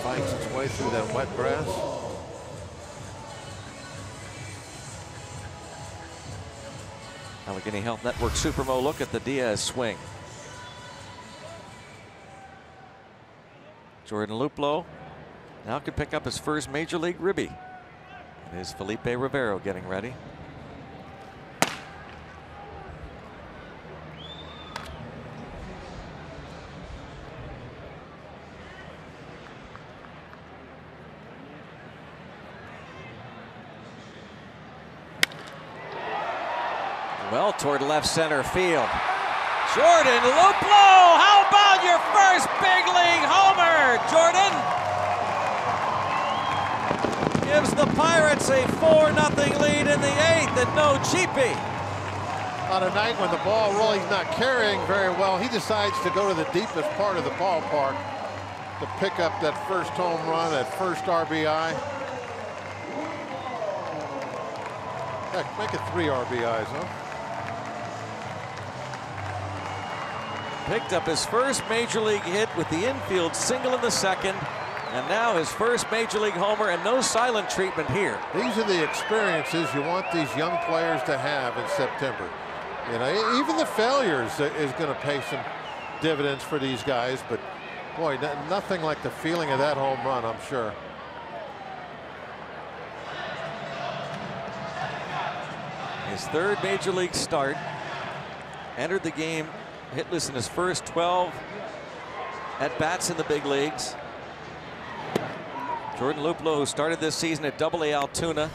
Fights its way through that wet grass. Allegheny Health Network Supermo look at the Diaz swing. Jordan Luplow now could pick up his first major league ribby. It is Felipe Rivero getting ready. Well, toward left center field. Jordan Luplow, how about your first big league homer, Jordan? Gives the Pirates a 4-0 lead in the 8th, and no cheapie. On a night when the ball really is not carrying very well, he decides to go to the deepest part of the ballpark to pick up that first home run, that first RBI. Heck, make it 3 RBIs, huh? Picked up his first major league hit with the infield single in the second, and now his first major league homer, and no silent treatment here. These are the experiences you want these young players to have in September. You know, even the failures is going to pay some dividends for these guys, but boy, nothing like the feeling of that home run, I'm sure. His third major league start. Entered the game hitless in his first 12 at-bats in the big leagues. Jordan Luplow, who started this season at AA Altoona.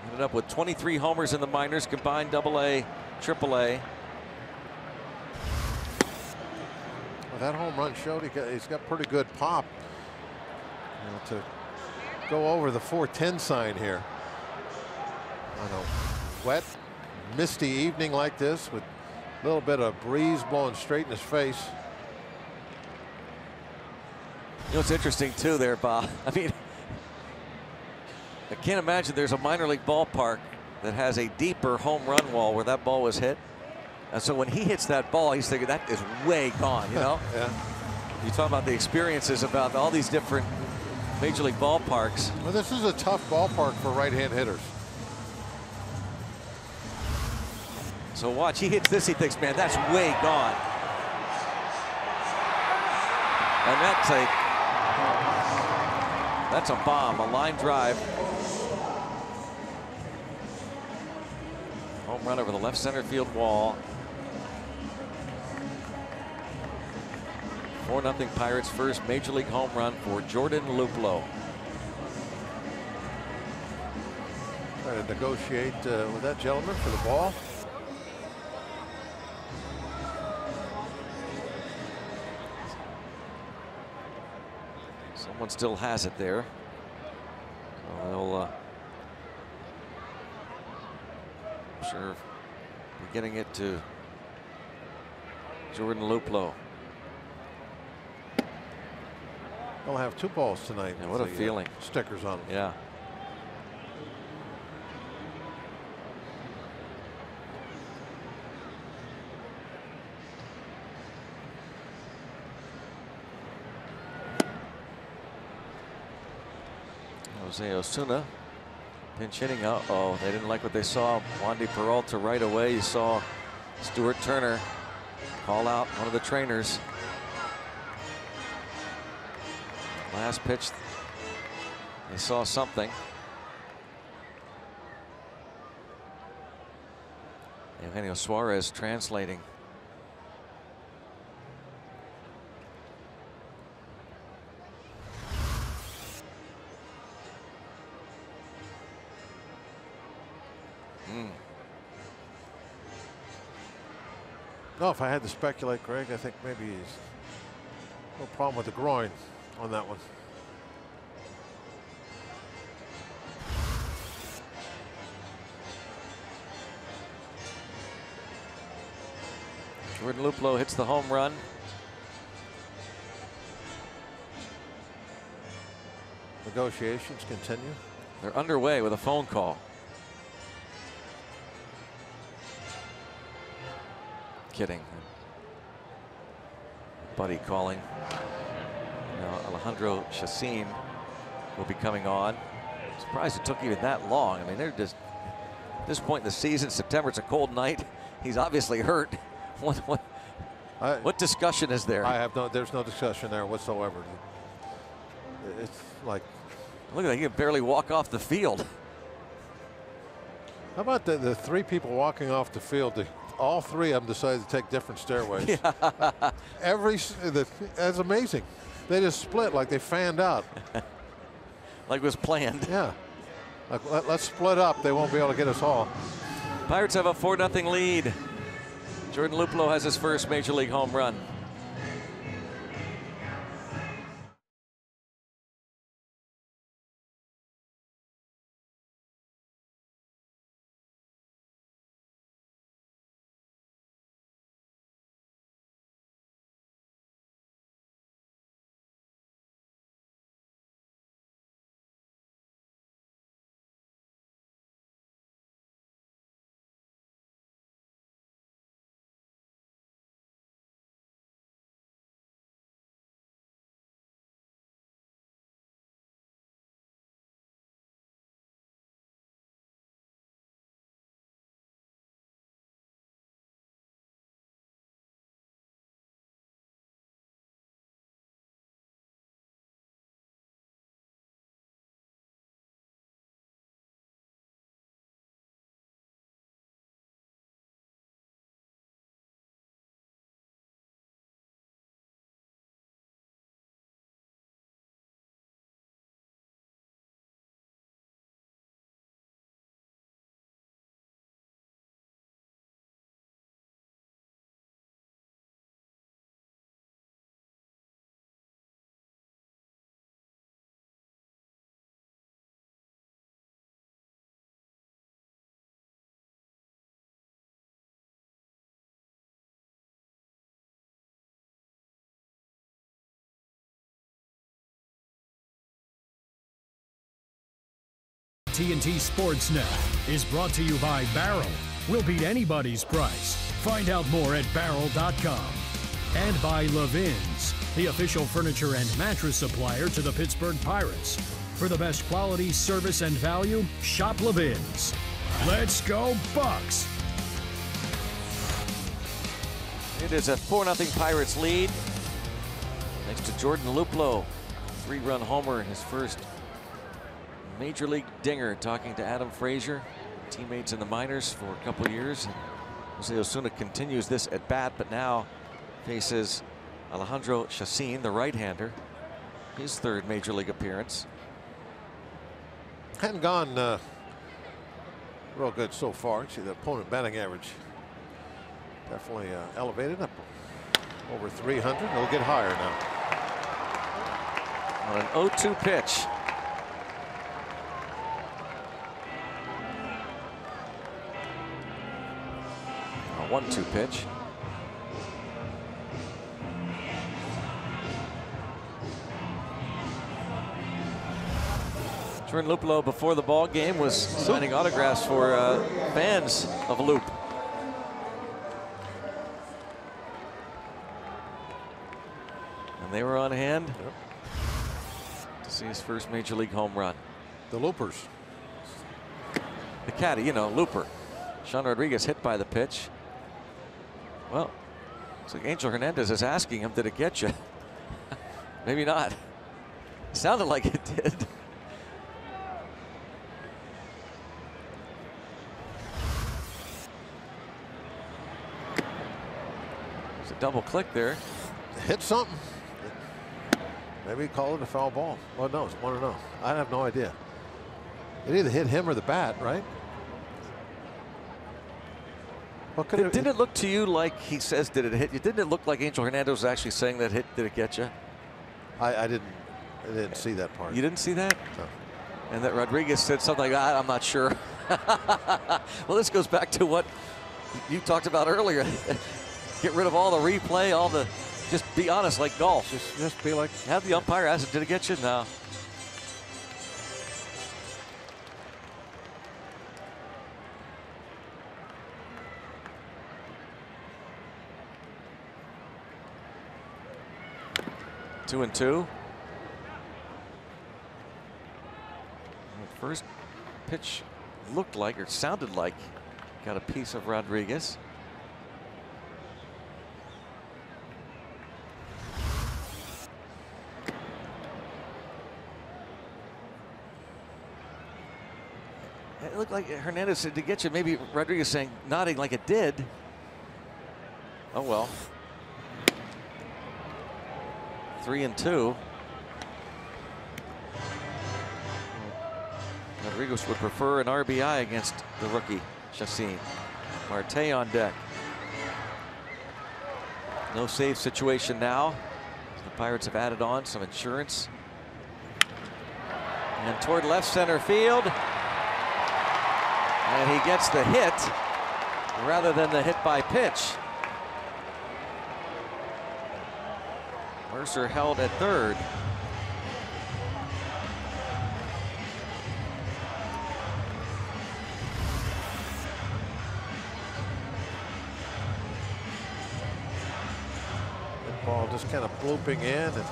Ended up with 23 homers in the minors, combined AA, AAA. Well, that home run showed he's got pretty good pop, you know, to go over the 410 sign here. On a wet, misty evening like this with a little bit of breeze blowing straight in his face. You know what's interesting too there, Bob? I mean, I can't imagine there's a minor league ballpark that has a deeper home run wall where that ball was hit. And so when he hits that ball, he's thinking that is way gone, you know? Yeah. You talk about the experiences about all these different major league ballparks. Well, this is a tough ballpark for right-hand hitters. So watch, he hits this, he thinks, man, that's way gone. And that's a bomb, a line drive. Home run over the left center field wall. 4-0 Pirates' first major league home run for Jordan Luplow. Trying to negotiate with that gentleman for the ball. Someone still has it there. So they'll, I'm sure, be getting it to Jordan Luplow. They'll have 2 balls tonight. Yeah, what a feeling. Stickers on them. Yeah. Jose Osuna pinch hitting. Uh-oh, they didn't like what they saw. Wandy Peralta right away. You saw Stuart Turner call out one of the trainers. Last pitch, they saw something. Eugenio Suarez translating. No, if I had to speculate, Greg, I think maybe he's no problem with the groin on that one. Jordan Luplow hits the home run. Negotiations continue. They're underway with a phone call. Kidding. Buddy calling. Now Alejandro Chacin will be coming on. Surprised it took even that long. I mean, they're just at this point in the season. September, it's a cold night. He's obviously hurt. What discussion is there? There's no discussion there whatsoever. It's like, look at that, he can barely walk off the field. How about the three people walking off the field? All three of them decided to take different stairways. Yeah. That's amazing. They just split like they fanned out. Like it was planned. Yeah. Like, let's split up. They won't be able to get us all. Pirates have a 4-0 lead. Jordan Luplow has his first major league home run. TNT Sportsnet is brought to you by Barrel. We'll beat anybody's price. Find out more at barrel.com. And by Levin's, the official furniture and mattress supplier to the Pittsburgh Pirates. For the best quality, service, and value, shop Levin's. Let's go Bucks! It is a 4-0 Pirates lead. Thanks to Jordan Luplow. 3-run homer in his first major league dinger, talking to Adam Frazier, teammates in the minors for a couple years. Jose Osuna continues this at bat, but now faces Alejandro Chacin, the right-hander, his third major league appearance. Hadn't gone real good so far. See the opponent batting average definitely elevated up over 300. It'll get higher now. On an 0-2 pitch. A 1-2 pitch. Jordan Luplow before the ball game was signing autographs for fans of Loop. And they were on hand to see his first major league home run. The Loopers. The caddy, you know, Looper. Sean Rodriguez hit by the pitch. Well, looks like Angel Hernandez is asking him, did it get you? Maybe not. Sounded like it did. There's a double click there. Hit something. Maybe call it a foul ball. Oh no, it's 1-0. I have no idea. It either hit him or the bat, right? Didn't it look to you like he says, did it hit you? Didn't it look like Angel Hernandez was actually saying that hit, did it get you? I didn't see that part. You didn't see that? No. And that Rodriguez said something like that, I'm not sure. Well, this goes back to what you talked about earlier. Get rid of all the replay, all the, just be honest like golf. Just be like. Have the umpire ask, did it get you? No. Two and two. First pitch looked like, or sounded like, got a piece of Rodriguez. It looked like Hernandez said to get you. Maybe Rodriguez saying, nodding like it did. Oh well. 3 and 2. Rodriguez would prefer an RBI against the rookie, Chacin. Marte on deck. No save situation now. The Pirates have added on some insurance. And toward left center field. And he gets the hit rather than the hit by pitch. Mercer held at third. That ball just kind of blooping in, and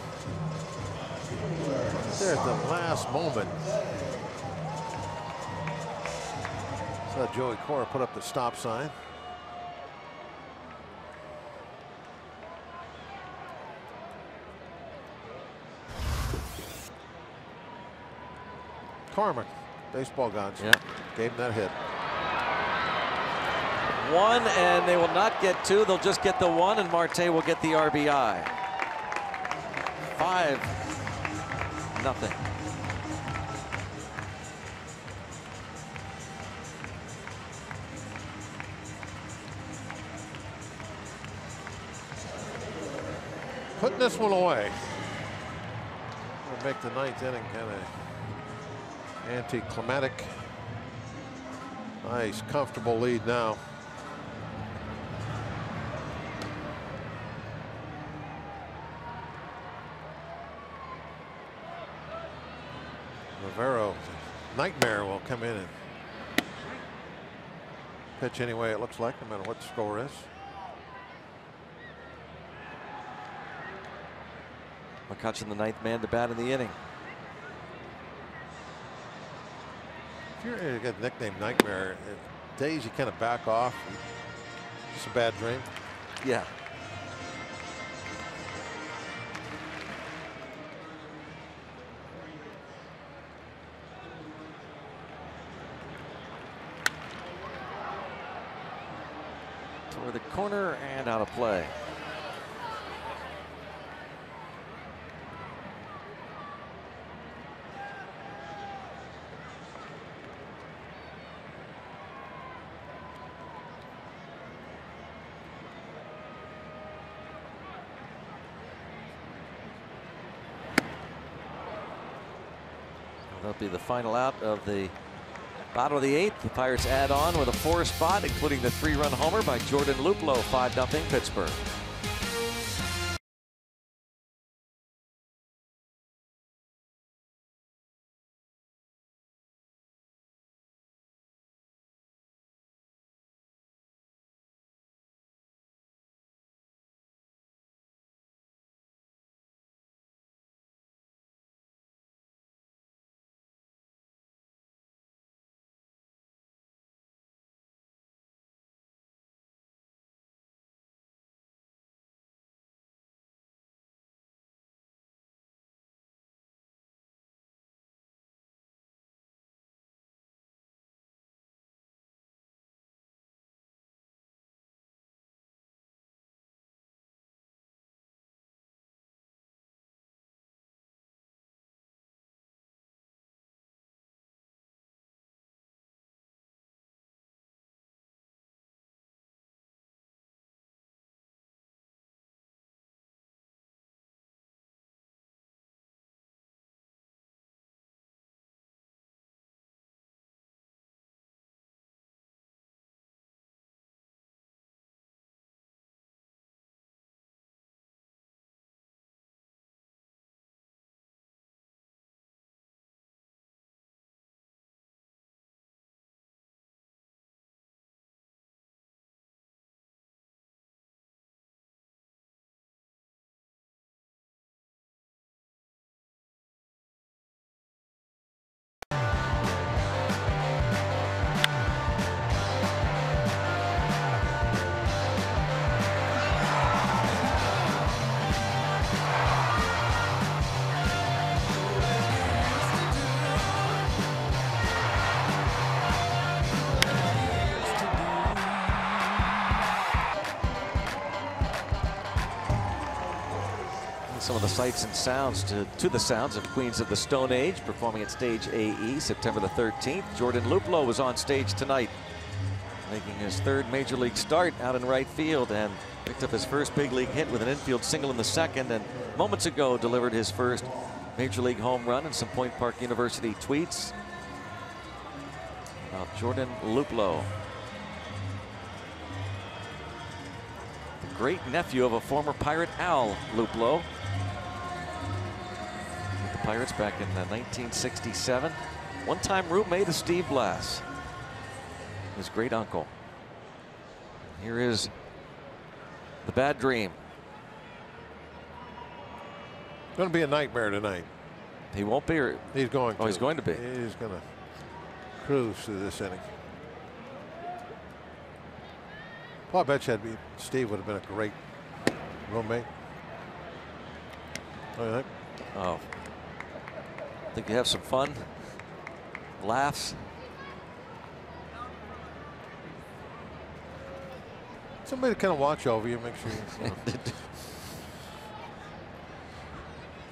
there's the last moment. Saw Joey Cora put up the stop sign. Carmen, baseball gods. Yeah. Gave him that hit. 1, and they will not get 2. They'll just get the 1, and Marte will get the RBI. 5-0. Putting this one away. We'll make the 9th inning kind of anticlimactic. Nice, comfortable lead now. Rivero, nightmare, will come in and pitch anyway it looks like, no matter what the score is. McCutcheon, the 9th man to bat in the inning. If you're a good nickname, Nightmare, days you kind of back off. It's a bad dream. Yeah. Toward the corner and out of play. That'll be the final out of the bottom of the 8th. The Pirates add on with a 4 spot, including the 3-run homer by Jordan Luplow. 5-0 Pittsburgh. some of the sights and sounds to the sounds of Queens of the Stone Age, performing at Stage AE September the 13th. Jordan Luplow was on stage tonight, making his third major league start out in right field, and picked up his first big league hit with an infield single in the second, and moments ago delivered his first major league home run, and some Point Park University tweets about Jordan Luplow. The great nephew of a former Pirate, Al Luplow. With the Pirates back in 1967. One-time roommate of Steve Blass, his great uncle. Here is the bad dream. Going to be a nightmare tonight. He won't be. Or he's going to. Oh, he's going to be. He's going to cruise through this inning. Well, I bet you Steve would have been a great roommate. What do you think? Oh, I think you have some fun, laughs. Somebody to kind of watch over you, make sure you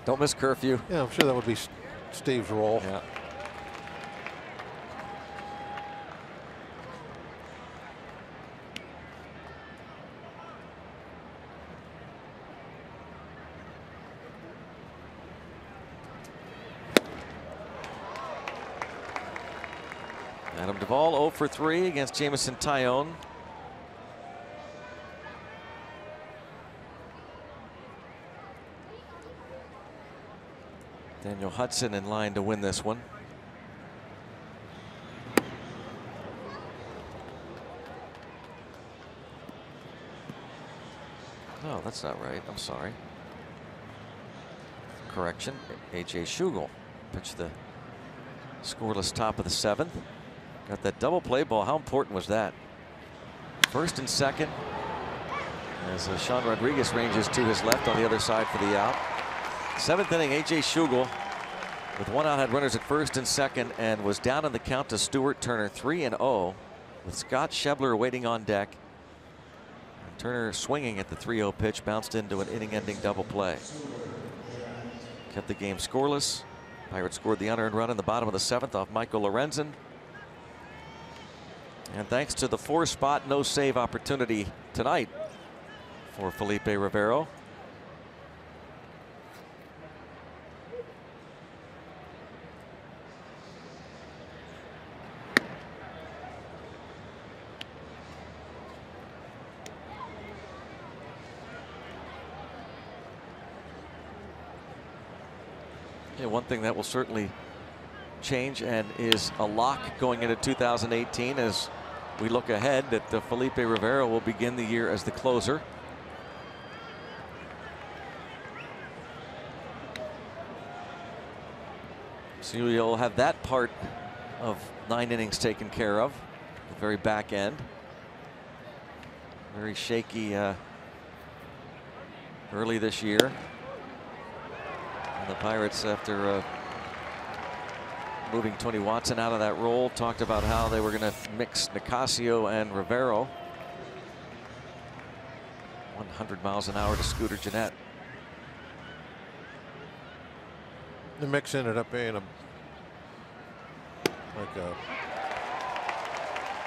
don't miss curfew. Yeah, I'm sure that would be Steve's role. Yeah. Adam Duvall 0 for 3 against Jamison Tyone. Daniel Hudson in line to win this one. No, that's not right. I'm sorry. Correction. A.J. Schugel pitched the scoreless top of the 7th. Got that double play ball. How important was that? First and second, as Sean Rodriguez ranges to his left on the other side for the out. 7th inning, A.J. Schugel with 1 out, had runners at first and second, and was down in the count to Stuart Turner, 3-0, with Scott Schebler waiting on deck. And Turner swinging at the 3-0 pitch, bounced into an inning-ending double play. Kept the game scoreless. Pirates scored the unearned run in the bottom of the 7th off Michael Lorenzen. And thanks to the 4-spot no-save opportunity tonight for Felipe Rivero. Yeah, one thing that will certainly change and is a lock going into 2018 as we look ahead that Felipe Rivero will begin the year as the closer. So you'll have that part of 9 innings taken care of, the very back end. Very shaky early this year. And the Pirates, after moving Tony Watson out of that role, talked about how they were going to mix Nicasio and Rivero. 100 miles an hour to Scooter Gennett. The mix ended up being like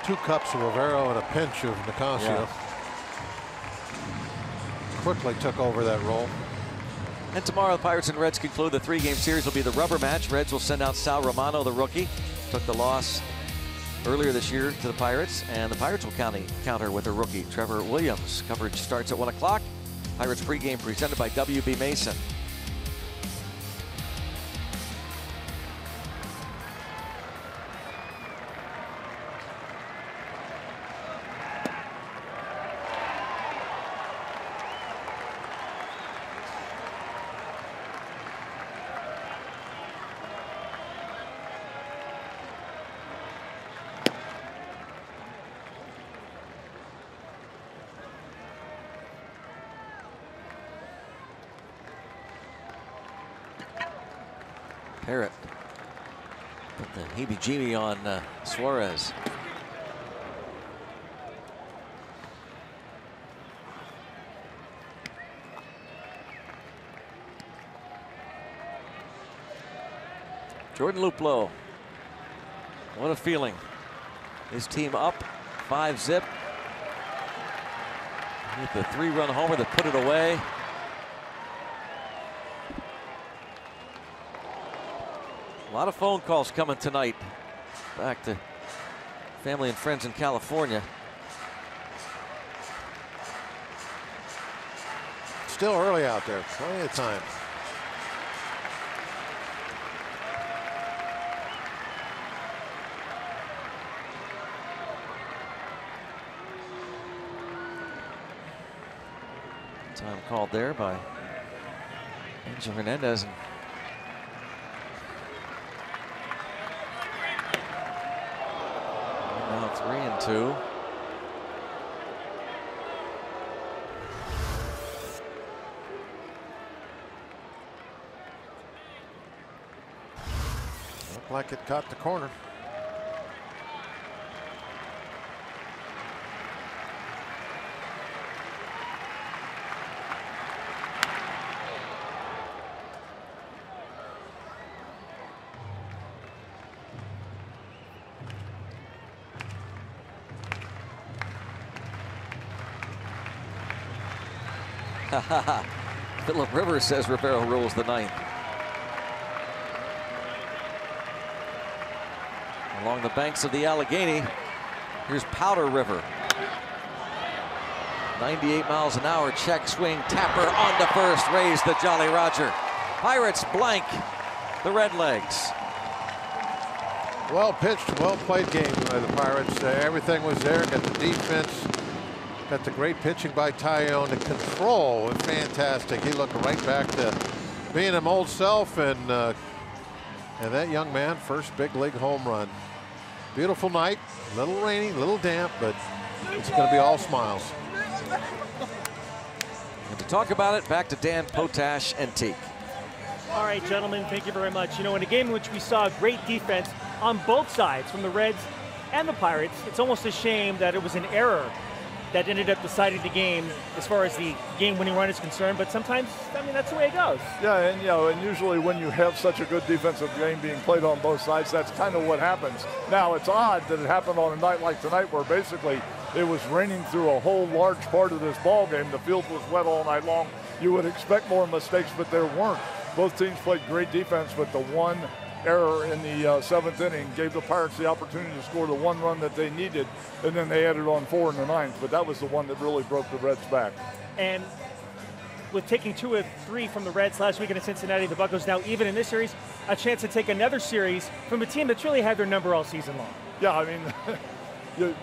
2 cups of Rivero and a pinch of Nicasio. Yeah. Quickly took over that role. And tomorrow, the Pirates and Reds conclude the 3-game series. Will be the rubber match. Reds will send out Sal Romano, the rookie. Took the loss earlier this year to the Pirates. And the Pirates will counter with a rookie, Trevor Williams. Coverage starts at 1 o'clock. Pirates pregame presented by WB Mason. Parrott put the heebie-jeebie on Suarez. Jordan Luplow. What a feeling. His team up 5-zip. With the 3-run homer that put it away. A lot of phone calls coming tonight. Back to family and friends in California. Still early out there. Plenty of time. Time called there by Angel Hernandez. Now 3-2. Looked like it caught the corner. Philip Rivers says Rivero rules the ninth. Along the banks of the Allegheny, here's Powder River. 98 miles an hour, check swing, Tapper on to first, raise the Jolly Roger. Pirates blank the Redlegs. Well pitched, well played game by the Pirates. Everything was there. Got the defense. Got the great pitching by Tyone. The control was fantastic. He looked right back to being his old self, and that young man, first big league home run. Beautiful night, a little rainy, a little damp, but it's going to be all smiles. And to talk about it, back to Dan Potash and Teak. All right, gentlemen, thank you very much. You know, in a game in which we saw great defense on both sides, from the Reds and the Pirates, it's almost a shame that it was an error that ended up deciding the game as far as the game-winning run is concerned. But sometimes, I mean, that's the way it goes. Yeah, and you know, and usually when you have such a good defensive game being played on both sides, that's kind of what happens. Now, it's odd that it happened on a night like tonight, where basically it was raining through a whole large part of this ball game. The field was wet all night long. You would expect more mistakes, but there weren't. Both teams played great defense, but the one error in the seventh inning gave the Pirates the opportunity to score the one run that they needed, and then they added on 4 in the ninth. But that was the one that really broke the Reds back. And with taking 2 of 3 from the Reds last weekend in Cincinnati, the Buccos now even in this series, a chance to take another series from a team that's really had their number all season long. Yeah, I mean,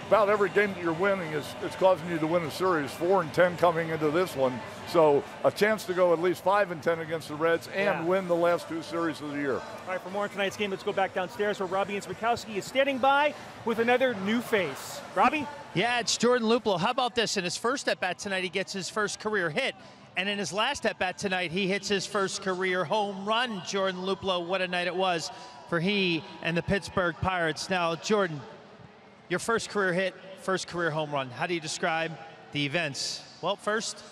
about every game that you're winning is causing you to win a series. 4-10 coming into this one. So a chance to go at least 5-10 against the Reds and win the last 2 series of the year. All right, for more on tonight's game, let's go back downstairs where Robbie Inzbikowski is standing by with another new face. Robbie? Yeah, it's Jordan Luplow. How about this? In his first at-bat tonight, he gets his first career hit. And in his last at-bat tonight, he hits his first career home run. Jordan Luplow, what a night it was for he and the Pittsburgh Pirates. Now, Jordan, your first career hit, first career home run. How do you describe the events? Well, first,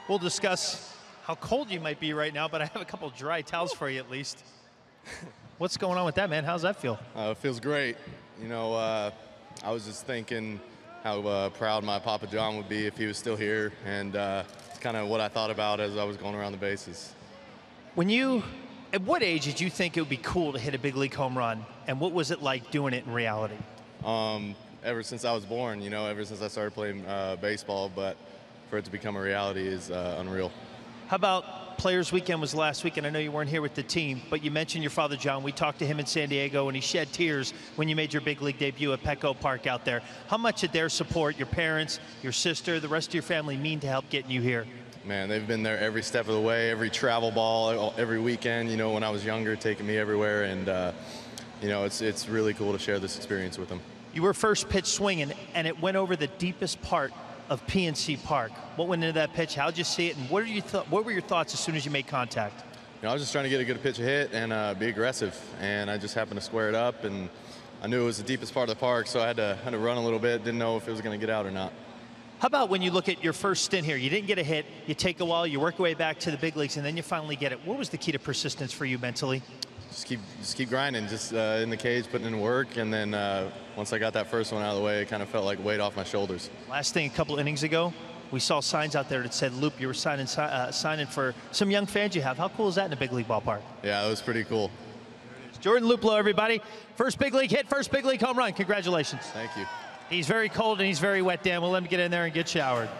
we'll discuss how cold you might be right now, but I have a couple dry towels for you at least. What's going on with that, man? How's that feel? It feels great. You know, I was just thinking how proud my Papa John would be if he was still here, and it's kind of what I thought about as I was going around the bases. At what age did you think it would be cool to hit a big league home run, and what was it like doing it in reality? Ever since I was born, you know, ever since I started playing baseball, but for it to become a reality is unreal. How about Players Weekend was last week, and I know you weren't here with the team, but you mentioned your father, John. We talked to him in San Diego, and he shed tears when you made your big league debut at Petco Park out there. How much did their support, your parents, your sister, the rest of your family, mean to help getting you here? Man, they've been there every step of the way, every travel ball, every weekend, you know, when I was younger, taking me everywhere, and, you know, it's really cool to share this experience with them. You were first pitch swinging, and it went over the deepest part of PNC Park. What went into that pitch? How'd you see it, and what were your thoughts as soon as you made contact? You know, I was just trying to get a good pitch hit and be aggressive, and I just happened to square it up, and I knew it was the deepest part of the park, so I had to run a little bit, didn't know if it was going to get out or not. How about when you look at your first stint here? You didn't get a hit, you take a while, you work your way back to the big leagues, and then you finally get it. What was the key to persistence for you mentally? Just keep grinding, just in the cage, putting in work, and then once I got that first one out of the way, it kind of felt like weight off my shoulders. Last thing, a couple innings ago, we saw signs out there that said, Loop, you were signing for some young fans you have. How cool is that in a big league ballpark? Yeah, it was pretty cool. Jordan Luplow, everybody. First big league hit, first big league home run. Congratulations. Thank you. He's very cold and he's very wet, Dan. We'll let him get in there and get showered.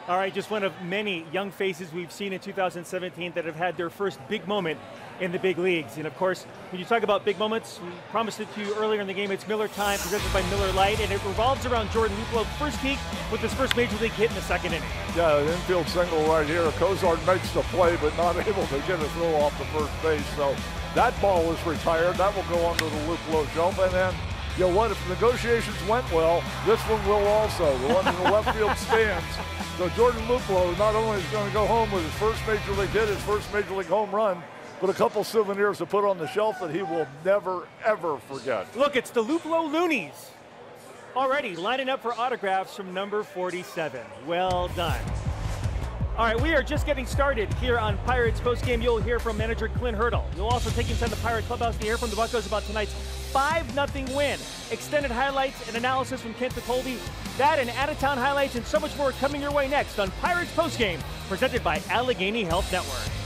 All right, just one of many young faces we've seen in 2017 that have had their first big moment in the big leagues. And of course, when you talk about big moments, we promised it to you earlier in the game. It's Miller time, presented by Miller Lite, and it revolves around Jordan Luplow, first peak with his first major league hit in the second inning. Yeah, an infield single right here. Cozart makes the play, but not able to get a throw off the first base. So that ball is retired. That will go under the Luplow jump. And then, you know what, if negotiations went well, this one will also. The one in the left field stands. So Jordan Luplow not only is going to go home with his first major league hit, his first major league home run, but a couple souvenirs to put on the shelf that he will never, ever forget. Look, it's the Luplow Loonies already lining up for autographs from number 47. Well done. All right, we are just getting started here on Pirates postgame. You'll hear from manager Clint Hurdle. You'll also take inside the Pirate clubhouse to hear from the Buccos about tonight's 5-0 win. Extended highlights and analysis from Kent Colby. That and out-of-town highlights and so much more coming your way next on Pirates postgame, presented by Allegheny Health Network.